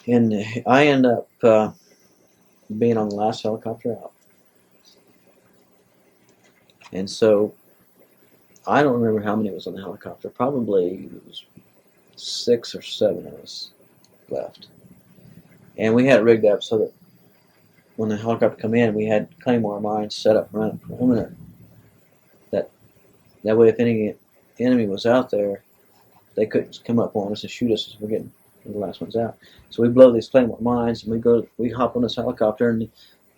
and I ended up being on the last helicopter out. And so I don't remember how many was on the helicopter. Probably it was 6 or 7 of us left, and we had it rigged up so that when the helicopter come in, we had claymore mines set up around the perimeter. That way, if any enemy was out there, they couldn't come up on us and shoot us as we're getting the last ones out. So we blow these claymore mines, and we hop on this helicopter, and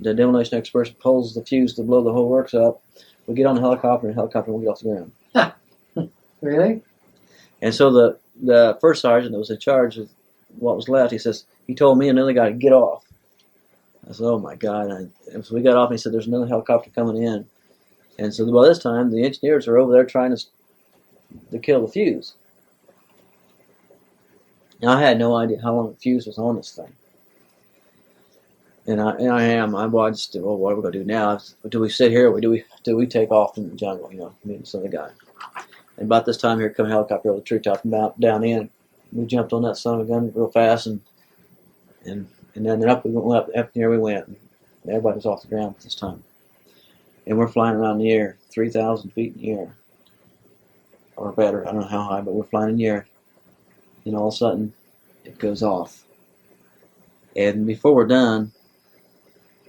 the demolition expert pulls the fuse to blow the whole works up. We get on the helicopter, and we get off the ground. Really? And so the first sergeant that was in charge of what was left, he told me and another guy to get off. I said, oh my God. And so we got off, and he said, there's another helicopter coming in. And so by this time, the engineers are over there trying to kill the fuse. Now, I had no idea how long the fuse was on this thing. And I watched, well, what are we going to do now? Do we sit here, or do we take off in the jungle, me and this other guy? And about this time, here come a helicopter over the treetop and down in. We jumped on that son of a gun real fast, and then up in the air we went. And everybody was off the ground at this time. And we're flying around in the air, 3,000 feet in the air. Or better, I don't know how high, but we're flying in the air. And all of a sudden, it goes off. And before we're done,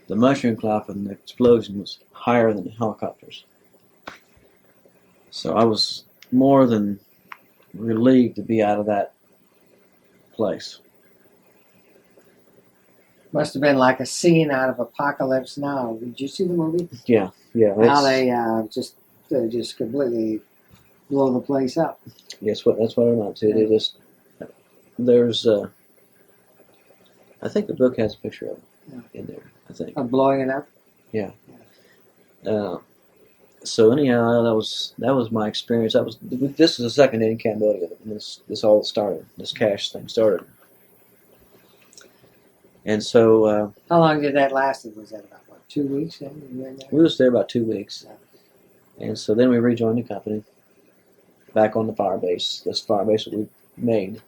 the mushroom cloud from the explosion was higher than the helicopters. So I was more than relieved to be out of that place. Must have been like a scene out of Apocalypse Now. Did you see the movie? Yeah. How they just completely blow the place up. Yes, that's what I'm up to. They just there's I think the book has a picture of it in there. I think of blowing it up. Yeah. So anyhow, that was my experience. This is the second day in Cambodia. This all started. This cache thing started. And so how long did that last? Was that about 2 weeks? Then we was there about 2 weeks. And so then we rejoined the company back on the fire base. This fire base that we made.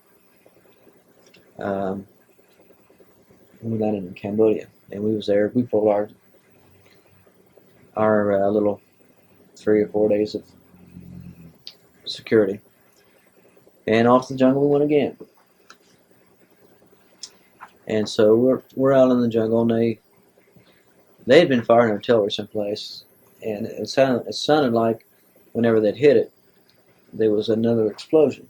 We landed in Cambodia, and we was there. We pulled our little 3 or 4 days of security, and off to the jungle we went again. And so we're out in the jungle, and they had been firing artillery someplace, and it sounded like whenever they'd hit it, there was another explosion.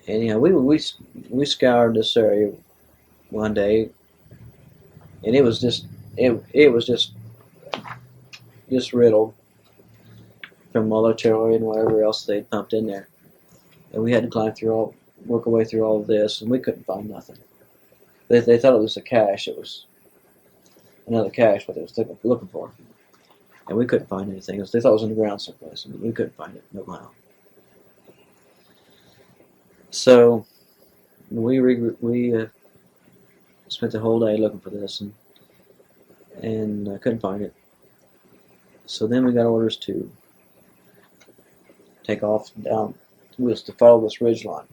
And we scoured this area one day, and it was just riddled from all artillery and whatever else they'd pumped in there. And we had to work our way through all of this, and we couldn't find nothing. They thought it was a cache. It was another cache, what they was looking for. And we couldn't find anything. They thought it was on the ground someplace, and we couldn't find it. No how. So we spent the whole day looking for this, and couldn't find it. So then we got orders to take off down, was to follow this ridge line.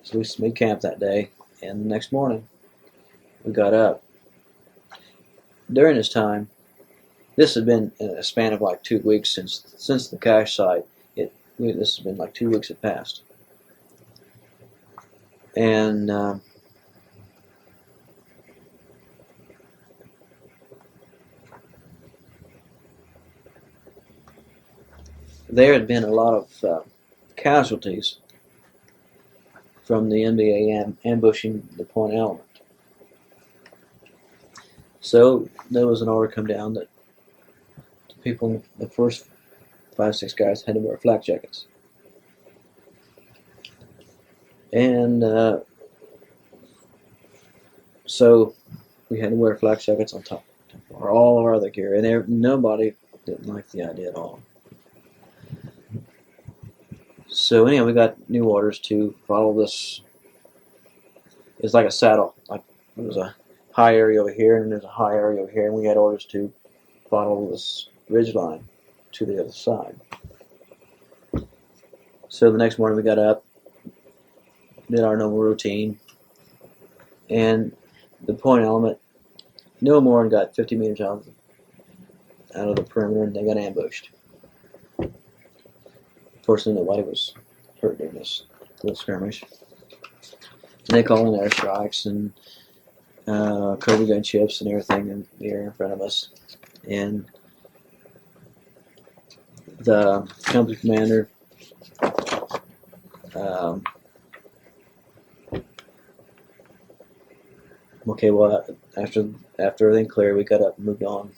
So we camped that day, and the next morning we got up. During this time, this had been in a span of like 2 weeks since the cache site. This has been like 2 weeks had passed, and there had been a lot of casualties from the NBA ambushing the Point Element. So there was an order come down that people, the first 5-6 guys, had to wear flak jackets. And so we had to wear flak jackets on top of all of our other gear, and nobody didn't like the idea at all. So anyway, we got new orders to follow this. It's like a saddle. Like there was a high area over here, and there's a high area over here, and we had orders to follow this ridge line to the other side. So the next morning we got up, did our normal routine, and the Point Element, no more than got 50 meters out of the perimeter, and they got ambushed. Fortunately, nobody was hurt during this little skirmish. And they called in airstrikes and Cobra gun chips and everything in the air in front of us. And the company commander okay, well, after everything cleared, we got up and moved on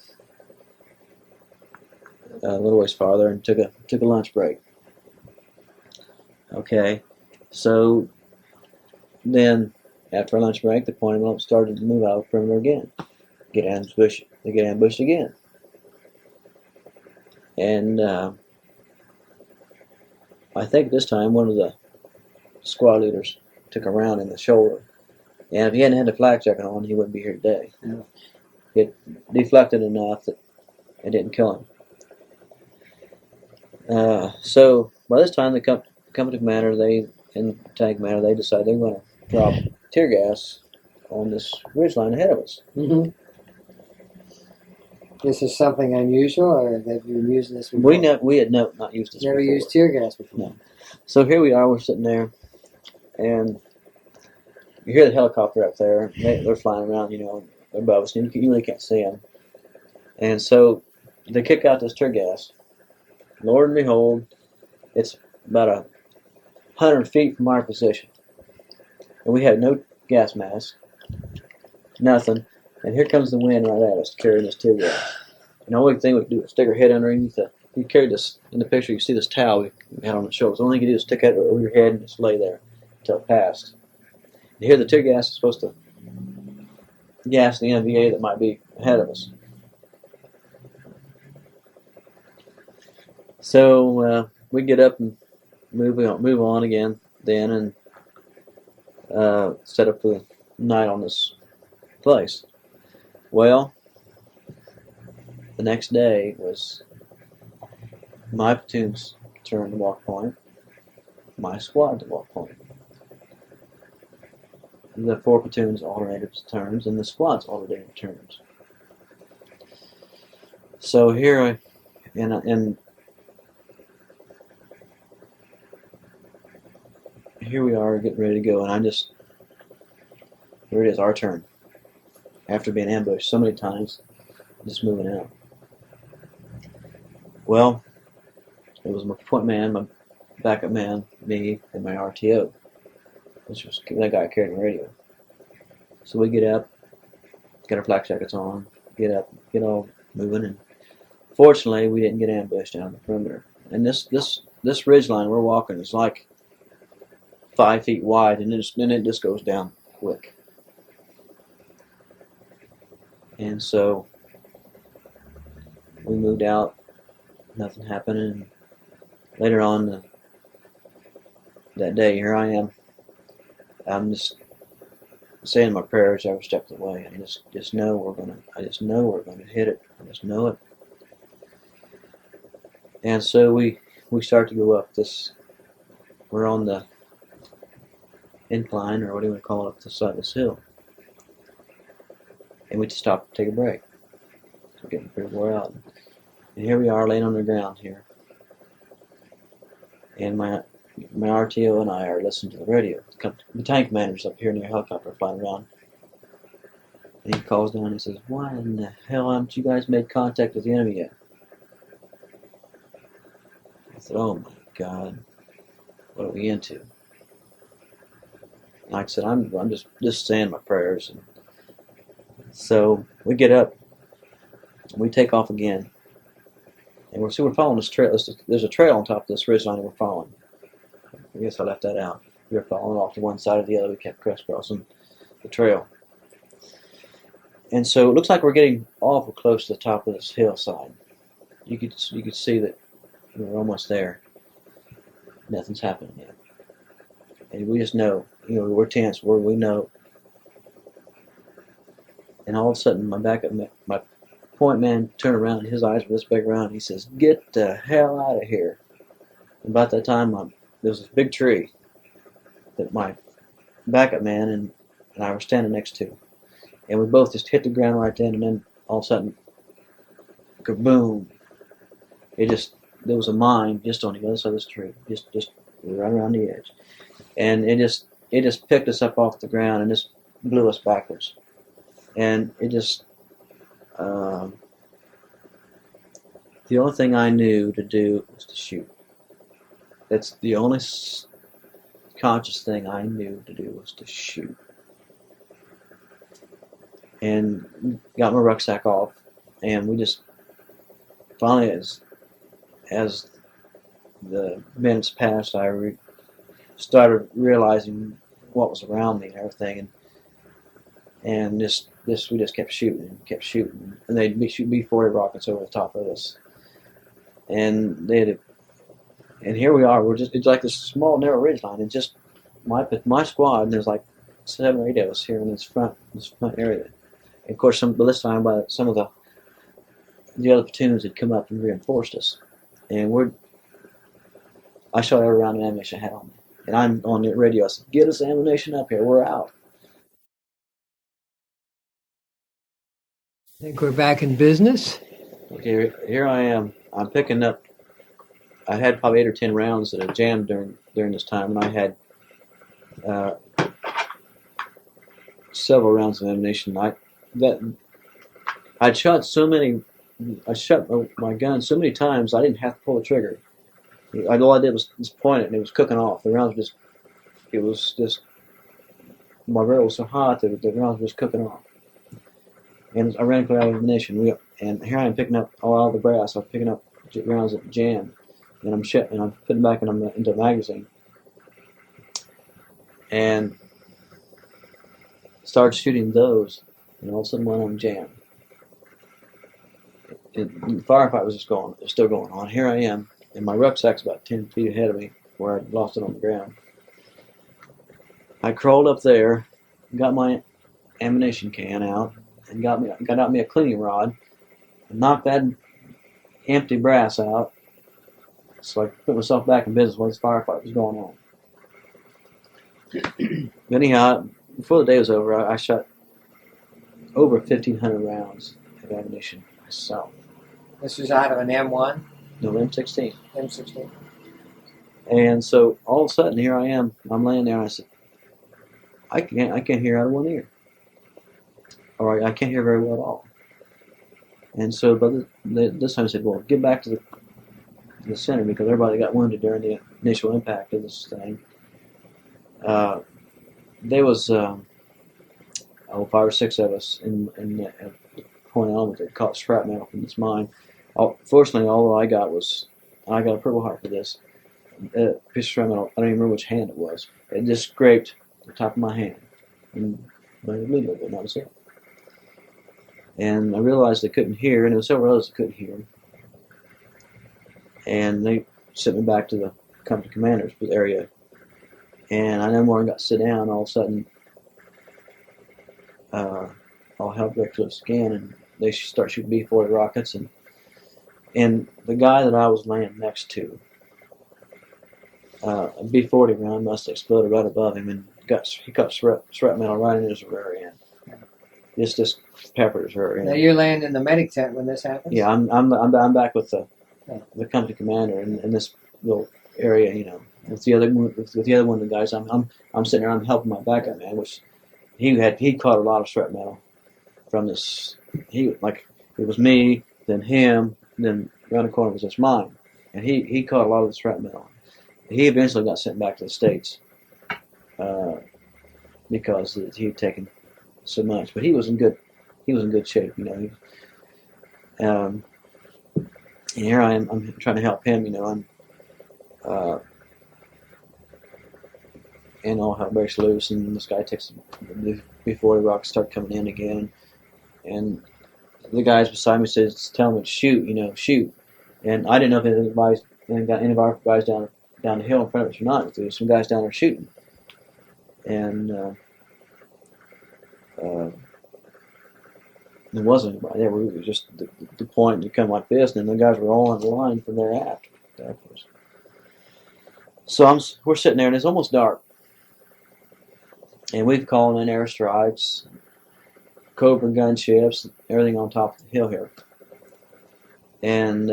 a little ways farther and took a lunch break. Okay, so then after a lunch break, the Point Element started to move out of the perimeter again, get ambushed again, and I think this time one of the squad leaders took a round in the shoulder, and if he hadn't had the flak jacket on, he wouldn't be here today. Yeah. It deflected enough that it didn't kill him. So by this time, the company commander, and tank commander, they decided they were going to drop tear gas on this ridgeline ahead of us. Mm-hmm. This is something unusual, or have you been using this before? We had not used this Never before. used tear gas before. No. So here we are, we're sitting there, and you hear the helicopter up there. They're flying around, above us, and you really can't see them. And so they kick out this tear gas. Lord and behold, it's about 100 feet from our position. And we had no gas mask, nothing. And here comes the wind right at us carrying this tear gas. And the only thing we could do was stick our head underneath we carried this, in the picture you see this towel we had on the shoulders. The only thing you could do is stick it over your head and just lay there until it passed. And here the tear gas is supposed to gas the NVA that might be ahead of us. So we get up and move on again then, and set up for the night on this place. Well, the next day was my platoon's turn to walk point, my squad to walk point. The 4 platoons alternated turns, and the squads alternated turns. So here here we are getting ready to go, and here it is, our turn. After being ambushed so many times, just moving out. Well, it was my point man, my backup man, me, and my RTO, which was that guy carrying the radio. So we get up, get our flak jackets on, get up, get all moving, and fortunately we didn't get ambushed down the perimeter. And this ridge line we're walking is like 5 feet wide, and it just goes down quick. And so we moved out, nothing happened, and later on that day, here I am. I'm just saying my prayers every step of the way. I just know we're gonna. I just know we're gonna hit it. I just know it. And so we start to go up this. We're on the incline, or what do you want to call it, up the side of this hill. And we just stop to take a break. We're getting pretty wore out. And here we are laying on the ground here. And my RTO and I are listening to the radio. The tank commander's up here near a helicopter flying around. And he calls down and he says, "Why in the hell haven't you guys made contact with the enemy yet?" I said, "Oh my God, what are we into?" Like I said, I'm just saying my prayers. And so we get up, and we take off again, and we're following this trail. There's a trail on top of this ridgeline that we're following. I guess I left that out. We were following off to one side or the other. We kept crisscrossing the trail, and so it looks like we're getting awful close to the top of this hillside. You could see that we're almost there. Nothing's happening yet, and we just know. We're tense. We know. And all of a sudden, my point man turned around, and his eyes were this big around. And he says, "Get the hell out of here!" And about that time, there was this big tree that my backup man and I were standing next to, and we both just hit the ground right then. And then all of a sudden, kaboom! There was a mine just on the other side of this tree, just right around the edge, and it just picked us up off the ground and just blew us backwards. And it just, the only thing I knew to do was to shoot. That's the only conscious thing I knew to do was to shoot. And got my rucksack off, and we just, finally as the minutes passed, I started realizing what was around me and everything, and we just kept shooting, and they'd be shooting B-40 rockets over the top of us, and and here we are. It's like this small narrow ridge line, and just my squad. And there's like 7 or 8 of us here in this front area. And of course, by this time, some of the other platoons had come up and reinforced us, and I shot every round of ammunition I had on me. And I'm on the radio. I said, "Get us ammunition up here. We're out." I think we're back in business. Okay, here I am. I'm picking up. I had probably 8 or 10 rounds that had jammed during this time, and I had several rounds of ammunition. I'd shot so many. I shot my gun so many times I didn't have to pull the trigger. All I did was just point it, and it was cooking off. The rounds my barrel was so hot that the rounds were just cooking off. And I ran clear out of ammunition. And here I am picking up all out of the brass. I'm picking up rounds that jammed, and I'm putting them back into the magazine, and started shooting those. And all of a sudden, one of them jammed. And the firefight was still going on. Here I am, and my rucksack's about 10 feet ahead of me, where I'd lost it on the ground. I crawled up there, got my ammunition can out, and got out me a cleaning rod, and knocked that empty brass out. So I put myself back in business while this firefight was going on. Anyhow, before the day was over, I shot over 1,500 rounds of ammunition myself. This was out of an M1? No, M16. M16. And so all of a sudden, here I am. I'm laying there, and I said, I can't hear out of one ear. Or I can't hear very well at all. And so this time I said, well, get back to the center, because everybody got wounded during the initial impact of this thing. There was 5 or 6 of us in Point Element that caught shrapnel from this mine. Fortunately, all I got a Purple Heart for this. Piece of shrapnel, I don't even remember which hand it was. It just scraped the top of my hand. And but it blew a little bit, that was it. And I realized they couldn't hear, and there were several others that couldn't hear. And they sent me back to the company commander's area. And I no more got to sit down. All of a sudden, all hell breaks loose again, and they start shooting B-40 rockets, and the guy that I was laying next to, a B-40 round must have exploded right above him, and he got shrapnel right in his rear end. It's just peppered his rear end. Now you're laying in the medic tent when this happens? Yeah, I'm back with the company commander in this little area, you know, with the other one of the guys. I'm sitting there, I'm helping my backup man, which he caught a lot of shrapnel from this. It was me, then him, then around the corner was just mine, and he caught a lot of the shrapnel. He eventually got sent back to the States because he had taken so much, but he was in good shape, you know. And here I am, I'm trying to help him, you know. And all hell breaks loose, and this guy takes before the rocks start coming in again, and the guys beside me says, "Tell me to shoot, you know, shoot." And I didn't know if any of our guys down the hill in front of us or not. There was some guys down there shooting, and there wasn't anybody there. We were just the point to come like this, and then the guys were all on the line from there after. So we're sitting there, and it's almost dark, and we've called in airstrikes, Cobra gunships, everything on top of the hill here. And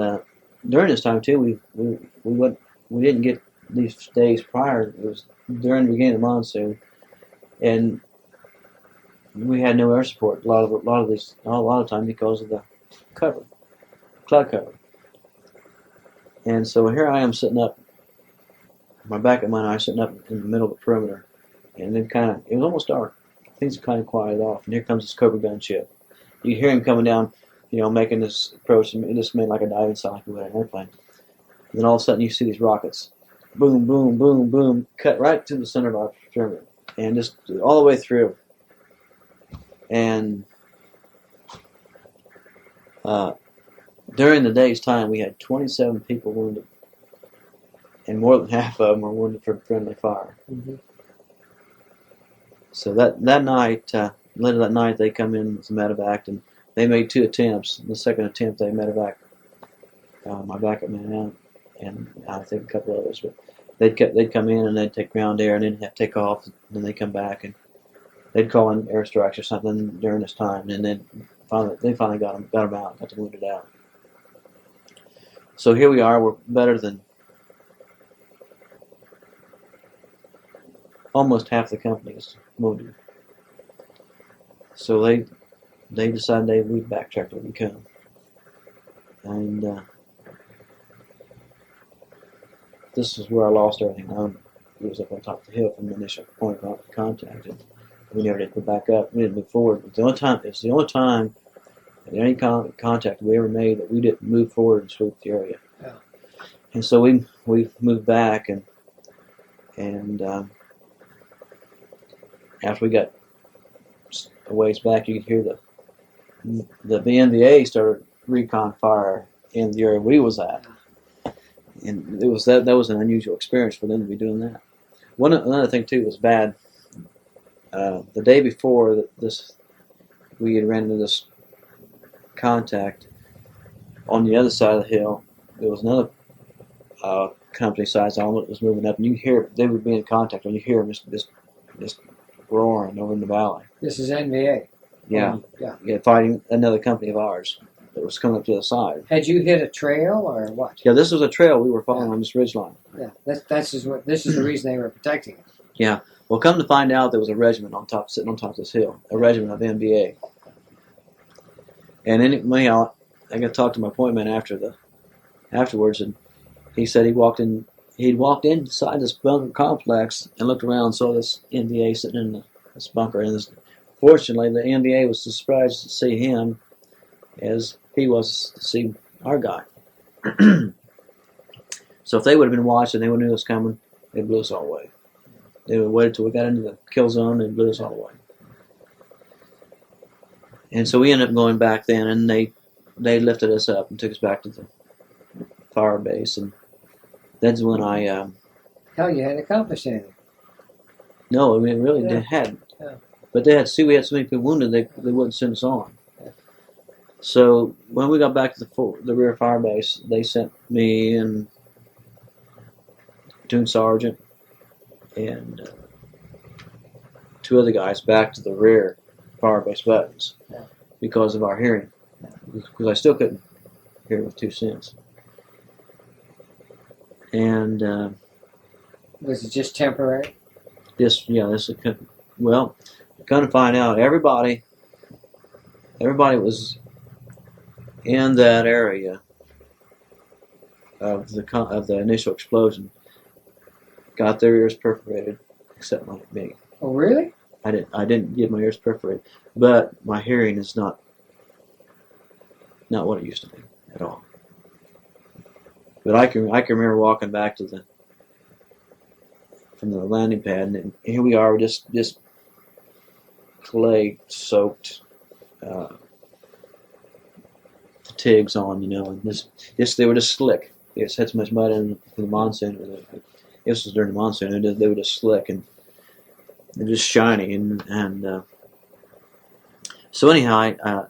during this time too, we didn't get these days prior. It was during the beginning of the monsoon, and we had no air support a lot of time because of the cloud cover. And so here I am sitting up, my backup man and I sitting up in the middle of the perimeter, and then it was almost dark. Things kind of quieted off, and here comes this Cobra gunship. You hear him coming down, you know, making this approach, and it just made like a diving sound like we would an airplane. And then all of a sudden you see these rockets, boom, boom, boom, boom, cut right to the center of our perimeter, and just all the way through. And during the day's time, we had 27 people wounded, and more than half of them were wounded from friendly fire. Mm-hmm. So that night, later that night, they come in with medevac, and they made 2 attempts. In the second attempt, they medevac my backup man out, and I think a couple others. But they'd come in and they'd take ground air, and then have to take off, and then they come back, and they'd call in airstrikes or something during this time, and then they finally got them out, got them wounded out. So here we are. We're better than almost half the company is wounded. So they decided we'd backtrack where we come. And this is where I lost everything. It was up on top of the hill from the initial point of contact, and we never did go back up. We didn't move forward. It's the only time in any contact we ever made that we didn't move forward and sweep the area. Yeah. And so we moved back, and after we got a ways back, you could hear the NVA started recon fire in the area we was at, and it was that was an unusual experience for them to be doing that. Another thing too was bad. The day before we had ran into this contact on the other side of the hill. There was another company size element that was moving up, and you hear they would be in contact, and you hear them just roaring over in the valley. This is NVA. Yeah, fighting another company of ours that was coming up to the side. Had you hit a trail or what? Yeah, this was a trail we were following on this ridgeline. Yeah, this is the reason they were protecting it. Yeah. Well, come to find out, there was a regiment sitting on top of this hill, a regiment of NVA. And anyhow, I got to talk to my point man afterwards, and he said he'd walked inside this bunker complex and looked around and saw this NVA sitting in this bunker. And fortunately, the NVA was as surprised to see him as he was to see our guy. So if they would have been watching, they would have knew us coming, they blew us all away. They would have waited till we got into the kill zone and blew us all away. And so we ended up going back then, and they lifted us up and took us back to the fire base, and that's when I Hell, you hadn't accomplished anything. no, we really hadn't. Yeah. But we had so many people wounded, they wouldn't send us on. So when we got back to the rear fire base, they sent me and platoon sergeant and 2 other guys back to the rear fire base buttons because of our hearing. Because I still couldn't hear with 2 cents. And Was it just temporary? this well, kind of find out everybody was in that area of the initial explosion got their ears perforated, except like me. Oh, really? I didn't get my ears perforated, but my hearing is not what it used to be at all. But I can remember walking back from the landing pad, and here we are, just clay soaked fatigues on, and they were just slick. They just had so much mud in the monsoon. This was during the monsoon. They were just slick and they're just shiny, and so anyhow,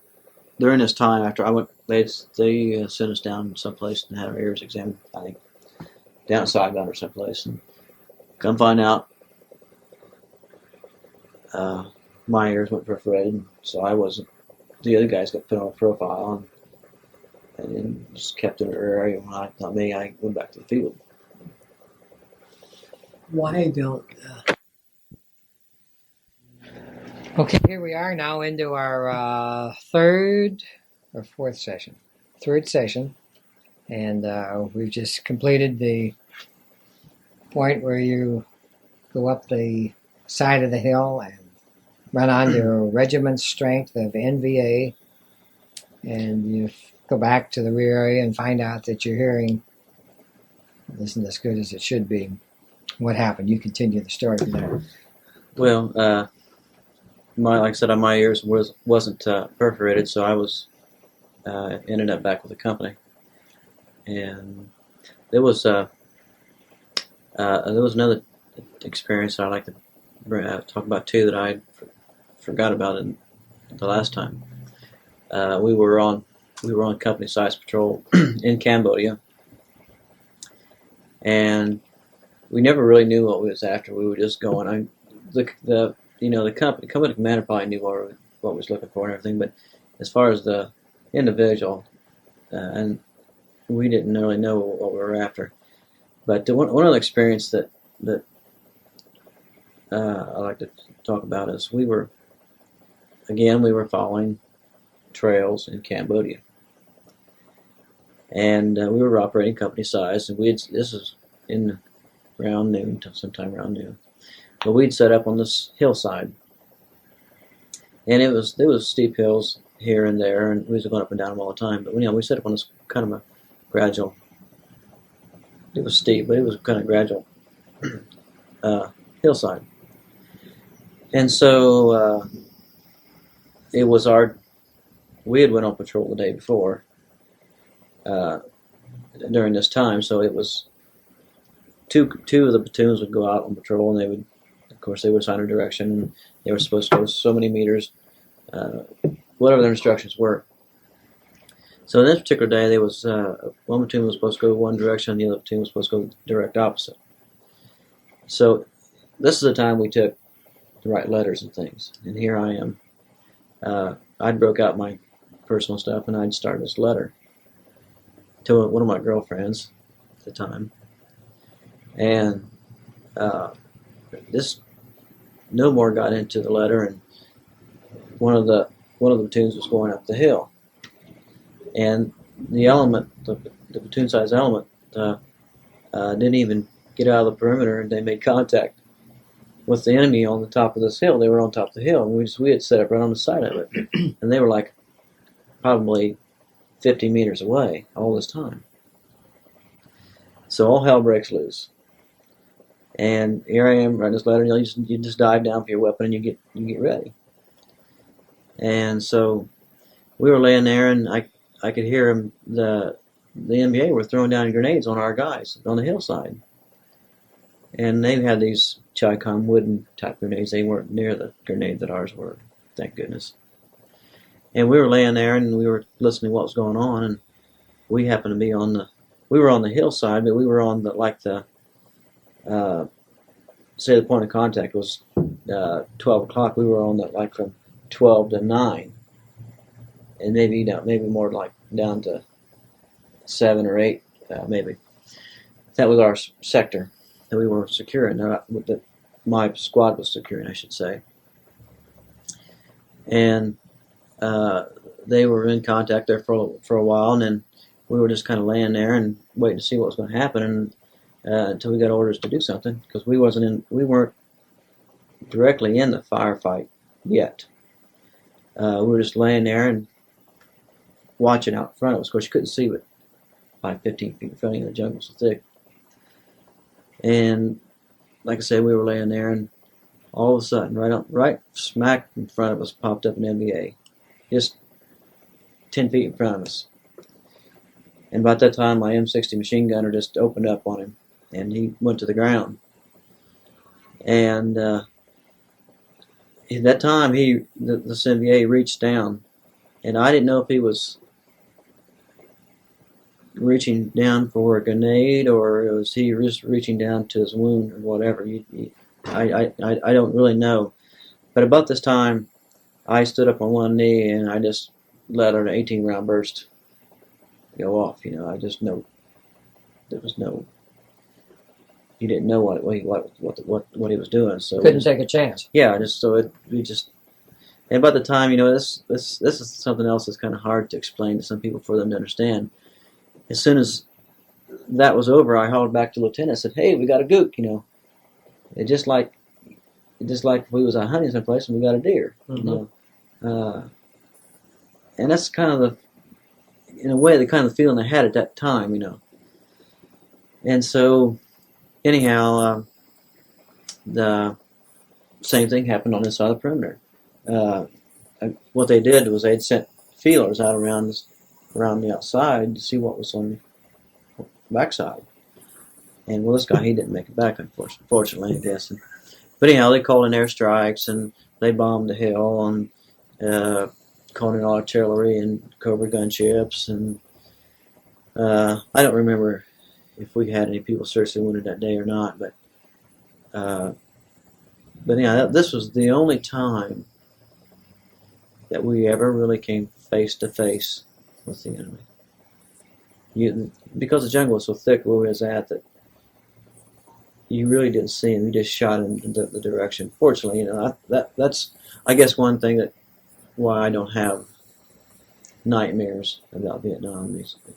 during this time after I went, they sent us down someplace and had our ears examined. I think down at Saigon or someplace, and come find out, my ears went perforated, so I wasn't. The other guys got put on a profile and then just kept in their area. When I went back to the field. Why don't... Okay, here we are now into our third session, and we've just completed the point where you go up the side of the hill and run onto a regiment strength of NVA, and you go back to the rear area and find out that your hearing isn't as good as it should be. What happened? You continue the story from there. Well, like I said, my ears wasn't perforated, so I was ended up back with the company, and there was another experience I'd like to talk about too that I forgot about it the last time. We were on company size patrol in Cambodia, and we never really knew what we was after. We were just going. The company commander probably knew what we was looking for and everything, but as far as the individual, and we didn't really know what we were after. But one other experience that I like to talk about is we were following trails in Cambodia, and we were operating company size, and this was in sometime around noon. But we'd set up on this hillside, and there was steep hills here and there, and we was going up and down them all the time. But we set up on this kind of a gradual. It was steep, but it was kind of gradual hillside, and so it was we had went on patrol the day before during this time, so it was two of the platoons would go out on patrol, and they would assign a direction, and they were supposed to go so many meters, whatever their instructions were. So this particular day, there was one platoon was supposed to go one direction, and the other platoon was supposed to go direct opposite. So this is the time we took to write letters and things, and here I am. I'd broke out my personal stuff, and I'd started this letter to one of my girlfriends at the time, and this no more got into the letter, and one of the platoons was going up the hill, and the platoon size element didn't even get out of the perimeter, and they made contact with the enemy on the top of this hill. They were on top of the hill, and we had set up right on the side of it, and they were like probably 50 meters away all this time. So all hell breaks loose. And here I am writing this letter, and you just dive down for your weapon and you get ready. And so we were laying there, and I could hear them, the NBA were throwing down grenades on our guys on the hillside. And they had these Chi-Com wooden type grenades. They weren't near the grenade that ours were, thank goodness. And we were laying there and we were listening to what was going on, and we happened to be we were on the hillside, but we were on say the point of contact was 12 o'clock. We were on from 12 to 9, and maybe more like down to 7 or 8, maybe. That was our sector that we were securing. That my squad was securing, I should say. And they were in contact there for a while, and then we were just kind of laying there and waiting to see what was going to happen, and until we got orders to do something, because we weren't directly in the firefight yet. We were just laying there and watching out in front of us. Of course, you couldn't see, but 15 feet in front of you, the jungle was so thick. And like I said, we were laying there, and all of a sudden, right smack in front of us, popped up an NVA, just 10 feet in front of us. And about that time, my M60 machine gunner just opened up on him, and he went to the ground. And at that time, this NVA reached down, and I didn't know if he was reaching down for a grenade or was he just reaching down to his wound or whatever. I don't really know. But about this time, I stood up on one knee and I just let an 18-round burst go off. I just know there was no. He didn't know what he was doing, so Couldn't take a chance. Yeah, and by the time, this is something else that's kind of hard to explain to some people for them to understand. As soon as that was over, I hauled back to Lieutenant and said, "Hey, we got a gook." It just like if we was out hunting someplace and we got a deer. And that's kind of in a way, the kind of feeling I had at that time. And so, anyhow, the same thing happened on this side of the perimeter. What they did was they'd sent feelers out around the outside to see what was on the backside. And this guy, he didn't make it back, unfortunately, I guess. But anyhow, they called in airstrikes and they bombed the hill and called in artillery and Cobra gunships. And I don't remember if we had any people seriously wounded that day or not. But anyhow, this was the only time that we ever really came face to face with the enemy. Because the jungle was so thick where we was at, that you really didn't see him. You just shot in the direction. Fortunately, that's I guess one thing why I don't have nightmares about Vietnam, basically,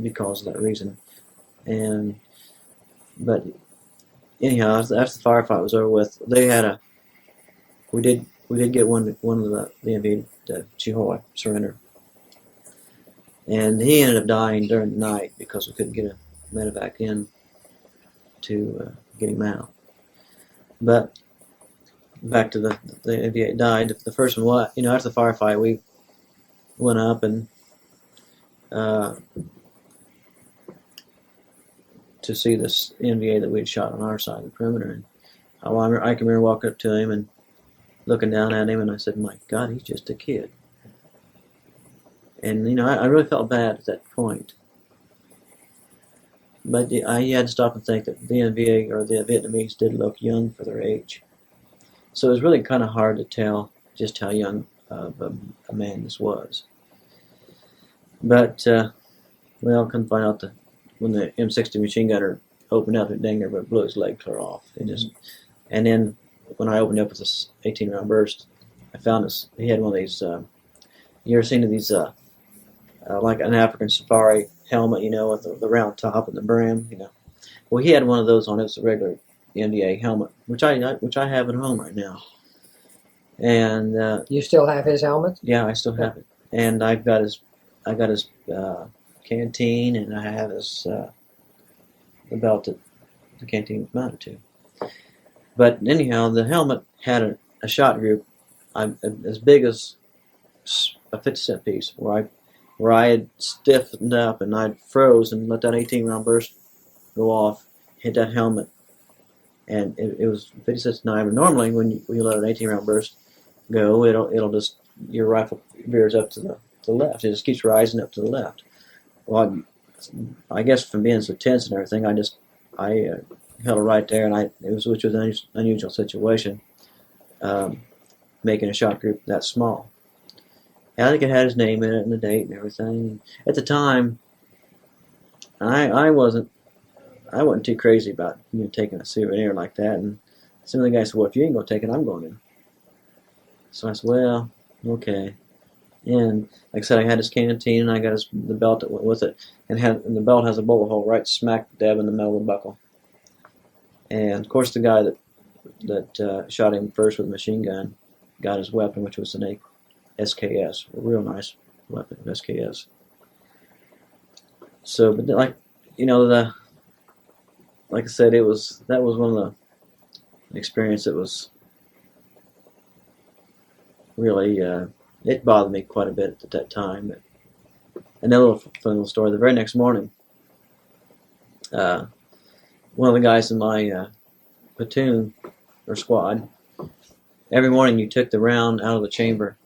because of that reason. But anyhow, after the firefight was over with, we did get one of the invaded Chihuahua surrender. And he ended up dying during the night because we couldn't get a medevac in to get him out. But back to the NVA died. The first one, after the firefight, we went up and to see this NVA that we'd shot on our side of the perimeter. And I can remember walking up to him and looking down at him, and I said, "My God, he's just a kid." And I really felt bad at that point. But I had to stop and think that the NVA or the Vietnamese did look young for their age. So it was really kind of hard to tell just how young of a man this was. But come find out that when the M60 machine gunner opened up, it dang near blew his leg clear off. And then when I opened up with this 18-round burst, I found this. He had one of these. You ever seen of these? Like an African safari helmet, with the round top and the brim, Well, he had one of those on. It was a regular NDA helmet, which I have at home right now. And you still have his helmet? Yeah, I still have it. And I got his canteen, and I have his the belt that the canteen was mounted to. But anyhow, the helmet had a shot group as big as a 50-cent piece, where I had stiffened up and I'd froze and let that 18-round burst go off, hit that helmet and it was 56-9. But normally, when you let an 18-round burst go, it'll just your rifle veers up to the left. It just keeps rising up to the left. Well, I guess from being so tense and everything, I held it right there, and which was an unusual situation, making a shot group that small. And I think it had his name in it and the date and everything. At the time, I wasn't too crazy about taking a souvenir like that. And some of the guys said, "Well, if you ain't gonna take it, I'm going to." So I said, "Well, okay." And like I said, I had his canteen and I got the belt that went with it, and the belt has a bullet hole right smack dab in the middle of the buckle. And of course, the guy that shot him first with a machine gun got his weapon, which was an SKS, a real nice weapon, SKS. So, but like I said, that was one of the experience that was really it bothered me quite a bit at that time. But another fun little story: the very next morning, one of the guys in my platoon or squad, every morning you took the round out of the chamber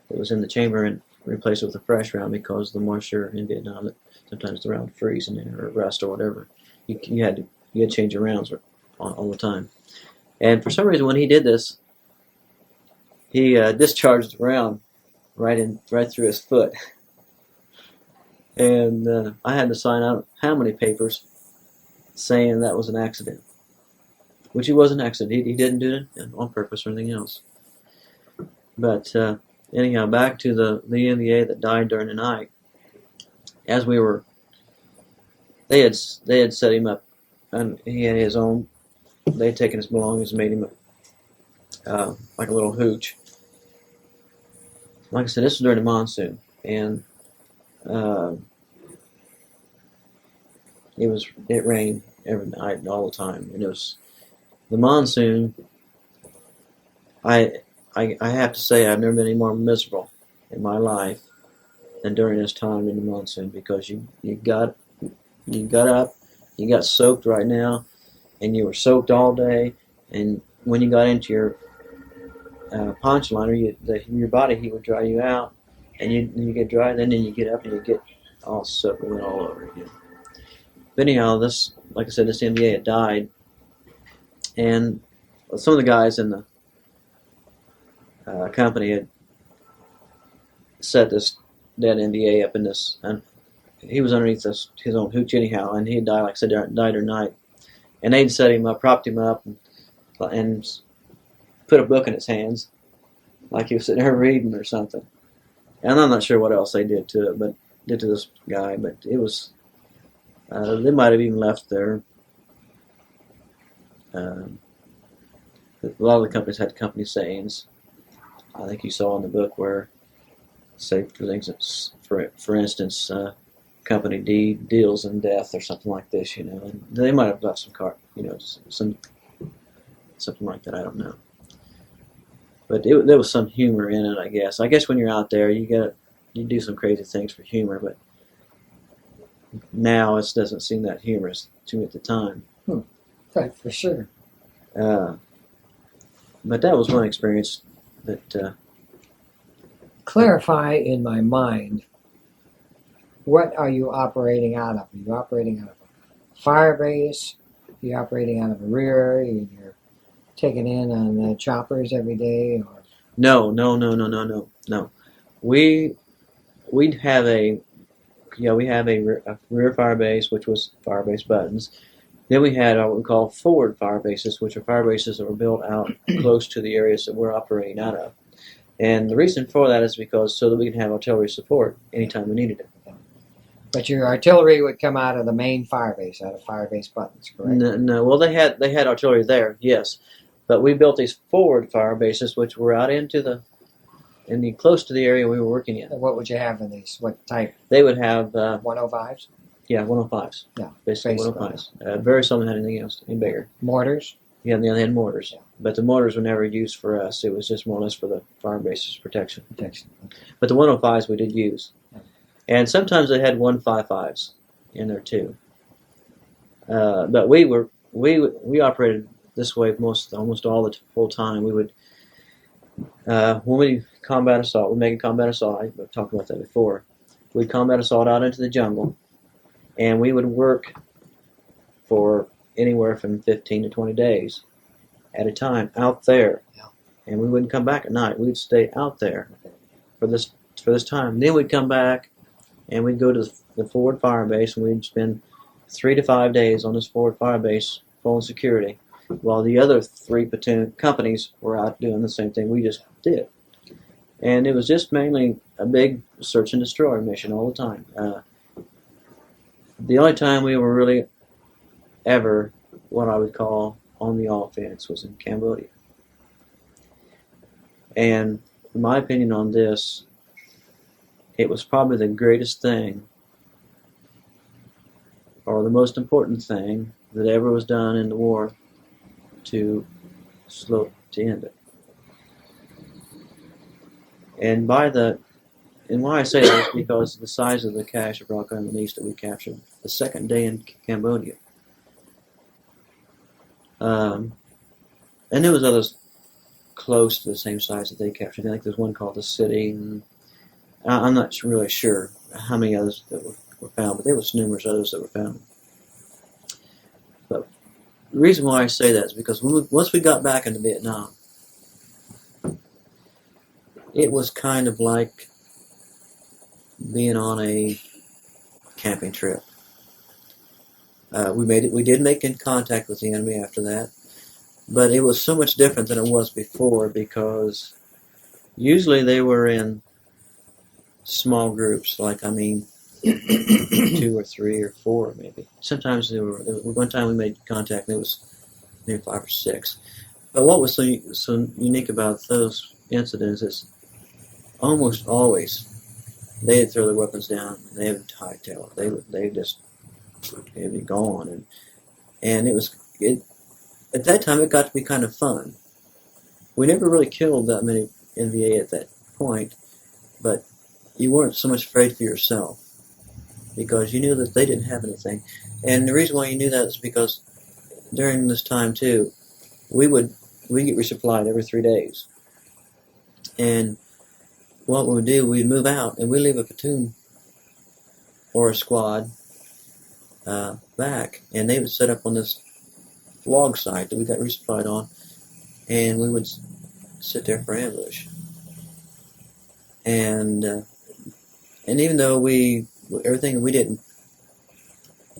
that was in the chamber and replaced it with a fresh round, because the moisture in Vietnam, sometimes the round would freeze in there or rust or whatever. You had to change your rounds all the time. And for some reason, when he did this, he discharged the round right through his foot. And I had to sign out how many papers saying that was an accident, which it was an accident. He didn't do it on purpose or anything else. But anyhow, back to the NVA that died during the night. As we were, they had set him up, and he had his own. They had taken his belongings and made him like a little hooch. Like I said, this was during the monsoon, and it rained every night all the time, and it was the monsoon. I have to say I've never been any more miserable in my life than during this time in the monsoon, because you got up, you got soaked right now, and you were soaked all day, and when you got into your poncho liner, your body heat would dry you out, and you get dry, and then you get up and you get all soaked and all over again. But anyhow, this, like I said, this NVA had died, and some of the guys in the company had set this dead NVA up in this, and he was underneath his own hooch anyhow, and he had died, like I said, died or night. And they'd set him up, propped him up, and put a book in his hands, like he was sitting there reading or something. And I'm not sure what else they did to this guy, but it was, they might have even left there. A lot of the companies had company sayings. I think you saw in the book where, say for instance, company D deals in death or something like this, and they might have got some something like that. I don't know, but there was some humor in it, I guess. I guess when you're out there, you do some crazy things for humor, but now it doesn't seem that humorous to me at the time. Right, for sure. But that was one experience that. Clarify in my mind, what are you operating out of? Are you operating out of a fire base? Are you operating out of a rear? You're taking in on the choppers every day? Or? No. We'd have a rear fire base, which was fire base buttons. Then we had what we call forward fire bases, which are fire bases that were built out close to the areas that we're operating out of. And the reason for that is so that we can have artillery support anytime we needed it. But your artillery would come out of the main fire base, out of fire base buttons, correct? No. Well, they had artillery there, yes, but we built these forward fire bases, which were out close to the area we were working in. And what would you have in these? What type? They would have 105s. Yeah, 105s. Yeah, basically 105s. Very seldom had anything else, any bigger. Mortars. Yeah, they had mortars, yeah. But the mortars were never used for us. It was just more or less for the fire bases protection. Okay. But the 105s we did use. Yeah. And sometimes they had 155s in there too. But we were we operated this way almost all the full time. We would when we combat assault, we make a combat assault. I've talked about that before. We'd combat assault out into the jungle, and we would work for anywhere from 15 to 20 days at a time out there. Yeah. And we wouldn't come back at night. We'd stay out there for this time. Then we'd come back and we'd go to the forward fire base, and we'd spend 3 to 5 days on this forward fire base full security, while the other 3 platoon companies were out doing the same thing we just did. And it was just mainly a big search and destroy mission all the time. The only time we were really ever what I would call on the offense was in Cambodia. And in my opinion on this, it was probably the greatest thing, or the most important thing that ever was done in the war to end it. And why I say that is because of the size of the cache of rock iron east that we captured the second day in Cambodia. And there was others close to the same size that they captured. I think there's one called the City, and I'm not really sure how many others that were found, but there was numerous others that were found. But the reason why I say that is because once we got back into Vietnam, it was kind of like being on a camping trip. We did make contact with the enemy after that, but it was so much different than it was before, because usually they were in small groups, 2 or 3 or 4 maybe. Sometimes one time we made contact and it was maybe 5 or 6. But what was so unique about those incidents is almost always they'd throw their weapons down and they would hightail it. They'd be gone, and at that time it got to be kind of fun. We never really killed that many NVA at that point, but you weren't so much afraid for yourself because you knew that they didn't have anything. And the reason why you knew that is because during this time too, we get resupplied every 3 days. And what we would do, we'd move out and we'd leave a platoon or a squad back, and they would set up on this log site that we got resupplied on, and we would sit there for ambush. And even though everything we didn't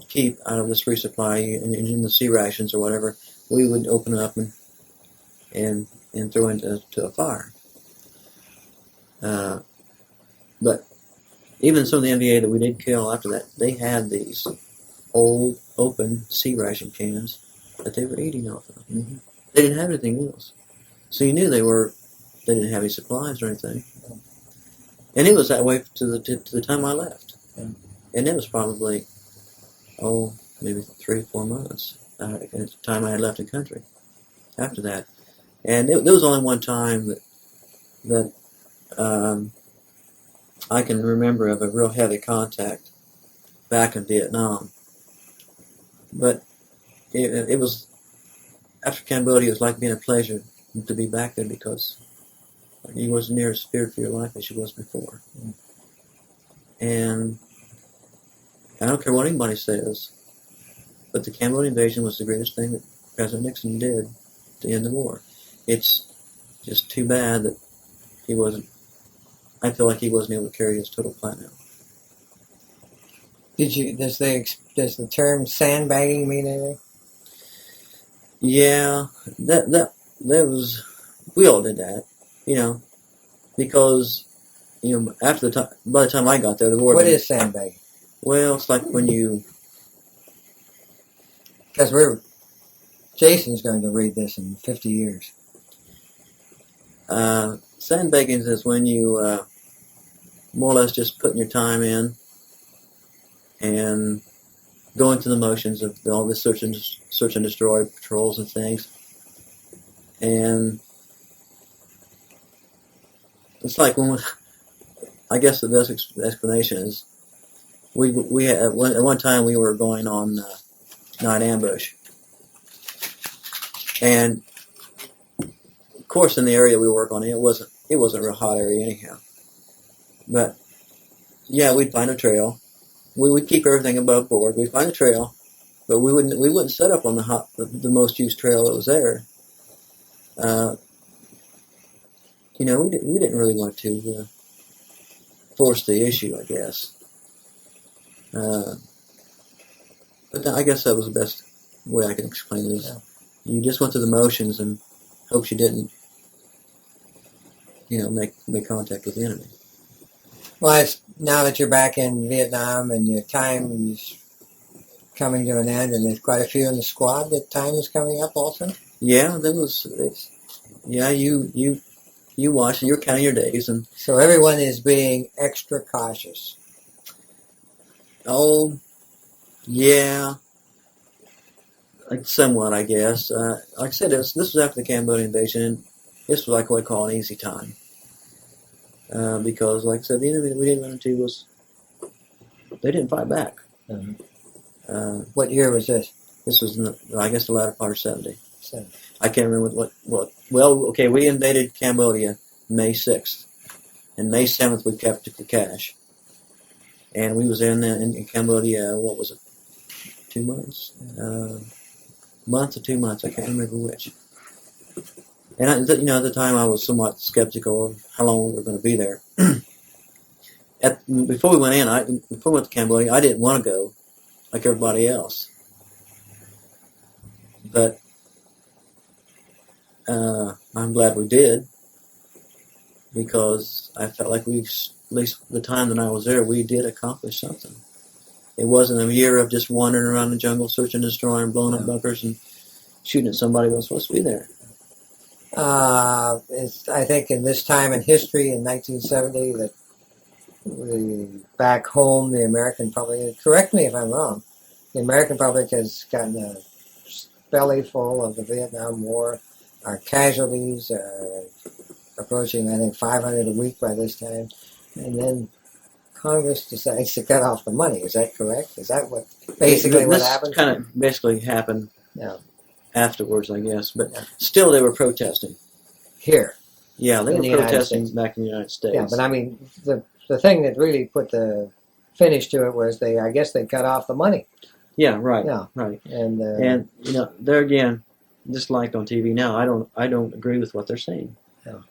keep out of this resupply in the sea rations or whatever, we would open it up and throw into a fire. But even some of the NVA that we did kill after that, they had these old open sea ration cans that they were eating off of. Mm-hmm. They didn't have anything else, so you knew they didn't have any supplies or anything. And it was that way to the time I left. Yeah. And it was probably maybe 3 or 4 months at the time I had left the country after that. And there was only one time that I can remember of a real heavy contact back in Vietnam. But it was, after Cambodia, it was like being a pleasure to be back there because you wasn't near as feared for your life as you was before. Mm. And I don't care what anybody says, but the Cambodian invasion was the greatest thing that President Nixon did to end the war. It's just too bad that I feel like he wasn't able to carry his total plan out. Does the term sandbagging mean anything? Yeah, that was, we all did that, because, after by the time I got there, the war. What is sandbagging? Well, it's like when you. Because Jason's going to read this in 50 years. Sandbagging is when you more or less just putting your time in and going through the motions of all the search and destroy patrols and things. And it's like I guess the best explanation is we had, at one time we were going on night ambush, And of course, in the area we work on, it wasn't a real hot area anyhow. But yeah, we'd find a trail. We would keep everything above board. We'd find a trail, but we wouldn't set up on the most used trail that was there. We didn't really want to force the issue, I guess. But I guess that was the best way I can explain it. Is you just went through the motions and hoped you didn't, make contact with the enemy. Well, now that you're back in Vietnam and your time is coming to an end, and there's quite a few in the squad, that time is coming up also? Yeah, you watch, you're counting your days. And so everyone is being extra cautious. Oh, yeah. Somewhat, I guess. Like I said, this was after the Cambodian invasion, and this was like what I call an easy time. Because, like I said, the enemy that we didn't run into they didn't fight back. Mm-hmm. What year was this? This was, the latter part of 70. 70. I can't remember what. Well, okay, we invaded Cambodia May 6th. And May 7th, we captured the cache. And we was in Cambodia, what was it, 2 months? Month or 2 months, I can't remember which. And at the time I was somewhat skeptical of how long we were going to be there. Before we went to Cambodia, I didn't want to go like everybody else. But I'm glad we did, because I felt like at least the time that I was there, we did accomplish something. It wasn't a year of just wandering around the jungle, searching, destroying, blowing up bunkers, and shooting at somebody who was supposed to be there. I think in this time in history, in 1970, that back home, the American public, correct me if I'm wrong, the American public has gotten a belly full of the Vietnam War. Our casualties are approaching, I think, 500 a week by this time. And then Congress decides to cut off the money. Is that correct? Is that what happened? This kind of basically happened afterwards, I guess. But Yeah. still, they were protesting. Here. Yeah, they In were the United protesting States. back in the United States. Yeah, but I mean, the thing that really put the finish to it was they cut off the money. Yeah, right. Yeah. Right. And there again, just like on TV now, I don't agree with what they're saying. Yeah.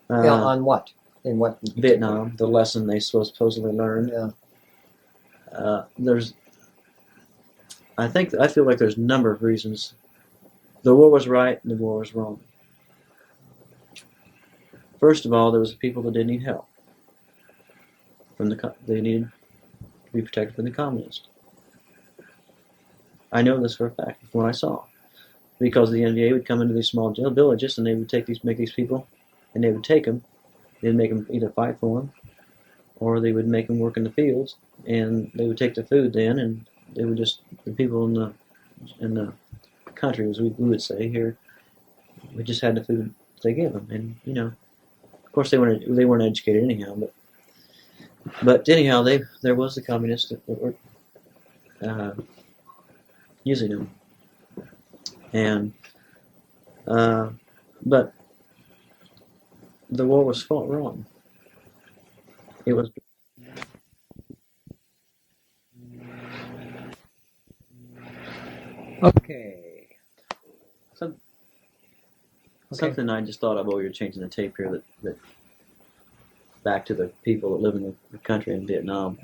Yeah, on what? In what? Vietnam, the lesson they supposedly learned. Yeah. I feel like there's a number of reasons. The war was right and the war was wrong. First of all, there was people that didn't need help. They needed to be protected from the communists. I know this for a fact from what I saw, because the NDA would come into these small villages and they would make these people, and they would take them. They'd make them either fight for them, or they would make them work in the fields, and they would take the food then, and they would the people in the country, as we would say here, we just had the food they gave them, and of course they weren't educated anyhow, but anyhow there was the communists that were using them, and but the war was fought wrong. It was. Okay. Something I just thought of while you're changing the tape here, that back to the people that live in the country in Vietnam.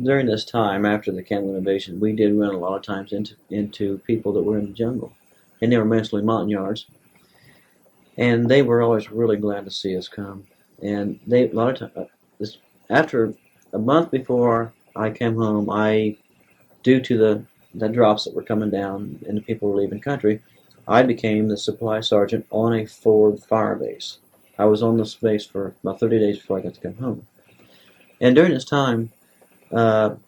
During this time, after the Cambodian invasion, we did run a lot of times into people that were in the jungle, and they were mostly montagnards, and they were always really glad to see us come. And a lot of times, after a month before I came home, due to the drops that were coming down and the people were leaving country, I became the supply sergeant on a forward fire base. I was on this base for about 30 days before I got to come home. And during this time, I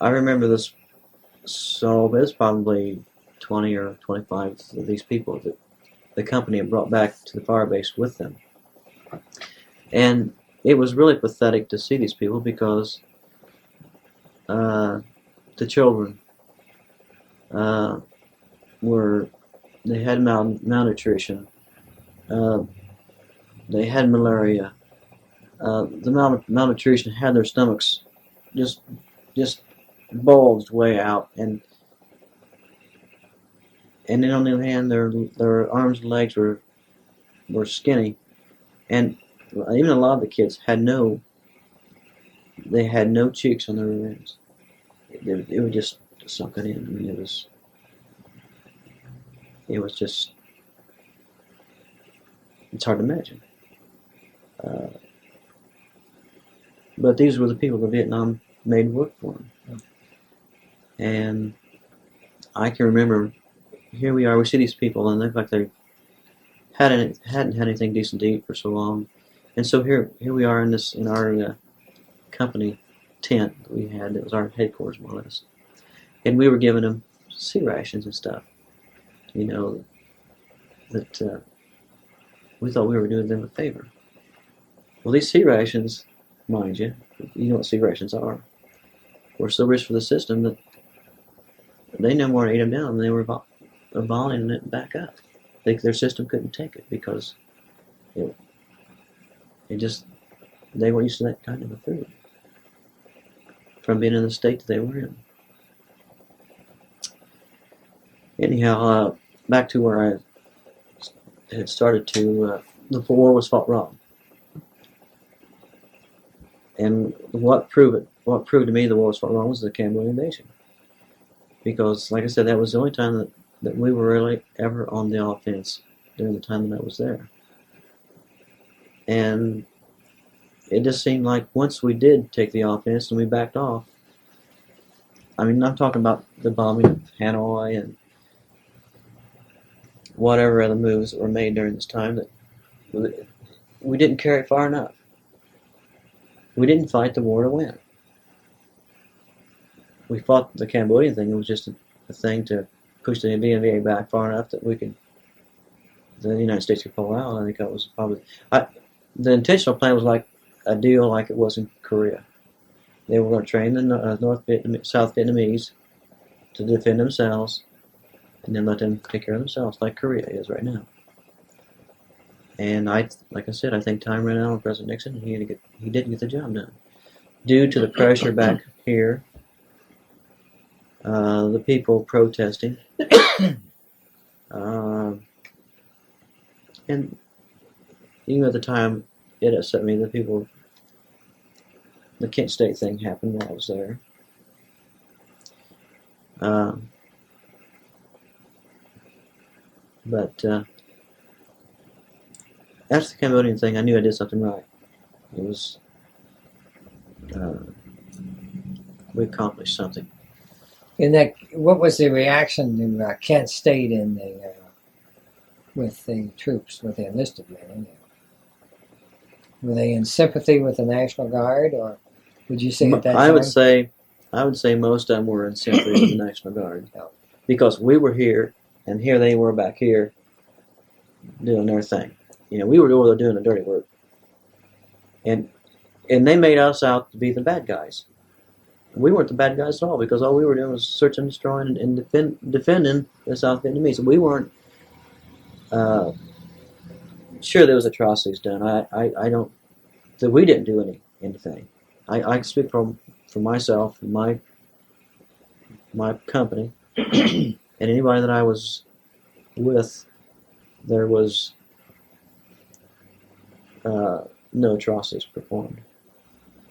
remember this, so it was probably 20 or 25 of these people that the company had brought back to the fire base with them. And it was really pathetic to see these people, because the children, were they had malnutrition. They had malaria. The malnutrition had their stomachs just bulged way out, and then on the other hand, their arms and legs were skinny, and even a lot of the kids had no cheeks on their rear ends. It was just sunken in. I mean, it was just, it's hard to imagine. But these were the people that Vietnam made work for them. And I can remember, here we are, we see these people, and they look like they hadn't had anything decent to eat for so long. And so here we are in our company tent that we had. It was our headquarters, more or less. And we were giving them sea rations and stuff. You know, that we thought we were doing them a favor. Well, these sea rations, mind you, you know what sea rations are, were so rich for the system that they no more ate them down than they were vomiting it back up. Their system couldn't take it because they weren't used to that kind of a food from being in the state that they were in. Anyhow, back to where I had started to, the war was fought wrong. And what proved to me the war was fought wrong was the Cambodia invasion. Because, like I said, that was the only time that we were really ever on the offense during the time that I was there. And it just seemed like once we did take the offense and we backed off, I mean, I'm talking about the bombing of Hanoi and whatever other moves that were made during this time, that we didn't carry it far enough. We didn't fight the war to win. We fought the Cambodian thing. It was just a thing to push the BNVA back far enough that the United States could pull out. I think that was probably the intentional plan was like a deal like it was in Korea. They were going to train the South Vietnamese to defend themselves, and then let them take care of themselves, like Korea is right now. And like I said, I think time ran out on President Nixon, and he didn't get the job done due to the pressure back here. The people protesting, and even at the time, it upset me. The Kent State thing happened while I was there. But after the Cambodian thing, I knew I did something right. It was we accomplished something. What was the reaction to Kent State with the troops, with the enlisted men? Were they in sympathy with the National Guard, or would you say at that time? I would say most of them were in sympathy with the National Guard, because we were here, and here they were back here doing their thing. You know, we were over there doing the dirty work, and they made us out to be the bad guys. We weren't the bad guys at all, because all we were doing was searching, destroying, and defending the South Vietnamese. We weren't sure there was atrocities done. I don't that we didn't do anything. I can speak for myself, my company, and anybody that I was with. There was no atrocities performed.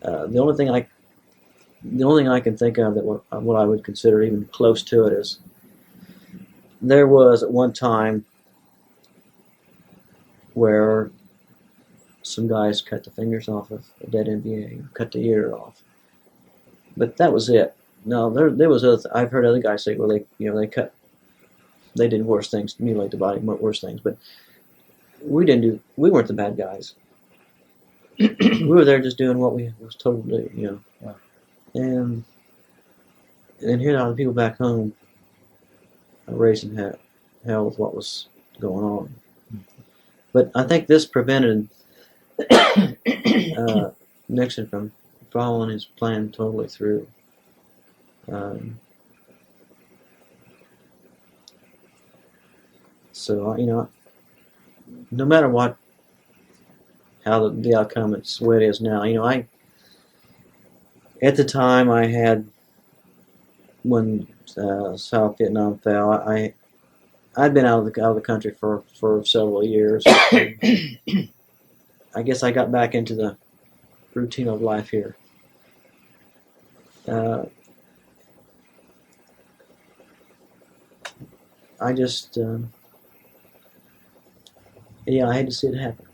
The only thing I can think of that what I would consider even close to it is there was at one time where some guys cut the fingers off of a dead NVA, cut the ear off, but that was it. No, there was other. I've heard other guys say, well, they did worse things, mutilate the body, worse things, but we weren't the bad guys. We were there just doing what we was told to do, Yeah. And here now the people back home are raising hell with what was going on. But I think this prevented Nixon from following his plan totally through. So no matter how the outcome, it's the way it is now. At the time I had, when South Vietnam fell, I'd been out of the country for several years. I guess I got back into the routine of life here. I just, I had to see it happen.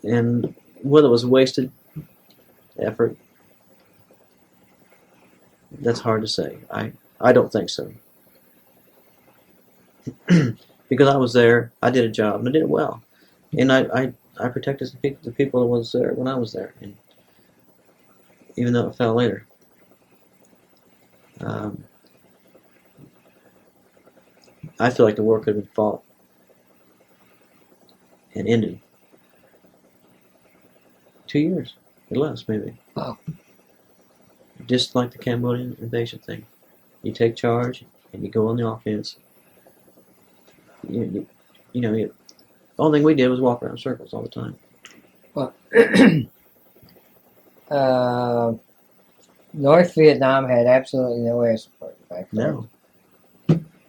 And whether it was wasted effort, that's hard to say. I don't think so. Because I was there, I did a job, and I did it well. And I protected the people that was there when I was there, and even though it fell later. I feel like the war could have been fought and ended 2 years or less, maybe. Wow. Just like the Cambodian invasion thing. You take charge and you go on the offense. The only thing we did was walk around in circles all the time. Well, North Vietnam had absolutely no air support. No.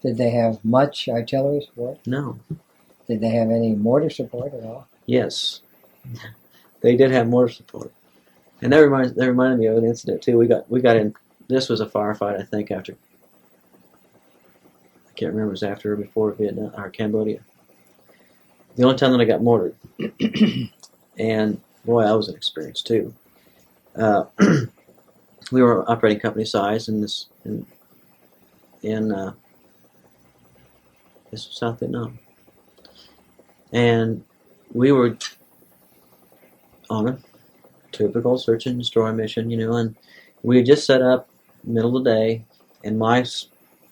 Did they have much artillery support? No. Did they have any mortar support at all? Yes. They did have mortar support. And that reminded me of an incident too. We got in. This was a firefight, I think, after. I can't remember if it was after or before Vietnam or Cambodia. The only time that I got mortared, and boy, I was an experience too. We were operating company size in this was South Vietnam, and we were on a typical search and destroy mission, and we had just set up middle of the day, and my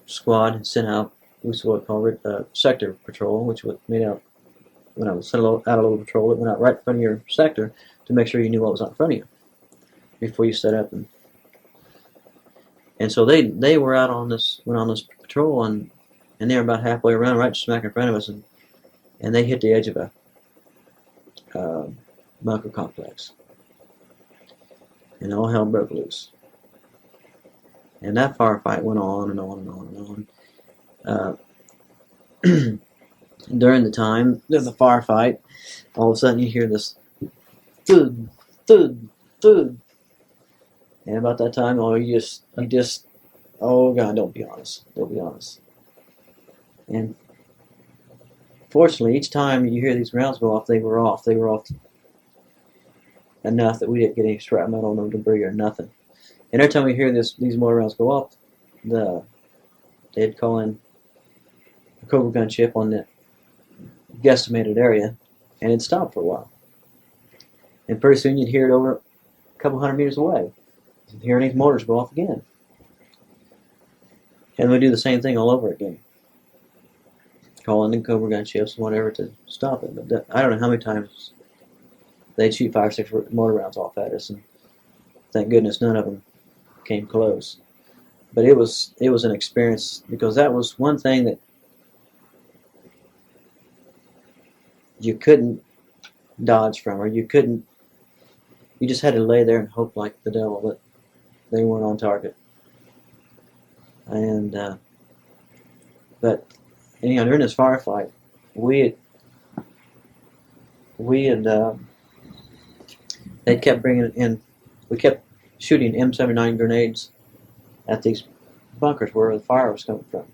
squad had sent out what we call sector patrol, which was made out when I was sent out a little patrol. It went out right in front of your sector to make sure you knew what was out in front of you before you set up, and so they were out on this patrol, and they were about halfway around, right smack in front of us, and they hit the edge of a bunker complex. And all hell broke loose. And that firefight went on and on and on and on. During the time of the firefight, all of a sudden you hear this thud, thud, thud. And about that time, you just, oh God, don't be honest. Don't be honest. And fortunately, each time you hear these rounds go off, they were off. They were off enough that we didn't get any shrapnel, no debris, or nothing. And every time we hear these mortar rounds go off, they'd call in a Cobra gun chip on the guesstimated area, and it'd stop for a while. And pretty soon you'd hear it over a couple hundred meters away. You'd hear these mortars go off again. And we'd do the same thing all over again. Call in the Cobra gun chips, whatever, to stop it. But I don't know how many times they'd shoot 5 or 6 mortar rounds off at us, and thank goodness none of them came close. But it was an experience, because that was one thing that you couldn't dodge from, or you just had to lay there and hope like the devil that they weren't on target. And but anyhow, during this firefight, we had they kept bringing in. We kept shooting M79 grenades at these bunkers where the fire was coming from.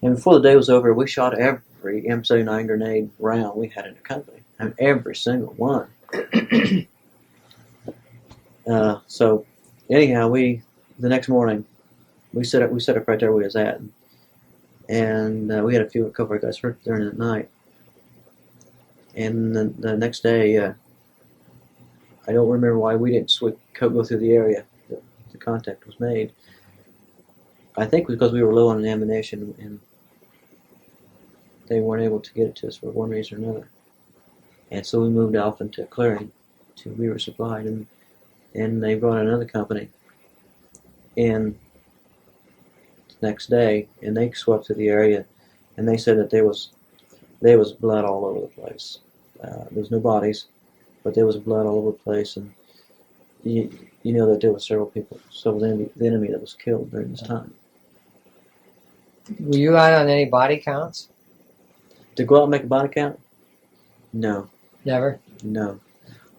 And before the day was over, we shot every M79 grenade round we had in the company. I mean, every single one. So anyhow, the next morning we set up right there where we was at, and we had a couple of guys hurt during the night. And the next day, I don't remember why we didn't go through the area that the contact was made. I think because we were low on ammunition and they weren't able to get it to us for one reason or another. And so we moved off into a clearing till we were supplied, and they brought in another company. And next day, and they swept through the area, and they said that there was blood all over the place. There was no bodies, but there was blood all over the place, and you know that there were several people, the enemy that was killed during this time. Were you out on any body counts? To go out and make a body count? No, Never? no.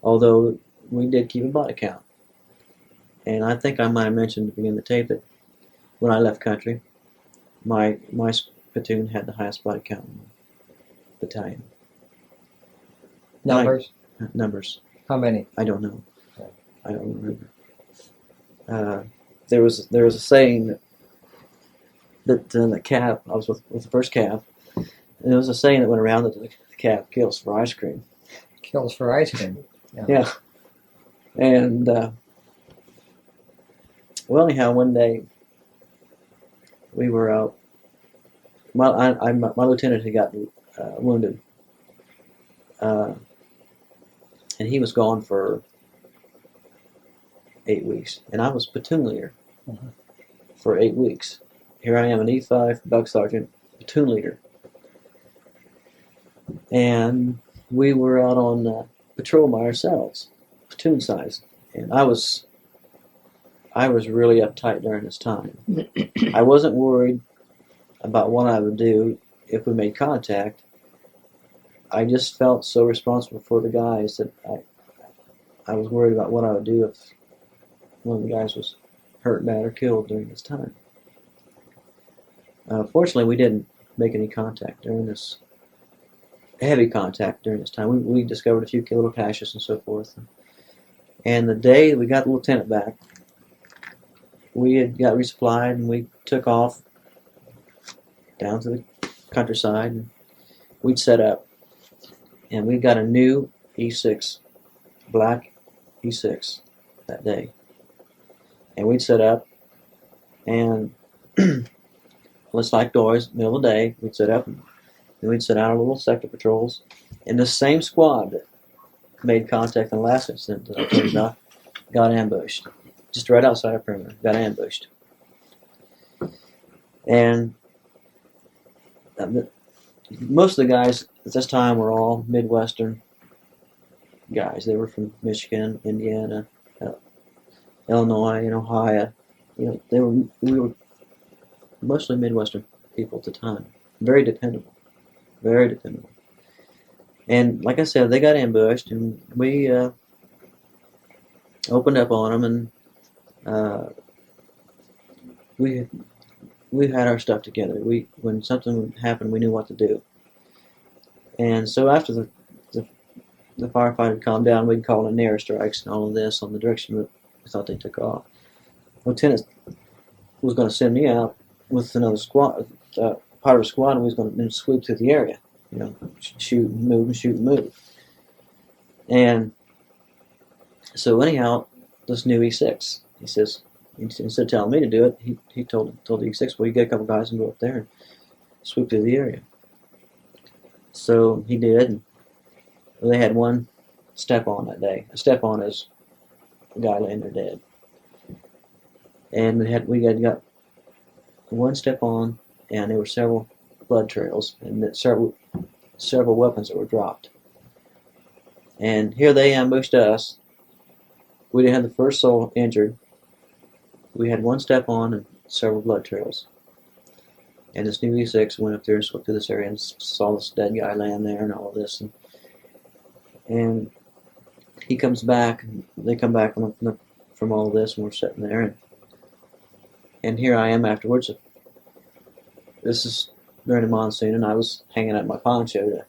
Although we did keep a body count. And I think I might have mentioned at the beginning of the tape that when I left country, my platoon had the highest body count in the battalion. Numbers? Numbers. How many? I don't know. Okay. I don't remember. There was a saying that the Cav, I was with the first Cav, and there was a saying that went around that the Cav kills for ice cream. Kills for ice cream. Yeah. And well, anyhow, one day we were out. My lieutenant had gotten wounded, and he was gone for 8 weeks, and I was platoon leader for 8 weeks. Here I am, an E5 bug sergeant, platoon leader, and we were out on patrol by ourselves, platoon size, and I was really uptight during this time. I wasn't worried about what I would do if we made contact. I just felt so responsible for the guys that I was worried about what I would do if one of the guys was hurt, bad, or killed during this time. Fortunately, we didn't make any contact during this, heavy contact during this time. We discovered a few little caches and so forth. And the day we got the lieutenant back, we had got resupplied, and we took off down to the countryside, and we'd set up, and we got a new E6, black E6 that day, and we'd set up, and let's like doors, middle of the day, we'd set up, and then we'd set out our little sector patrols, and the same squad that made contact in the last incident that I told you about got ambushed. Just right outside our perimeter, got ambushed. And most of the guys at this time were all Midwestern guys. They were from Michigan, Indiana, Illinois, and Ohio. You know, we were mostly Midwestern people at the time. Very dependable. Very dependable. And like I said, they got ambushed, and we opened up on them, and we had our stuff together. When something happened, we knew what to do. And so after the firefight had calmed down, we'd call in air strikes and all of this on the direction that we thought they took off. Lieutenant was going to send me out with another squad, part of a squad, and we was going to sweep through the area. You know, shoot and move and shoot and move. And so anyhow, this new E6, he says, instead of telling me to do it, he told the E6, well, you get a couple guys and go up there and sweep through the area. So he did, and they had one step on that day. A step on is a guy laying there dead. And we had got one step on, and there were several blood trails and several weapons that were dropped. And here they ambushed us. We didn't have the first soul injured. We had one step on and several blood trails. And this new E6 went up there and swept through this area and saw this dead guy laying there and all of this. And he comes back, and they come back from all of this, and we're sitting there. And here I am afterwards. This is during the monsoon, and I was hanging up my poncho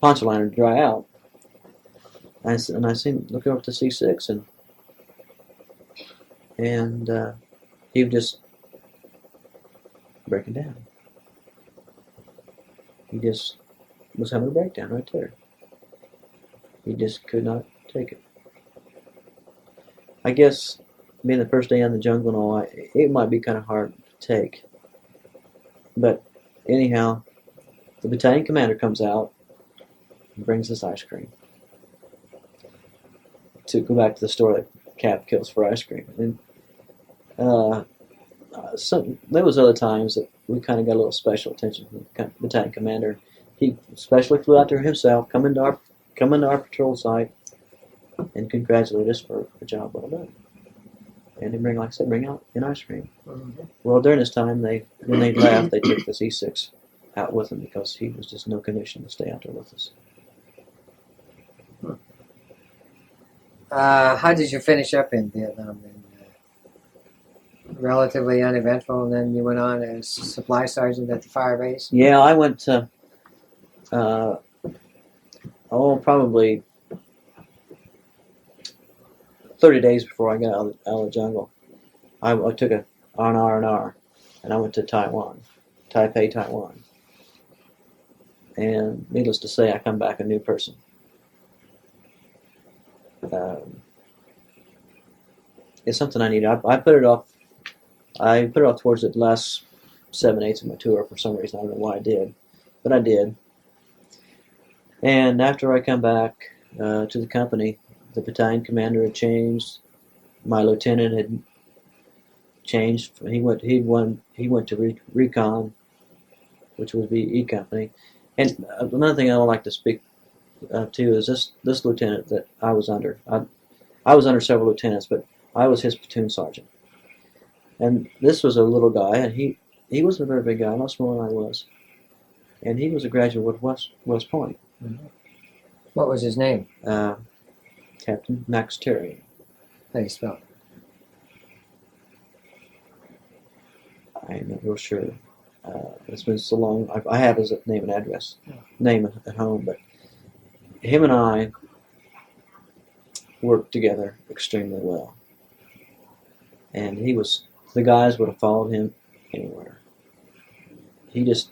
liner to dry out. And I seen, look over to C6, and he was just breaking down. He just was having a breakdown right there. He just could not take it. I guess being the first day in the jungle and all, it might be kind of hard to take. But anyhow, the battalion commander comes out and brings us ice cream. To go back to the story that Cap kills for ice cream. And there was other times that we kind of got a little special attention from the battalion commander. He especially flew out there himself, come into our patrol site, and congratulate us for a job well done. And then like I said, bring out an ice cream. Mm-hmm. Well, during this time, when they left, they took this E6 out with him because he was just no condition to stay out there with us. How did you finish up in Vietnam? Then? Relatively uneventful, and then you went on as supply sergeant at the fire base? Yeah, I went to, probably 30 days before I got out of the jungle. I took an R&R, and I went to Taipei, Taiwan. And needless to say, I come back a new person. It's something I need. I put it off. I put it off towards the last 7/8 of my tour for some reason. I don't know why I did, but I did. And after I come back to the company, the battalion commander had changed. My lieutenant had changed. He went to recon, which would be E company. And another thing I would like to speak to is this lieutenant that I was under. I was under several lieutenants, but I was his platoon sergeant. And this was a little guy, and he wasn't a very big guy, much smaller than I was. And he was a graduate of West Point. Mm-hmm. What was his name? Captain Max Terry. How do you spell it? I'm not real sure. It's been so long. I have his name and address, name at home, but him and I worked together extremely well. And the guys would have followed him anywhere. He just,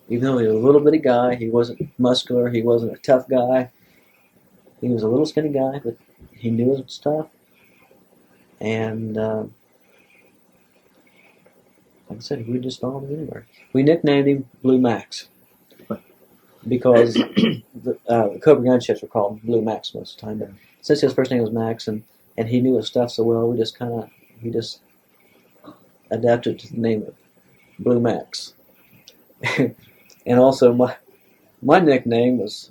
even though he was a little bitty guy, he wasn't muscular, he wasn't a tough guy. He was a little skinny guy, but he knew his stuff. And like I said, we just followed him anywhere. We nicknamed him Blue Max because the Cobra gunships were called Blue Max most of the time. But since his first name was Max, and he knew his stuff so well, we just adapted to the name of Blue Max. And also my nickname was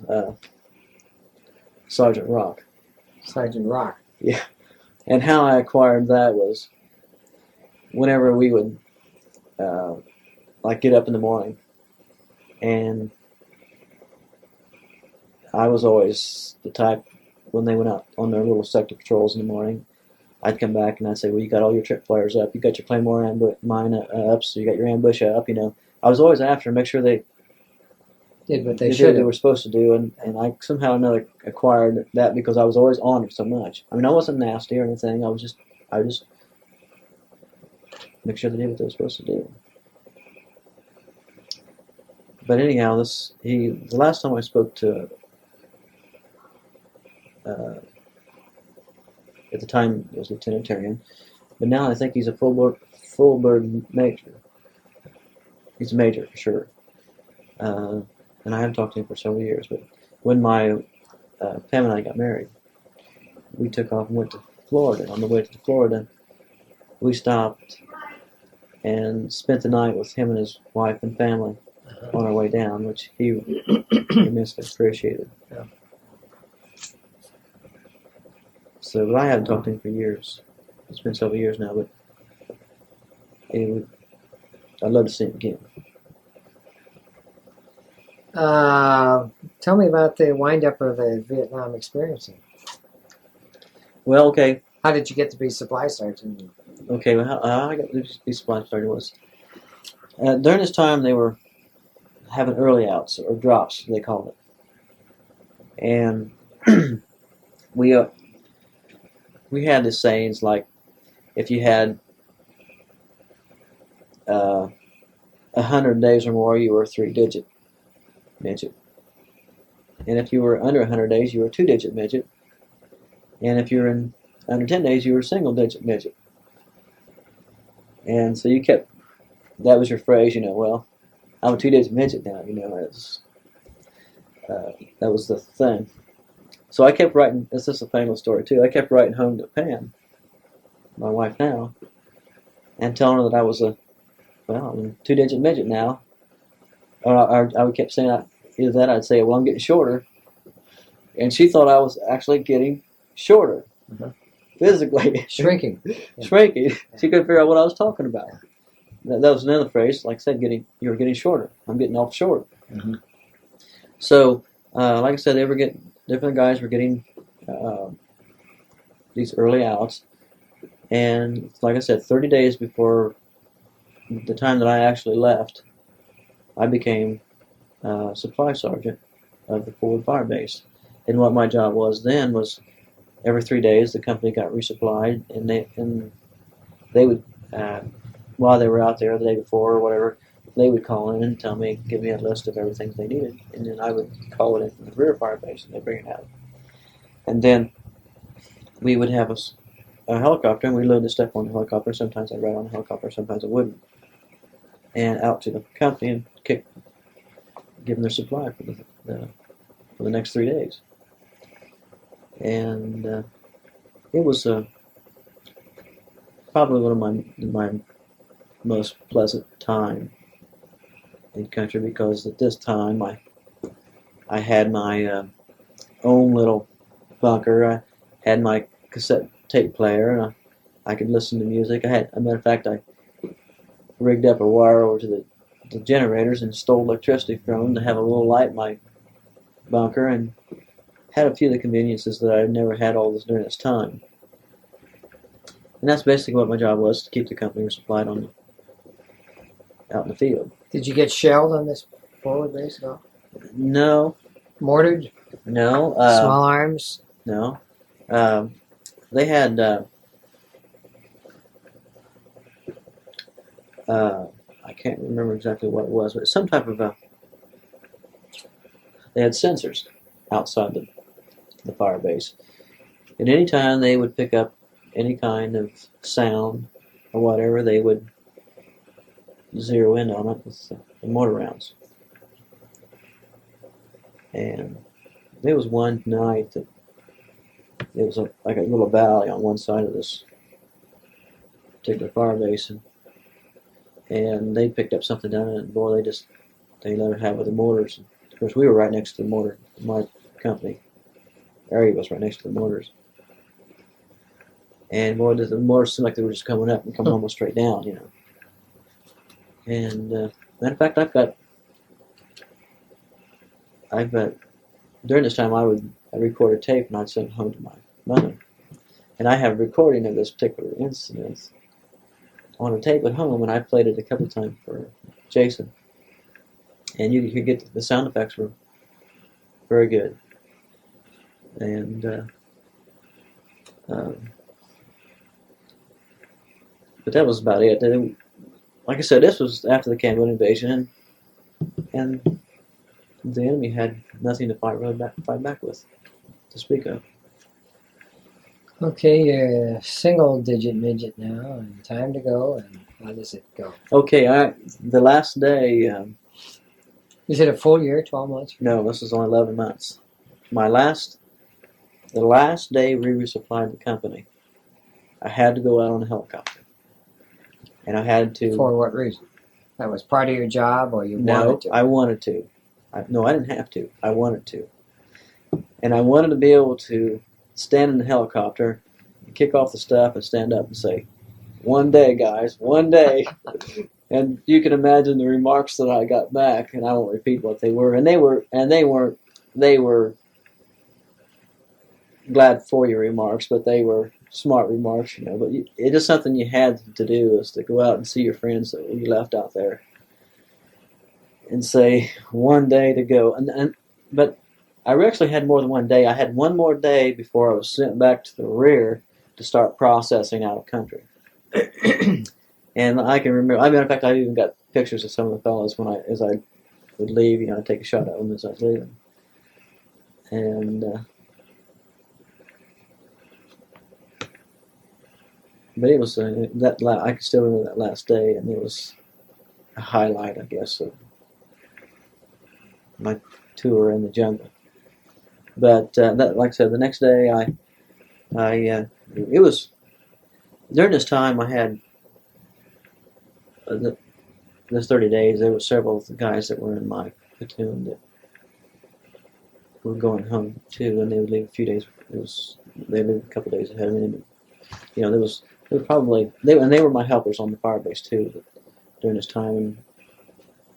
Sergeant Rock. Sergeant Rock. Yeah. And how I acquired that was whenever we would get up in the morning, and I was always the type, when they went out on their little sector patrols in the morning, I'd come back and I'd say, well, you got all your trip flares up, you got your Claymore mine up, so you got your ambush up, I was always after to make sure they did what they did should what they were supposed to do, and I somehow or another acquired that because I was always on it so much. I mean, I wasn't nasty or anything, I would just make sure they did what they were supposed to do. But anyhow, the last time I spoke to, at the time it was Lieutenant Marion, but now I think he's a full bird major. He's a major for sure. And I haven't talked to him for several years, but when my Pam and I got married, we took off and went to Florida. On the way to Florida, we stopped and spent the night with him and his wife and family on our way down, which he immensely appreciated. Yeah. So, but I haven't talked to him for years. It's been several years now, but I'd love to see him again. Tell me about the wind-up of the Vietnam experience. Well, okay. How did you get to be supply sergeant? Okay, well, how I got to be supply sergeant was during this time they were having early outs or drops, they called it, and we had this sayings like, if you had 100 days or more, you were a 3-digit midget. And if you were under 100 days, you were a 2-digit midget. And if you were under 10 days, you were a single-digit midget. And so that was your phrase, well, I'm a 2-digit midget now, that was the thing. So I kept writing, this is a famous story too, I kept writing home to Pam, my wife now, and telling her that I was I'm a two-digit midget now. Or I would kept saying either that, I'd say, well, I'm getting shorter, and she thought I was actually getting shorter, physically Shrinking. shrinking. Yeah. She couldn't figure out what I was talking about. That was another phrase, like I said, you're getting shorter. I'm getting off short. Mm-hmm. So, like I said, different guys were getting these early outs, and like I said, 30 days before the time that I actually left, I became supply sergeant of the forward fire base. And what my job was then was every 3 days the company got resupplied, and they would while they were out there the day before or whatever, they would call in and give me a list of everything they needed, and then I would call it in from the rear fire base, and they'd bring it out. And then we would have a helicopter, and we'd load the stuff on the helicopter. Sometimes I'd ride on the helicopter, sometimes I wouldn't. And out to the company and give them their supply for the next 3 days. And it was probably one of my most pleasant time in country, because at this time I had my own little bunker. I had my cassette tape player, and I could listen to music. As a matter of fact, I rigged up a wire over to the generators and stole electricity from them to have a little light in my bunker, and had a few of the conveniences that I never had all this during this time. And that's basically what my job was, to keep the company supplied out in the field. Did you get shelled on this forward base at all? No. Mortared? No. Small arms? No. They had I can't remember exactly what it was, but some type of they had sensors outside the fire base. And any time they would pick up any kind of sound or whatever, they would zero in on it with the mortar rounds. And there was one night that it was like a little valley on one side of this particular fire base, and they picked up something down it, and boy, they let it have with the mortars. And of course, we were right next to the mortar. My company area was right next to the mortars, and boy, the mortars seemed like they were just coming up and coming almost straight down, you know. And matter of fact, I've during this time I recorded tape and I'd send it home to my mother, and I have a recording of this particular incident on a tape at home, and I played it a couple of times for Jason, and you could get the sound effects were very good, and but that was about it. And like I said, this was after the Cambodia invasion, and the enemy had nothing to fight back with, to speak of. Okay, you're a single-digit midget now, and time to go, and how does it go? Okay, the last day, Is it a full year, 12 months? no, this was only 11 months. The last day we resupplied the company, I had to go out on a helicopter. And I had to... For what reason? That was part of your job, or you No, wanted to? I wanted to. No, I didn't have to. I wanted to. And I wanted to be able to stand in the helicopter, kick off the stuff, and stand up and say, "One day, guys, one day." And you can imagine the remarks that I got back, and I won't repeat what they were. And they were glad for your remarks, but they were smart remarks, you know. But it is something you had to do, is to go out and see your friends that you left out there, and say, "One day to go." But I actually had more than one day. I had one more day before I was sent back to the rear to start processing out of country. And I can remember, in fact, I even got pictures of some of the fellows as I would leave, you know, I'd take a shot at them as I was leaving. And, but it was, I can still remember that last day, and it was a highlight, I guess, of my tour in the jungle. But like I said, the next day, it was during this time I had Those 30 days, there were several of the guys that were in my platoon that were going home too, and they would leave a few days. They lived a couple days ahead of me. You know, there was probably they were my helpers on the fire base too during this time,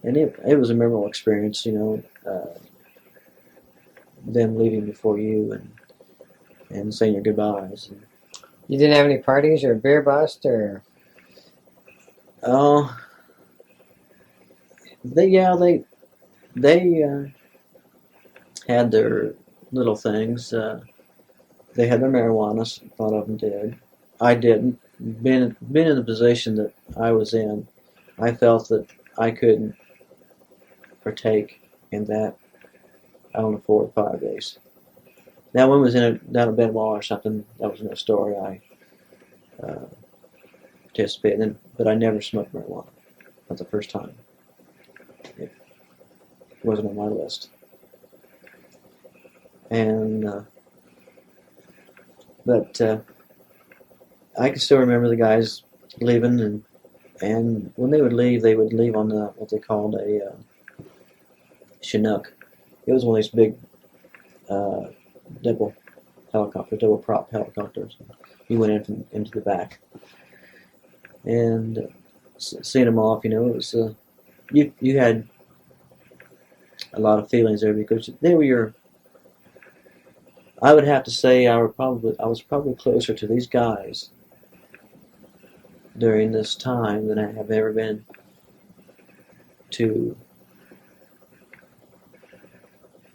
and it was a memorable experience. You know, them leaving before you and saying your goodbyes. You didn't have any parties or beer bust or? Oh, they had their little things. They had their marijuana. A lot of them did. I didn't. Being in the position that I was in, I felt that I couldn't partake in that on a 4 or 5 days. Now, when I was down at Benoit or something, that was another story. I participated in, but I never smoked marijuana. Not the first time. It wasn't on my list. And but I can still remember the guys leaving, and when they would leave on what they called a Chinook. It was one of these big double prop helicopters. He went into the back, and seeing them off, you know, it was you had a lot of feelings there because they were your. I would have to say I was probably closer to these guys during this time than I have ever been to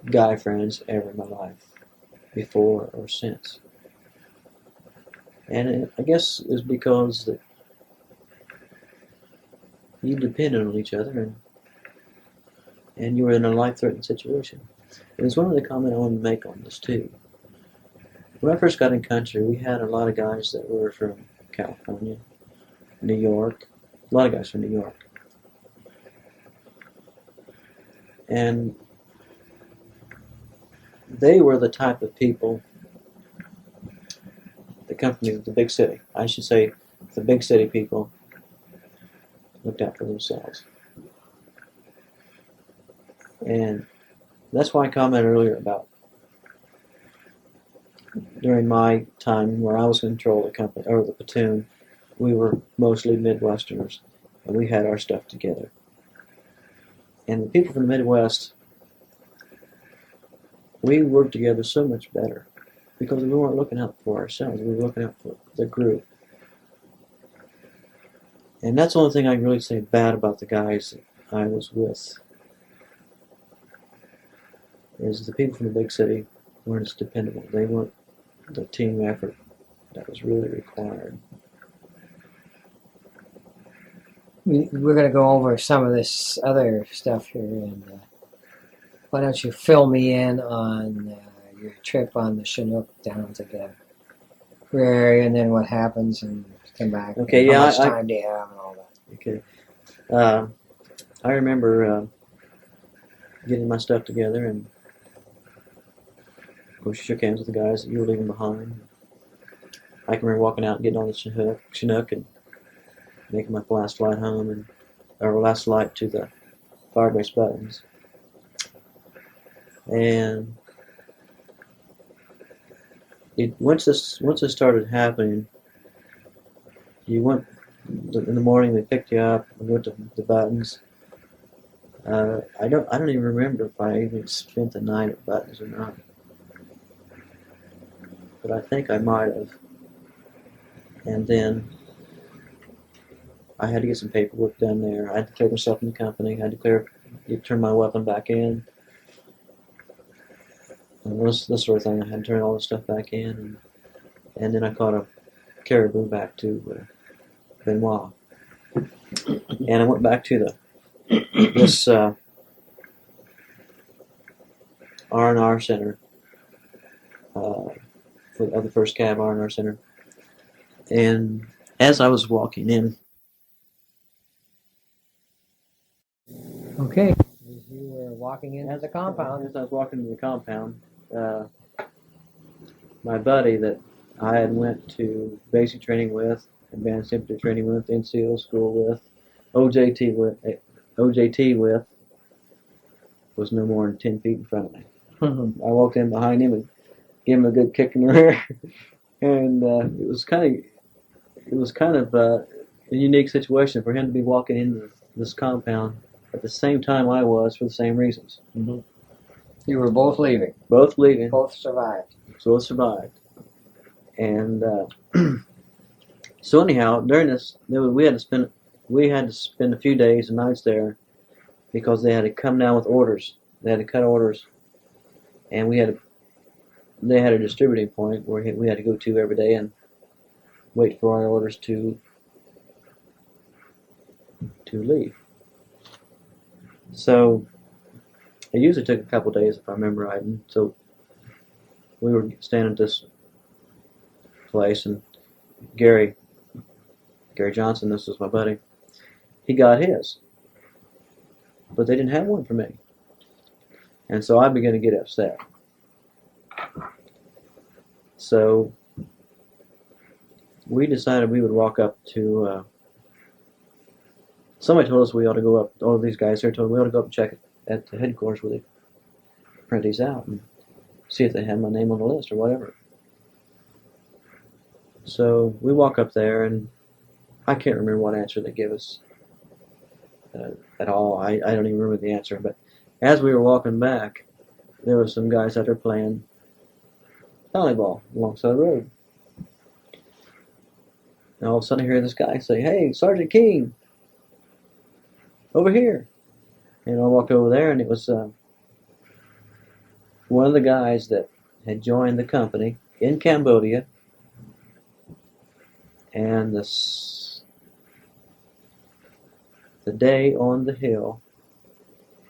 guy friends ever in my life, before or since. And I guess it's because that you depended on each other and you were in a life-threatening situation. And it's one of the comments I wanted to make on this too. When I first got in country, we had a lot of guys that were from California, New York, a lot of guys from New York. And they were the type of people that come from the big city. I should say the big city people looked out for themselves. And that's why I commented earlier about during my time where I was in control of the company or the platoon, we were mostly Midwesterners, and we had our stuff together. And the people from the Midwest, we worked together so much better because we weren't looking out for ourselves. We were looking out for the group. And that's the only thing I can really say bad about the guys that I was with, is the people from the big city weren't as dependable. They weren't the team effort that was really required. We're going to go over some of this other stuff here, and why don't you fill me in on your trip on the Chinook down to the area, and then what happens, and come back. Okay, and yeah, how much time do you have, and all that. Okay. I remember getting my stuff together, and of course, you shook hands with the guys that you were leaving behind. I can remember walking out and getting on the Chinook and making my last flight home, or last flight to the fire base Buttons. And once this started happening, you went in the morning. They picked you up and went to the Buttons. I don't even remember if I even spent the night at Buttons or not, but I think I might have. And then I had to get some paperwork done there. I had to declare myself in the company. I had to turn my weapon back in. And this sort of thing. I had to turn all this stuff back in. And then I caught a caribou back to Benoit. And I went back to this R&R center, for the first Cav R&R center. And as I was walking in, Okay. As you were walking into the compound. As I was walking into the compound, my buddy that I had went to basic training with, advanced infantry training with, NCO school with, OJT with was no more than 10 feet in front of me. I walked in behind him and gave him a good kick in the rear, and it was kind of a unique situation for him to be walking into this compound at the same time I was for the same reasons. Mm-hmm. You were both leaving. Both leaving. Both survived. Both survived. And so anyhow, during this, we had to spend a few days and nights there because they had to come down with orders. They had to cut orders, and they had a distributing point where we had to go to every day and wait for our orders to leave. So it usually took a couple days if I remember right. And so we were standing at this place, and Gary Johnson, this was my buddy, he got his, but they didn't have one for me, and so I began to get upset. So we decided we would walk up to. Somebody told us we ought to go up. All of these guys here told us we ought to go up and check it at the headquarters where they print these out and see if they had my name on the list or whatever. So we walk up there, and I can't remember what answer they gave us at all. I don't even remember the answer. But as we were walking back, there were some guys out there playing volleyball alongside the road. And all of a sudden I hear this guy say, "Hey, Sergeant Keene, over here." And I walked over there, and it was one of the guys that had joined the company in Cambodia. And the day on the hill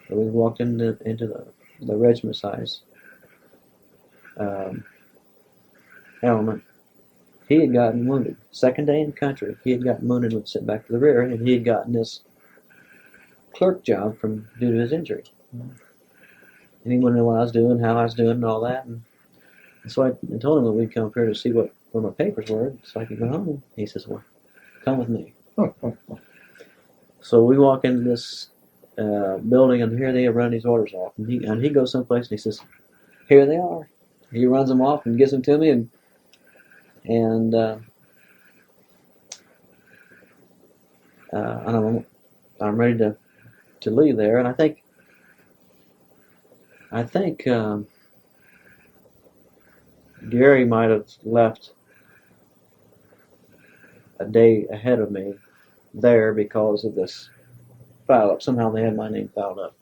that we walked into the regiment size element, he had gotten wounded. Second day in country, he had gotten wounded and sent back to the rear, and he had gotten this clerk job due to his injury. And he wanted to know what I was doing, how I was doing, and all that. And so I told him that we'd come up here to see where my papers were, so I could go home. He says, "Well, come with me." So we walk into this building, and here they are running these orders off. And he goes someplace, and he says, "Here they are." He runs them off and gives them to me, and I'm ready to leave there. And I think Gary might have left a day ahead of me there because of this file up. Somehow they had my name filed up.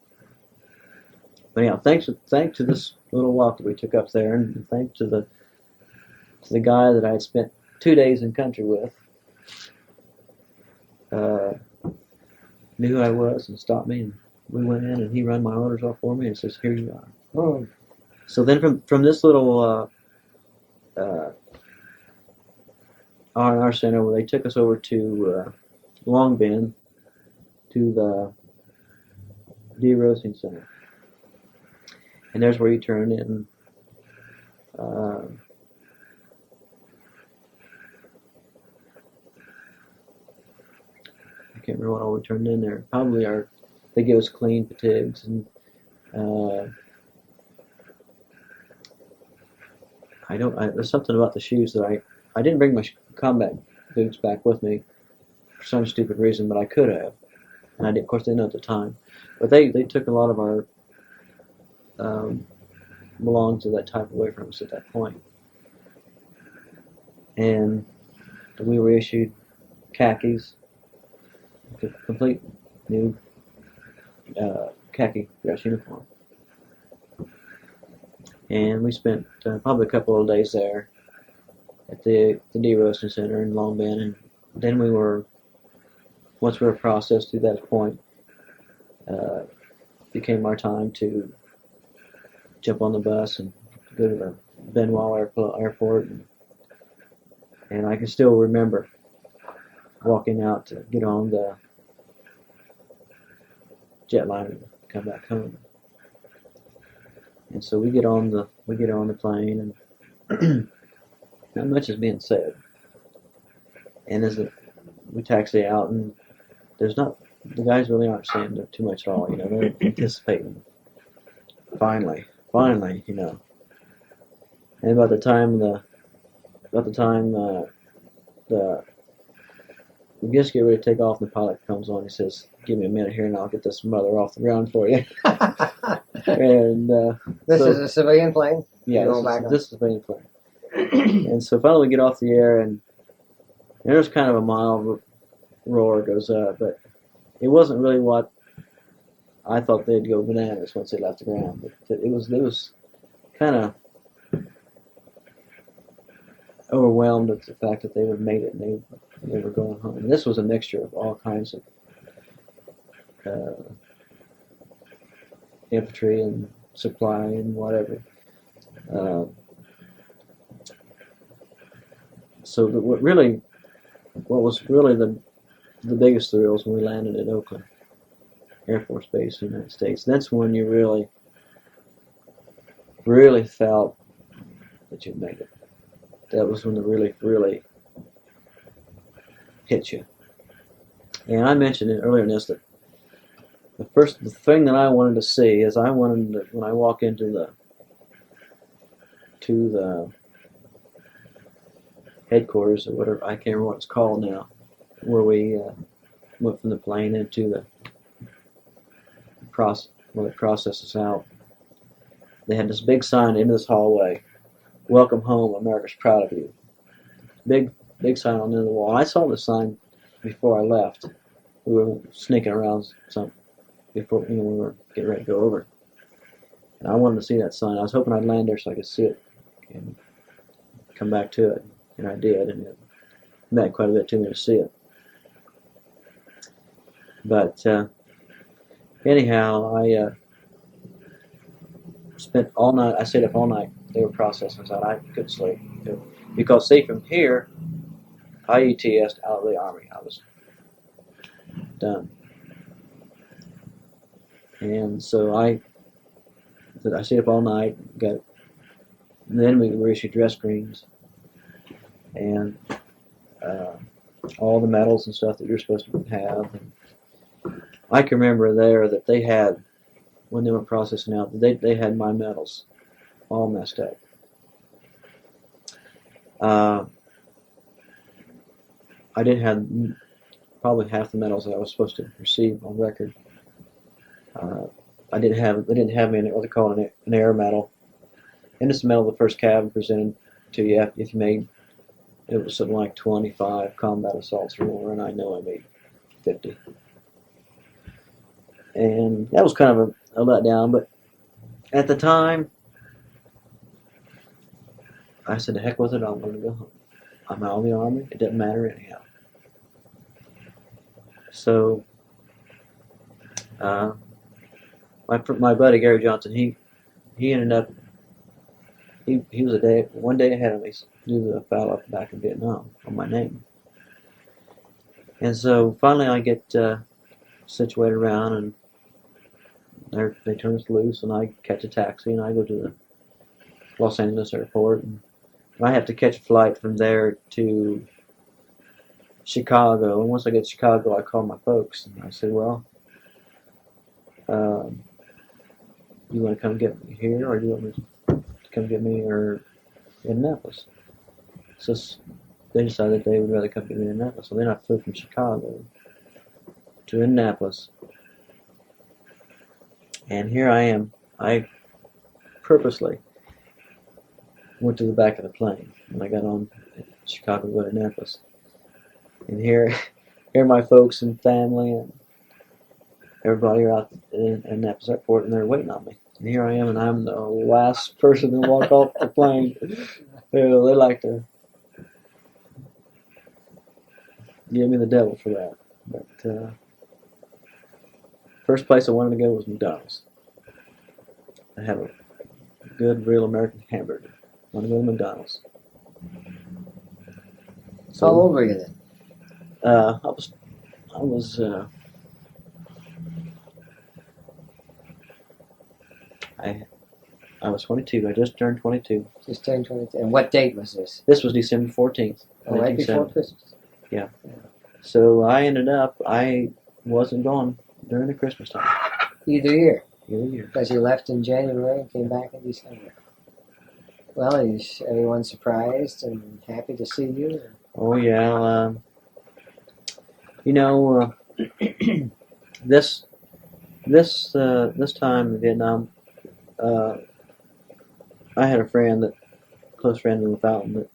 But anyhow, thanks to this little walk that we took up there, and thanks to the guy that I had spent 2 days in country with, knew who I was and stopped me, and we went in, and he ran my orders off for me and says, "Here you are." Oh. So then from this little R&R center, where they took us over to Long Bend to the de-roasting center, and there's where you turn in. I can't remember what all we turned in there. Probably they gave us clean fatigues, and there's something about the shoes that I didn't bring my combat boots back with me for some stupid reason, but I could have, and I did. Of course, they didn't know at the time, but they took a lot of our belongings of that type away from us at that point, and we were issued khakis, a complete new khaki dress uniform. And we spent probably a couple of days there at the de-roasting center in Long Bend, and then once we were processed through that point, became our time to jump on the bus and go to the Benoit Airport, and I can still remember walking out to get on the jetliner to come back home. And so we get on the plane, and not much is being said. And we taxi out, and there's not the guys really aren't saying too much at all. You know, they're anticipating. Finally, you know. And about the time we just get ready to take off, and the pilot comes on. He says, "Give me a minute here, and I'll get this mother off the ground for you." And This is a civilian plane? yeah, Going back on. this is a civilian plane. And so finally we get off the air, and there's kind of a mild roar goes up, but it wasn't really what I thought they'd go bananas once they left the ground. But it was kind of overwhelmed at the fact that they would have made it, and they were going home. And this was a mixture of all kinds of infantry and supply and whatever. So what was really the biggest thrills when we landed at Oakland Air Force Base in the United States. That's when you really felt that you'd made it. That was when it really hit you. And I mentioned it earlier in this that the thing that I wanted to see is when I walk into the headquarters or whatever, I can't remember what it's called now, where we went from the plane into the where they process us out. They had this big sign into this hallway, "Welcome home, America's proud of you." Big sign on the end of the wall. I saw the sign before I left. We were sneaking around before we were getting ready to go over. And I wanted to see that sign. I was hoping I'd land there so I could see it and come back to it. And I did, and it meant quite a bit to me to see it. But anyhow, I spent all night. I stayed up all night. They were processing us out. I couldn't sleep because, see, from here, I ETS'd out of the Army. I was done, and so I stayed up all night. Then we were issued dress greens and all the medals and stuff that you're supposed to have. And I can remember there that they had, when they were processing out, they had my medals all messed up. I did have probably half the medals that I was supposed to receive on record. They didn't have me in what they call an air medal. And it's the medal the first cav presented to you if you made, it was something like 25 combat assaults or more, and I know I made 50. And that was kind of a letdown, but at the time, I said, "The heck with it, I'm going to go home. I'm out of the Army. It doesn't matter anyhow." So, my buddy Gary Johnson, he ended up, he was one day ahead of me due to the battle up back in Vietnam on my name. And so finally I get situated around, and they turn us loose, and I catch a taxi, and I go to the Los Angeles airport, and I have to catch a flight from there to Chicago. And once I get to Chicago, I call my folks, and I said, "Well, you want to come get me here, or do you want me to come get me or in Indianapolis?" So they decided they would rather come get me in Indianapolis. So then I flew from Chicago to Indianapolis. And here I am. I purposely went to the back of the plane when I got on Chicago to Indianapolis. And here my folks and family and everybody are out in Indianapolis airport, and they're waiting on me. And here I am, and I'm the last person to walk off the plane. They like to give me the devil for that. But first place I wanted to go was McDonald's. I have a good, real American hamburger. I want to go to McDonald's. So, How old were you then? I was 22. I just turned 22. Just turned 22. And what date was this? This was December 14th. Oh, right before Christmas. Yeah. So I ended up, wasn't gone during the Christmas time. Either year, Either year. because he left in January and came back in December. Well, is everyone surprised and happy to see you? Oh yeah. You know, this time in Vietnam, I had a close friend in LaFontaine that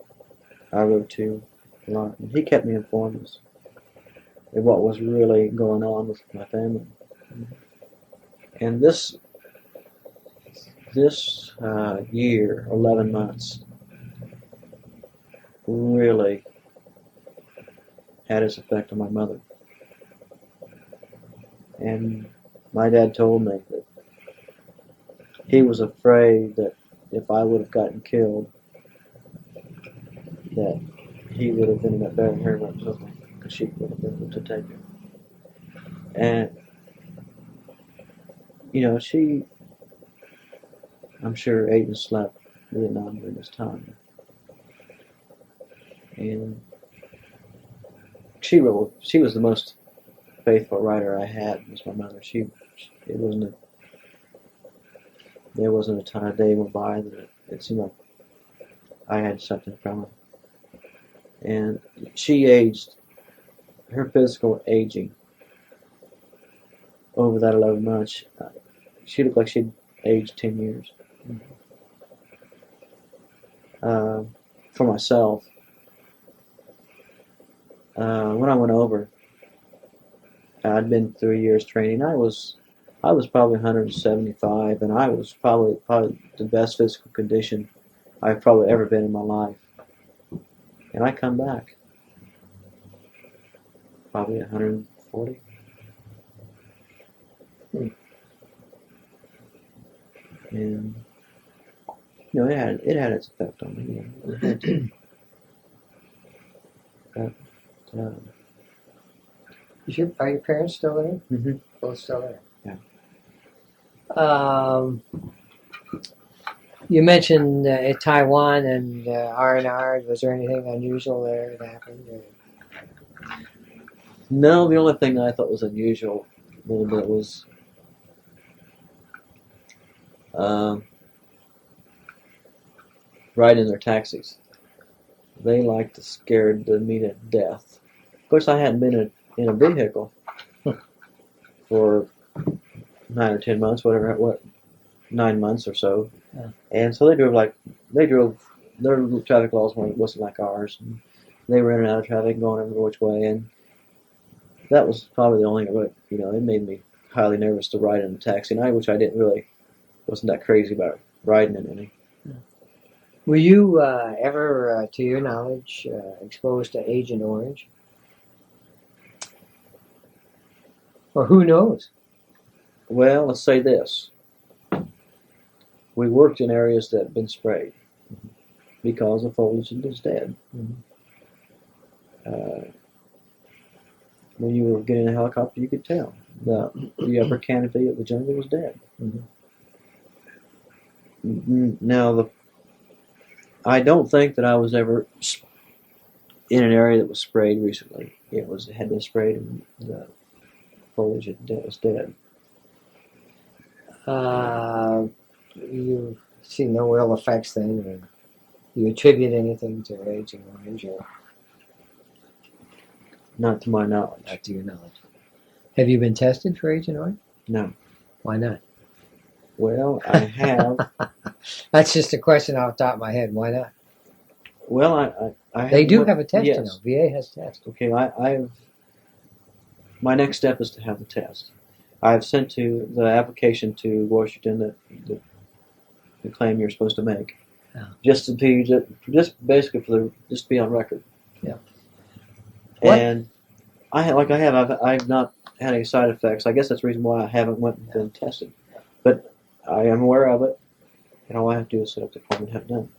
I wrote to a lot, and he kept me informed of what was really going on with my family. And this year, 11 months, really had its effect on my mother. And my dad told me that he was afraid that if I would have gotten killed, that he would have ended up burying her with me, because she would have been able to take her. And, you know, she, I'm sure, ate and slept Vietnam during this time. And she was the most faithful writer I had, was my mother. There wasn't a time, a day went by that it seemed like I had something from her. And she aged, her physical aging over that 11 months, she looked like she'd aged 10 years. For myself, when I went over, I'd been 3 years training. I was probably 175, and I was probably the best physical condition I've probably ever been in my life. And I come back probably 140. And you know, it had its effect on me. You know, it had to. But, Are your parents still there? mm-hmm. Both still there. Yeah. You mentioned Taiwan and R&R. Was there anything unusual there that happened? No, the only thing I thought was unusual a little bit was riding their taxis. They like to scare me to death. Of course, I hadn't been in a vehicle for 9 or 10 months, 9 months or so. Yeah. And so they drove, their traffic laws wasn't like ours. And they were in and out of traffic, going every which way, and that was probably the only, you know, it made me highly nervous to ride in a taxi, and which I wasn't that crazy about riding in any. Were you ever, to your knowledge, exposed to Agent Orange? Or who knows? Well, let's say this. We worked in areas that had been sprayed because the foliage was dead. Mm-hmm. When you were getting a helicopter, you could tell the upper canopy of the jungle was dead. Mm-hmm. Now, I don't think that I was ever in an area that was sprayed recently. It had been sprayed, and the foliage was dead. You see no ill effects then, or you attribute anything to Agent Orange, or not to my knowledge. Not to your knowledge. Have you been tested for Agent Orange? No. Why not? Well, I have. That's just a question off the top of my head. Why not? Well, I they do have a test, yes. You know. VA has tests. Okay, my next step is to have the test. I've sent the application to Washington the claim you're supposed to make, just basically just to be on record. Yeah. And I've not had any side effects. I guess that's the reason why I haven't went and been tested. But I am aware of it, and all I have to do is set up the appointment and have it done.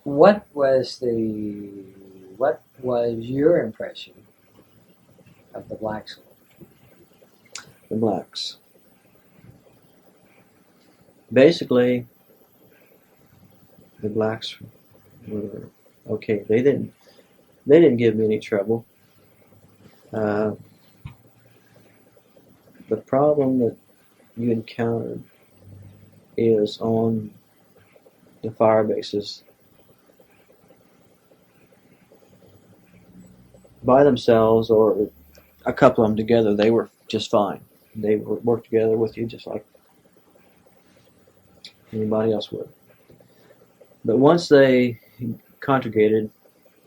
What was your impression of the black school? The blacks. Basically, the blacks were okay. They didn't give me any trouble. the problem that you encountered is on the fire bases. By themselves or a couple of them together, they were just fine. They would work together with you just like anybody else would. But once they congregated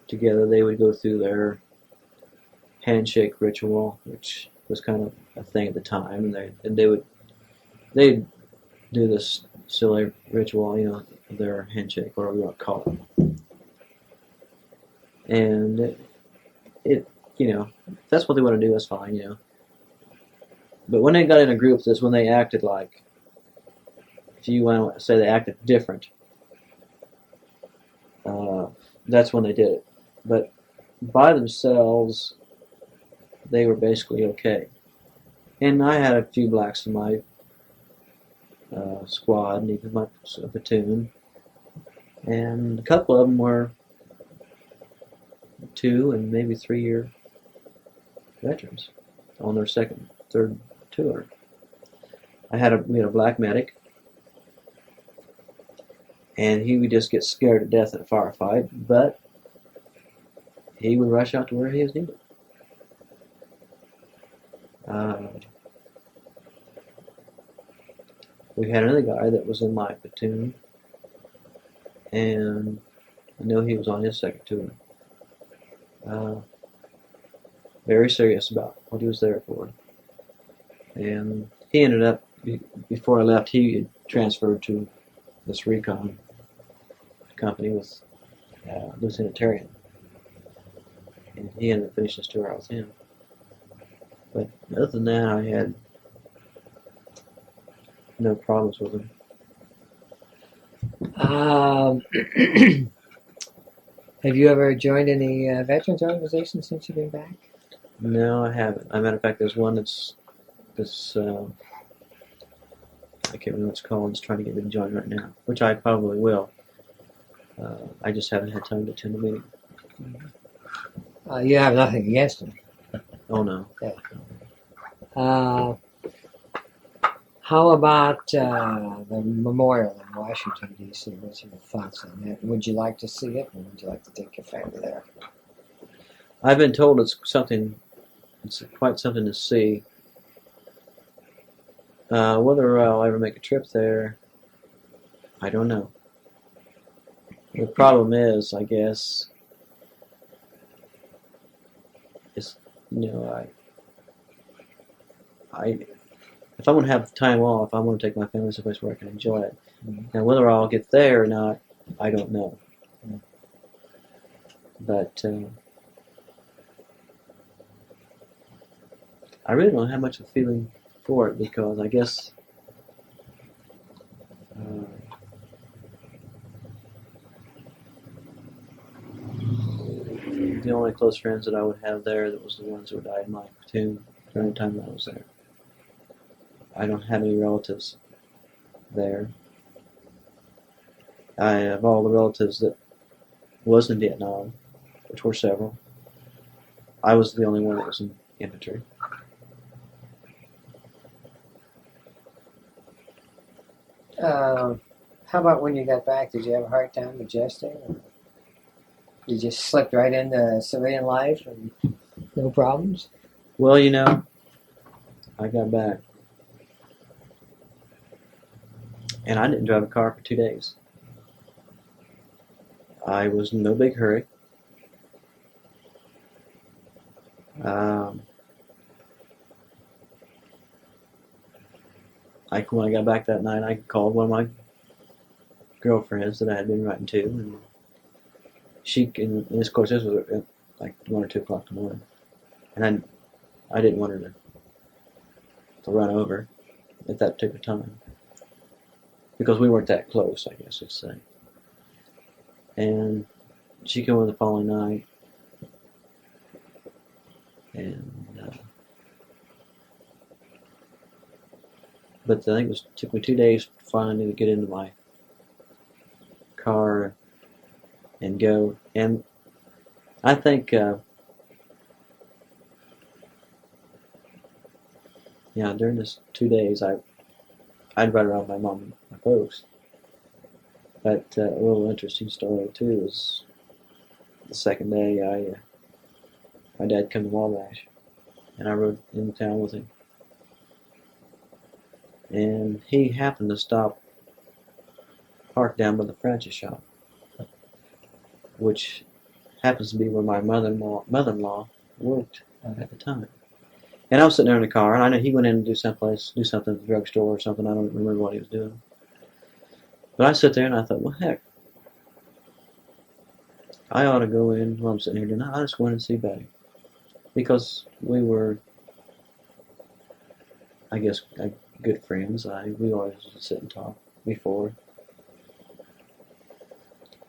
together, they would go through their handshake ritual, which was kind of a thing at the time, and they'd do this silly ritual, their handshake, whatever you want to call it. And that's what they want to do, is fine, But when they got in a group, that's when they acted like, if you want to say they acted different, that's when they did it. But by themselves, they were basically okay. And I had a few blacks in my squad, and even my platoon. And a couple of them were 2 and maybe 3 year veterans on their third tour. We had a black medic, and he would just get scared to death in a firefight, but he would rush out to where he was needed. We had another guy that was in my platoon, and I know he was on his second tour. Very serious about what he was there for. And he ended up, before I left, he had transferred to this recon company with LaFontaine. And he ended up finishing his tour out with him. But other than that, I had no problems with him. Have you ever joined any veterans organizations since you've been back? No, I haven't. As a matter of fact, there's one that's I can't remember what it's called. It's trying to get me to join right now, which I probably will. I just haven't had time to attend the meeting. You have nothing against them. Oh no. Yeah. How about the memorial in Washington, D.C.? What's your thoughts on that? Would you like to see it, or would you like to take your family there? I've been told it's quite something to see. Whether I'll ever make a trip there, I don't know. The problem is, I guess, if I'm going to have time off, I want to take my family someplace where I can enjoy it. Mm-hmm. Now, whether I'll get there or not, I don't know. Mm-hmm. But I really don't have much of a feeling for it, because I guess the only close friends that I would have there, that was the ones who died in my platoon during the time that I was there. I don't have any relatives there. I have all the relatives that was in Vietnam, which were several. I was the only one that was in infantry. How about when you got back? Did you have a hard time adjusting? Or you just slipped right into civilian life and no problems? Well, I got back, and I didn't drive a car for 2 days. I was in no big hurry. When I got back that night, I called one of my girlfriends that I had been writing to, and of course, this was at like 1 or 2 o'clock in the morning, and I didn't want her to run over at that particular time, because we weren't that close, I guess you'd say. And she came over the following night, and but I think it took me 2 days finally to get into my car and go. And I think yeah, during this 2 days, I'd ride around with my mom and my folks. But a little interesting story too is the second day, my dad come to Wabash, and I rode into town with him, and he happened to stop, parked down by the franchise shop, which happens to be where my mother-in-law worked at the time. And I was sitting there in the car, and I know he went in to do something at the drugstore or something. I don't remember what he was doing. But I sit there and I thought, well, heck, I ought to go in while I'm sitting here tonight. I just go in and see Betty. Because we were, I guess, good friends. We always sit and talk before.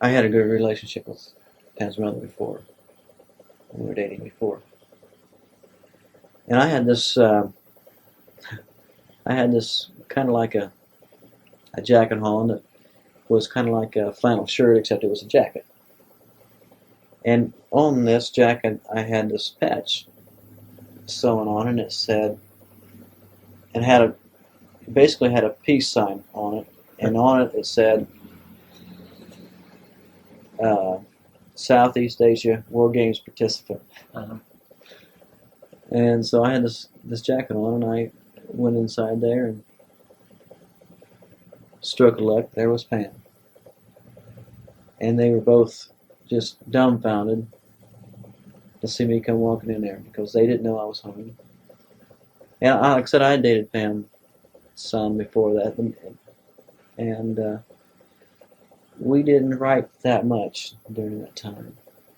I had a good relationship with Pam's mother before. We were dating before. And I had this kind of like a jacket on that was kind of like a flannel shirt, except it was a jacket. And on this jacket, I had this patch sewn on, and it said, and basically had a peace sign on it, and on it said, Southeast Asia War Games participant. Uh-huh. And so I had this jacket on, and I went inside there, and stroke of luck, there was Pam. And they were both just dumbfounded to see me come walking in there, because they didn't know I was home. And like I said, I had dated Pam's son before that, and we didn't write that much during that time.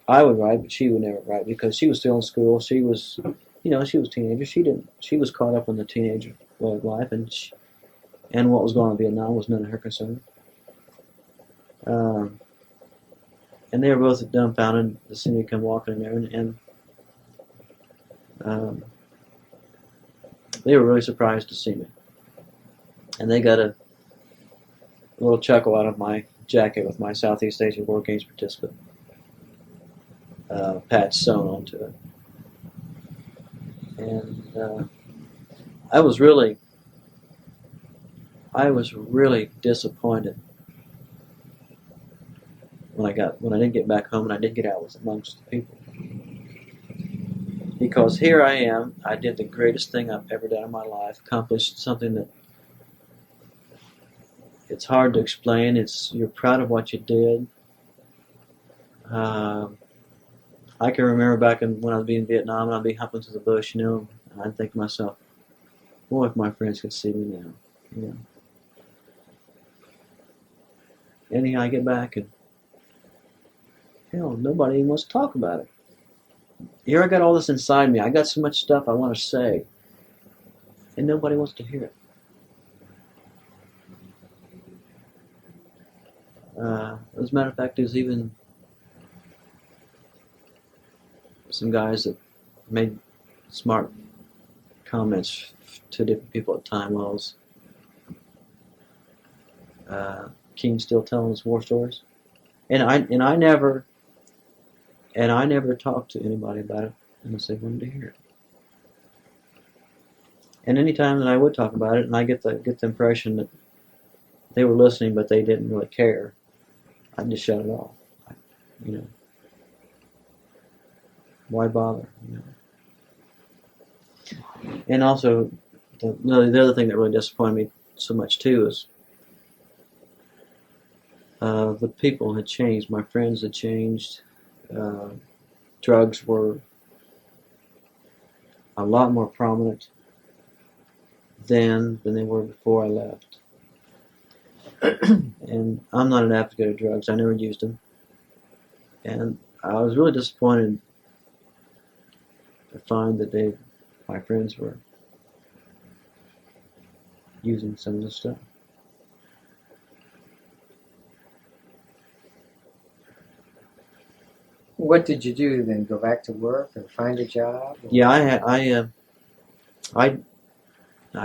I would write, but she would never write, because she was still in school. She was, she was a teenager. She was caught up in the teenage way of life, and what was going on in Vietnam was none of her concern. And they were both dumbfounded to see me come walking in there, and they were really surprised to see me. And they got a little chuckle out of my jacket with my Southeast Asia War Games participant patch sewn onto it. And I was really disappointed when I didn't get back home and I didn't get out with amongst the people. Because here I am, I did the greatest thing I've ever done in my life, accomplished something that it's hard to explain. You're proud of what you did. I can remember back when I was in Vietnam, and I'd be hopping through the bush, and I'd think to myself, boy, if my friends could see me now. Anyhow, I get back, and hell, nobody even wants to talk about it. Here I got all this inside me. I got so much stuff I want to say, and nobody wants to hear it. As a matter of fact, there's even some guys that made smart comments to different people at the time. While Keene still telling his war stories, and I never talked to anybody about it unless they wanted to hear it. And any time that I would talk about it, and I get the impression that they were listening, but they didn't really care, I'd just shut it off. Why bother? And also, the other thing that really disappointed me so much too is the people had changed. My friends had changed. Drugs were a lot more prominent then than they were before I left. And I'm not an advocate of drugs. I never used them. And I was really disappointed to find that my friends were using some of this stuff. What did you do then? Go back to work or find a job? Or? Yeah, I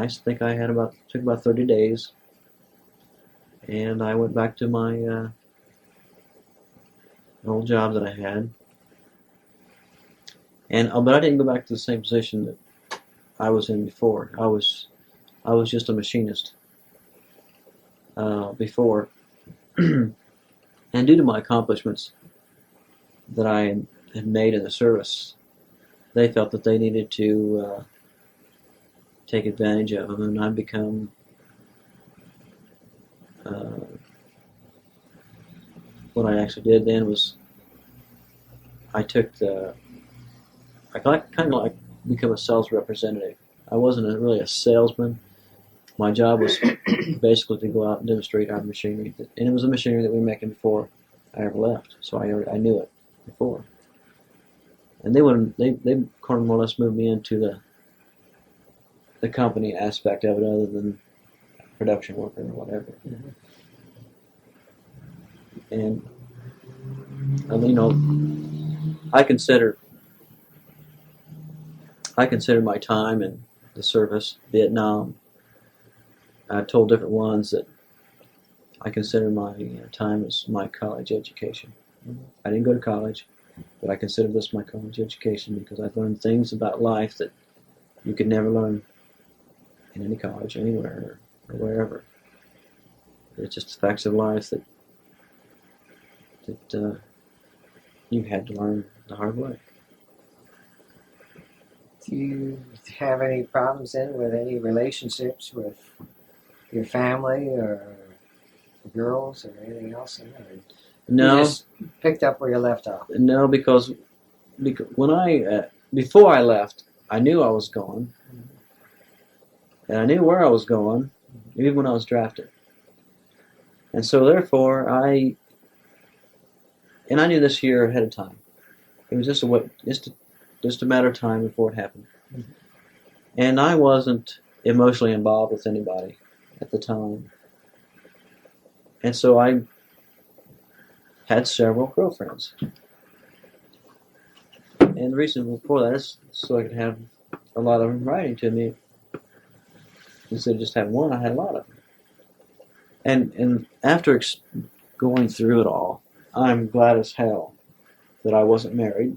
think I took about 30 days, and I went back to my old job that I had, but I didn't go back to the same position that I was in before. I was just a machinist before, and due to my accomplishments that I had made in the service, they felt that they needed to take advantage of them, and I've become what I actually did then was I took I kind of like become a sales representative. I wasn't really a salesman. My job was basically to go out and demonstrate our machinery, and it was a machinery that we were making before I ever left, so I knew it before. And they kind of more or less moved me into the company aspect of it, other than production worker or whatever. Mm-hmm. And you know, I consider my time in the service, Vietnam. I've told different ones that I consider my time as my college education. I didn't go to college, but I consider this my college education because I've learned things about life that you could never learn in any college, anywhere, or wherever. It's just the facts of life that you had to learn the hard way. Do you have any problems then with any relationships with your family or girls or anything else? No. You just picked up where you left off. No, because when before I left, I knew I was going, and I knew where I was going, even when I was drafted. And so therefore, I knew this year ahead of time. It was just a matter of time before it happened. Mm-hmm. And I wasn't emotionally involved with anybody at the time. And so I had several girlfriends. And the reason for that is so I could have a lot of them writing to me. Instead of just having one, I had a lot of them. And after going through it all, I'm glad as hell that I wasn't married.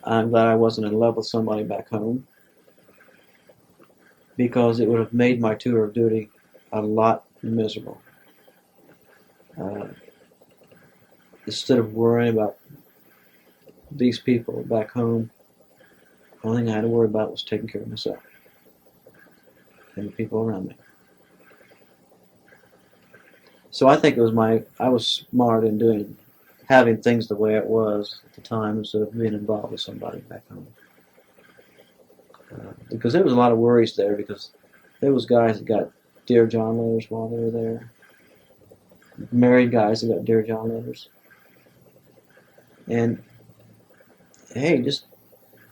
I'm glad I wasn't in love with somebody back home, because it would have made my tour of duty a lot miserable. Instead of worrying about these people back home, the only thing I had to worry about was taking care of myself and the people around me. So I think I was smart in having things the way it was at the time instead of being involved with somebody back home. Because there was a lot of worries there, because there was guys that got Dear John letters while they were there. Married guys that got Dear John letters. And hey, just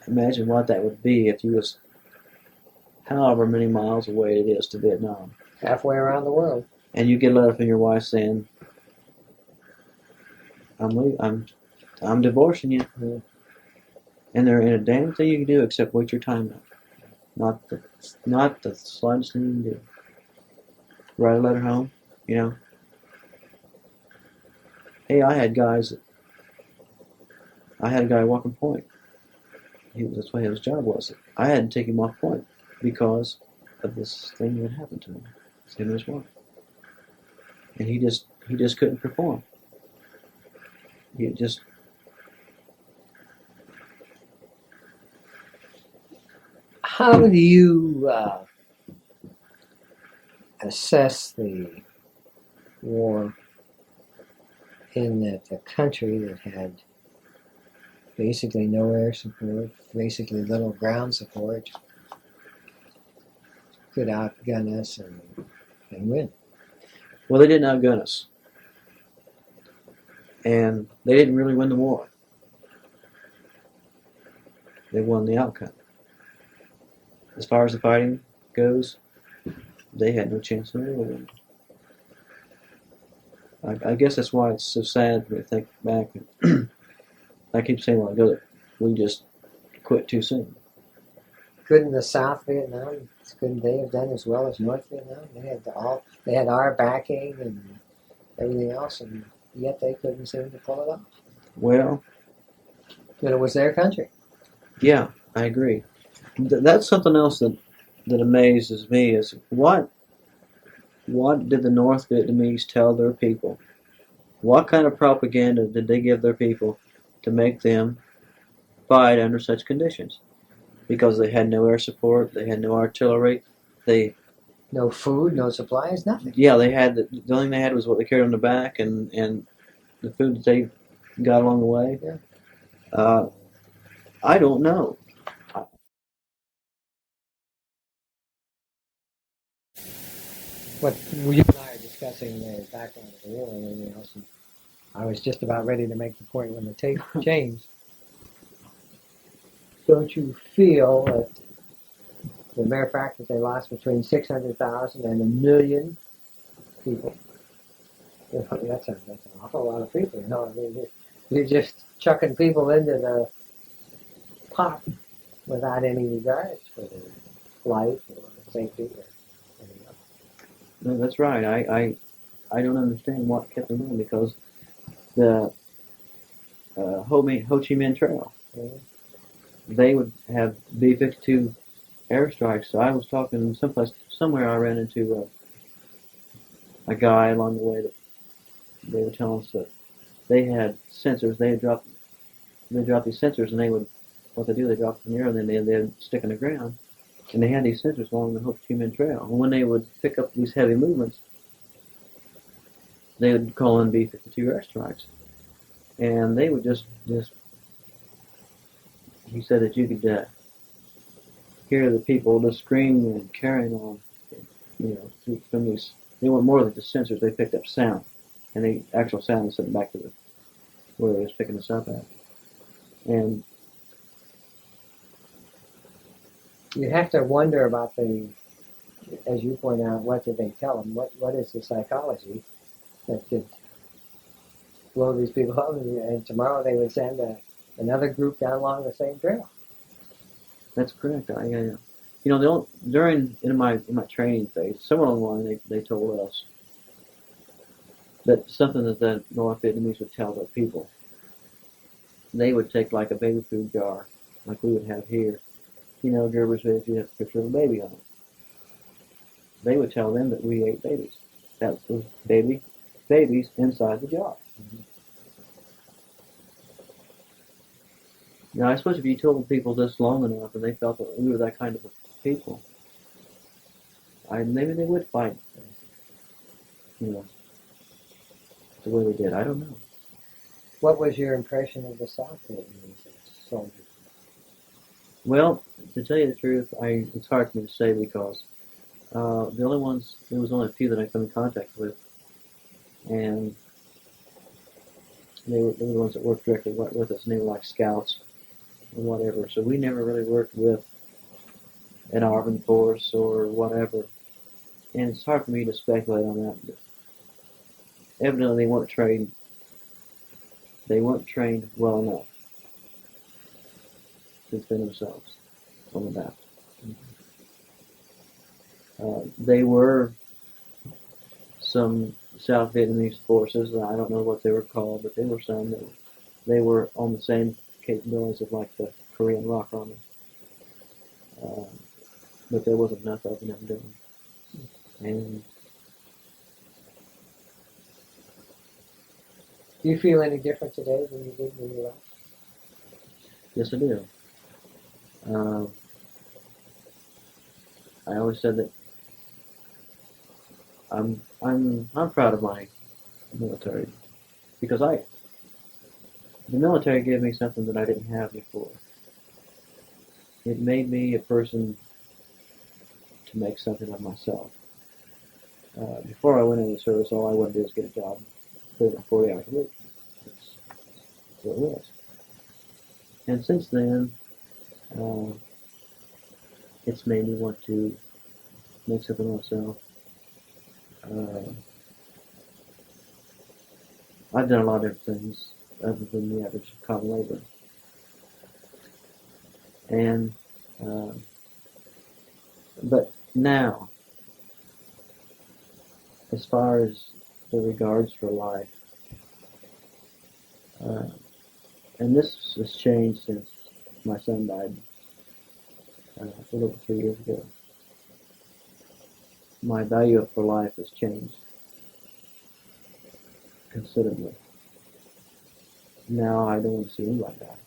imagine what that would be if you was however many miles away it is to Vietnam. Halfway around the world. And you get a letter from your wife saying, I'm divorcing you. Mm-hmm. And there ain't a damn thing you can do except wait your time out. Not the slightest thing you can do. Write a letter home, you know. Hey, I had a guy walking point. That's what his job was. I had to take him off point because of this thing that happened to him. It's him and his wife. And he just couldn't perform. How do you assess the war in that the country that had basically no air support, basically little ground support, could outgun us and win? Well, they didn't outgun us. And they didn't really win the war. They won the outcome. As far as the fighting goes, they had no chance of really winning. I guess that's why it's so sad when I think back. I keep saying when I go that we just quit too soon. Couldn't the South Vietnam, couldn't they have done as well as North Vietnam? They had our backing and everything else, and yet they couldn't seem to pull it off. Well, But it was their country. yeah, I agree. That's something else that amazes me is what did the North Vietnamese tell their people? What kind of propaganda did they give their people to make them fight under such conditions? Because they had no air support, they had no artillery, they No food, no supplies, nothing. yeah they had the only thing they had was what they carried on their back and the food that they got along the way. Yeah. I don't know. What you and I are discussing the background of the war and everything else, and I was just about ready to make the point when the tape changed. Don't you feel that the mere fact that they lost between 600,000 and 1,000,000 people, that's an awful lot of people, you know. I mean, you're just chucking people into the pot without any regards for their life or safety or anything else. No, that's right. I don't understand what kept them in because the Ho Chi Minh Trail, they would have B-52 airstrikes. So I was talking somewhere I ran into a guy along the way that they were telling us that they had sensors. They dropped these sensors, and what they do, they drop them in the air, and then they'd stick in the ground. And they had these sensors along the Ho Chi Minh Trail. And when they would pick up these heavy movements, they would call in B-52 airstrikes. And they would just he said that you could hear the people just screaming and carrying on, from these. They weren't more than just sensors. They picked up sound, and the actual sound was sent back to where they was picking this up at. And You have to wonder about as you point out, what did they tell them? What is the psychology that could blow these people up, and tomorrow they would send another group down along the same trail? that's correct. In my training phase, somewhere along the line, they told us that something that the North Vietnamese would tell their people. They would take like a baby food jar, like we would have here. Gerber's Village, you have a picture of a baby on it. They would tell them that we ate babies. That was babies inside the jar. Mm-hmm. Now, I suppose if you told people this long enough and they felt that we were that kind of a people, maybe they would fight, the way they did. I don't know. What was your impression of the South Vietnamese soldiers? Well, to tell you the truth, it's hard for me to say because there was only a few that I come in contact with, and they were the ones that worked directly with us, and they were like scouts and whatever. So we never really worked with an armed force or whatever, and it's hard for me to speculate on that. But evidently, they weren't trained. They weren't trained well enough to defend themselves on the map. They were some South Vietnamese forces. I don't know what they were called, but they were some that they were on the same capabilities of like the Korean Rock Army. But there wasn't enough of them doing. And Do you feel any different today than you did when you left? yes, I do. I always said that I'm proud of my military because the military gave me something that I didn't have before. It made me a person to make something of myself. Before I went into the service, all I wanted to do was get a job, 40 hours a week. That's what it was. And since then, it's made me want to make something of myself. I've done a lot of different things other than the average common labor. And, but now, as far as the regards for life, and this has changed since my son died. a little over 3 years ago. My value for life has changed considerably. Now I don't want to see anybody die.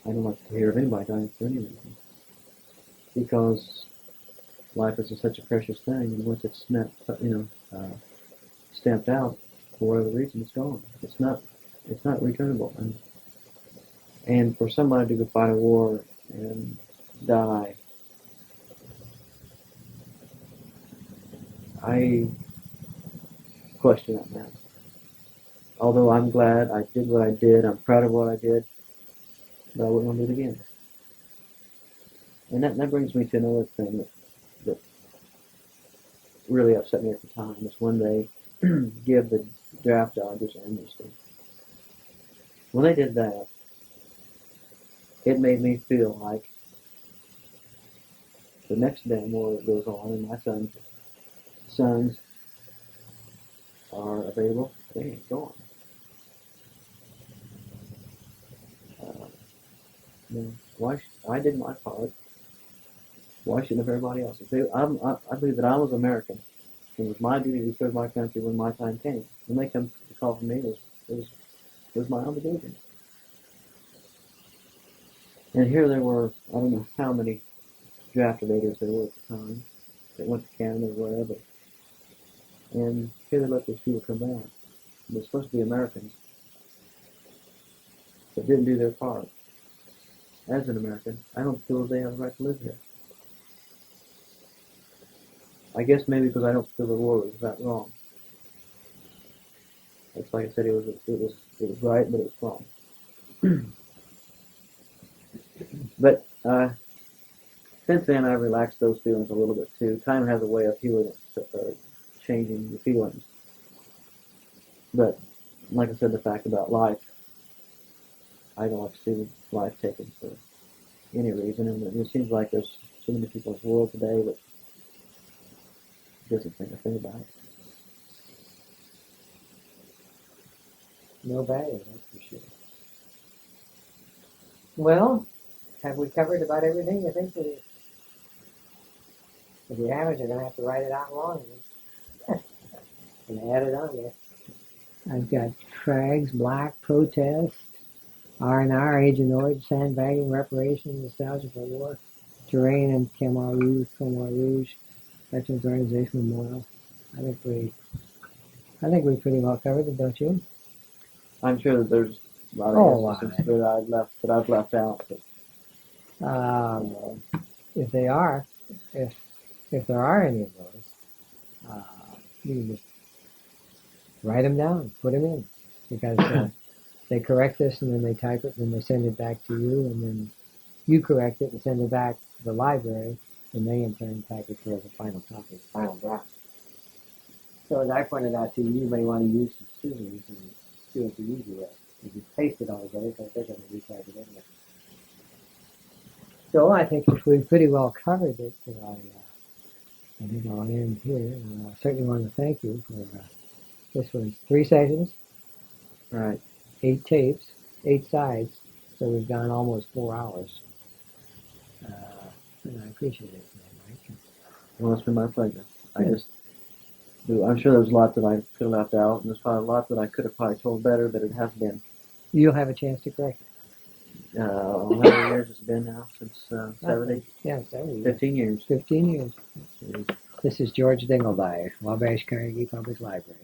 I don't like to hear of anybody dying for any reason. Because life is such a precious thing, and once it's stamped out, for whatever reason, it's gone. It's not returnable. And for somebody to go fight a war and die, I question that now. Although I'm glad I did what I did, I'm proud of what I did, but I wouldn't want to do it again. And that brings me to another thing that really upset me at the time, is when they give the draft dodgers amnesty. When they did that, it made me feel like the next damn war that goes on, and my sons are available, they ain't going. I did my part. Why shouldn't everybody else? I believe that I was American. It was my duty to serve my country when my time came. When they come to call for me, it was my obligation. And here there were, I don't know how many draft evaders there were at the time that went to Canada or wherever. And here they let those people come back. They're supposed to be Americans, but didn't do their part. As an American, I don't feel they have the right to live here. I guess maybe because I don't feel the war was that wrong. It's like I said, it was right, but it was wrong. But since then, I relaxed those feelings a little bit too. Time has a way of healing it, changing the feelings. But like I said, the fact about life, I don't like to see life taken for any reason, and it seems like there's so many people in the world today that doesn't think a thing about it. No value, that's for sure. Well, have we covered about everything you think? If you haven't, you're going to have to write it out long and add it on there. I've got frags, black, protest, R&R, Agent Orange, sandbagging, reparations, nostalgia for war, terrain and Khmer Rouge, Veterans Organization Memorial. I think we pretty well covered it, don't you? I'm sure that there's a lot of instances that I've left out. But, if there are any of those, you can just write them down, put them in, because they correct this and then they type it and then they send it back to you, and then you correct it and send it back to the library, and they in turn type it for the final copy, final draft. So as I pointed out to you, you may want to use some scissors and do it the easy way. You just paste it all together because they're going to retype it anyway. So I think if we've pretty well covered it, I think I'll end here. I certainly want to thank you for this was 3 sessions, right, 8 tapes, 8 sides, so we've gone almost 4 hours. And I appreciate it, Mike. Well, it's been my pleasure. I'm sure there's a lot that I could have left out, and there's probably a lot that I could have probably told better, but it has been. You'll have a chance to correct it. How many years it's been now? Since 70? Yeah, 70. 15 years. 15 years. This is George Dingleby, Wabash Carnegie Public Library.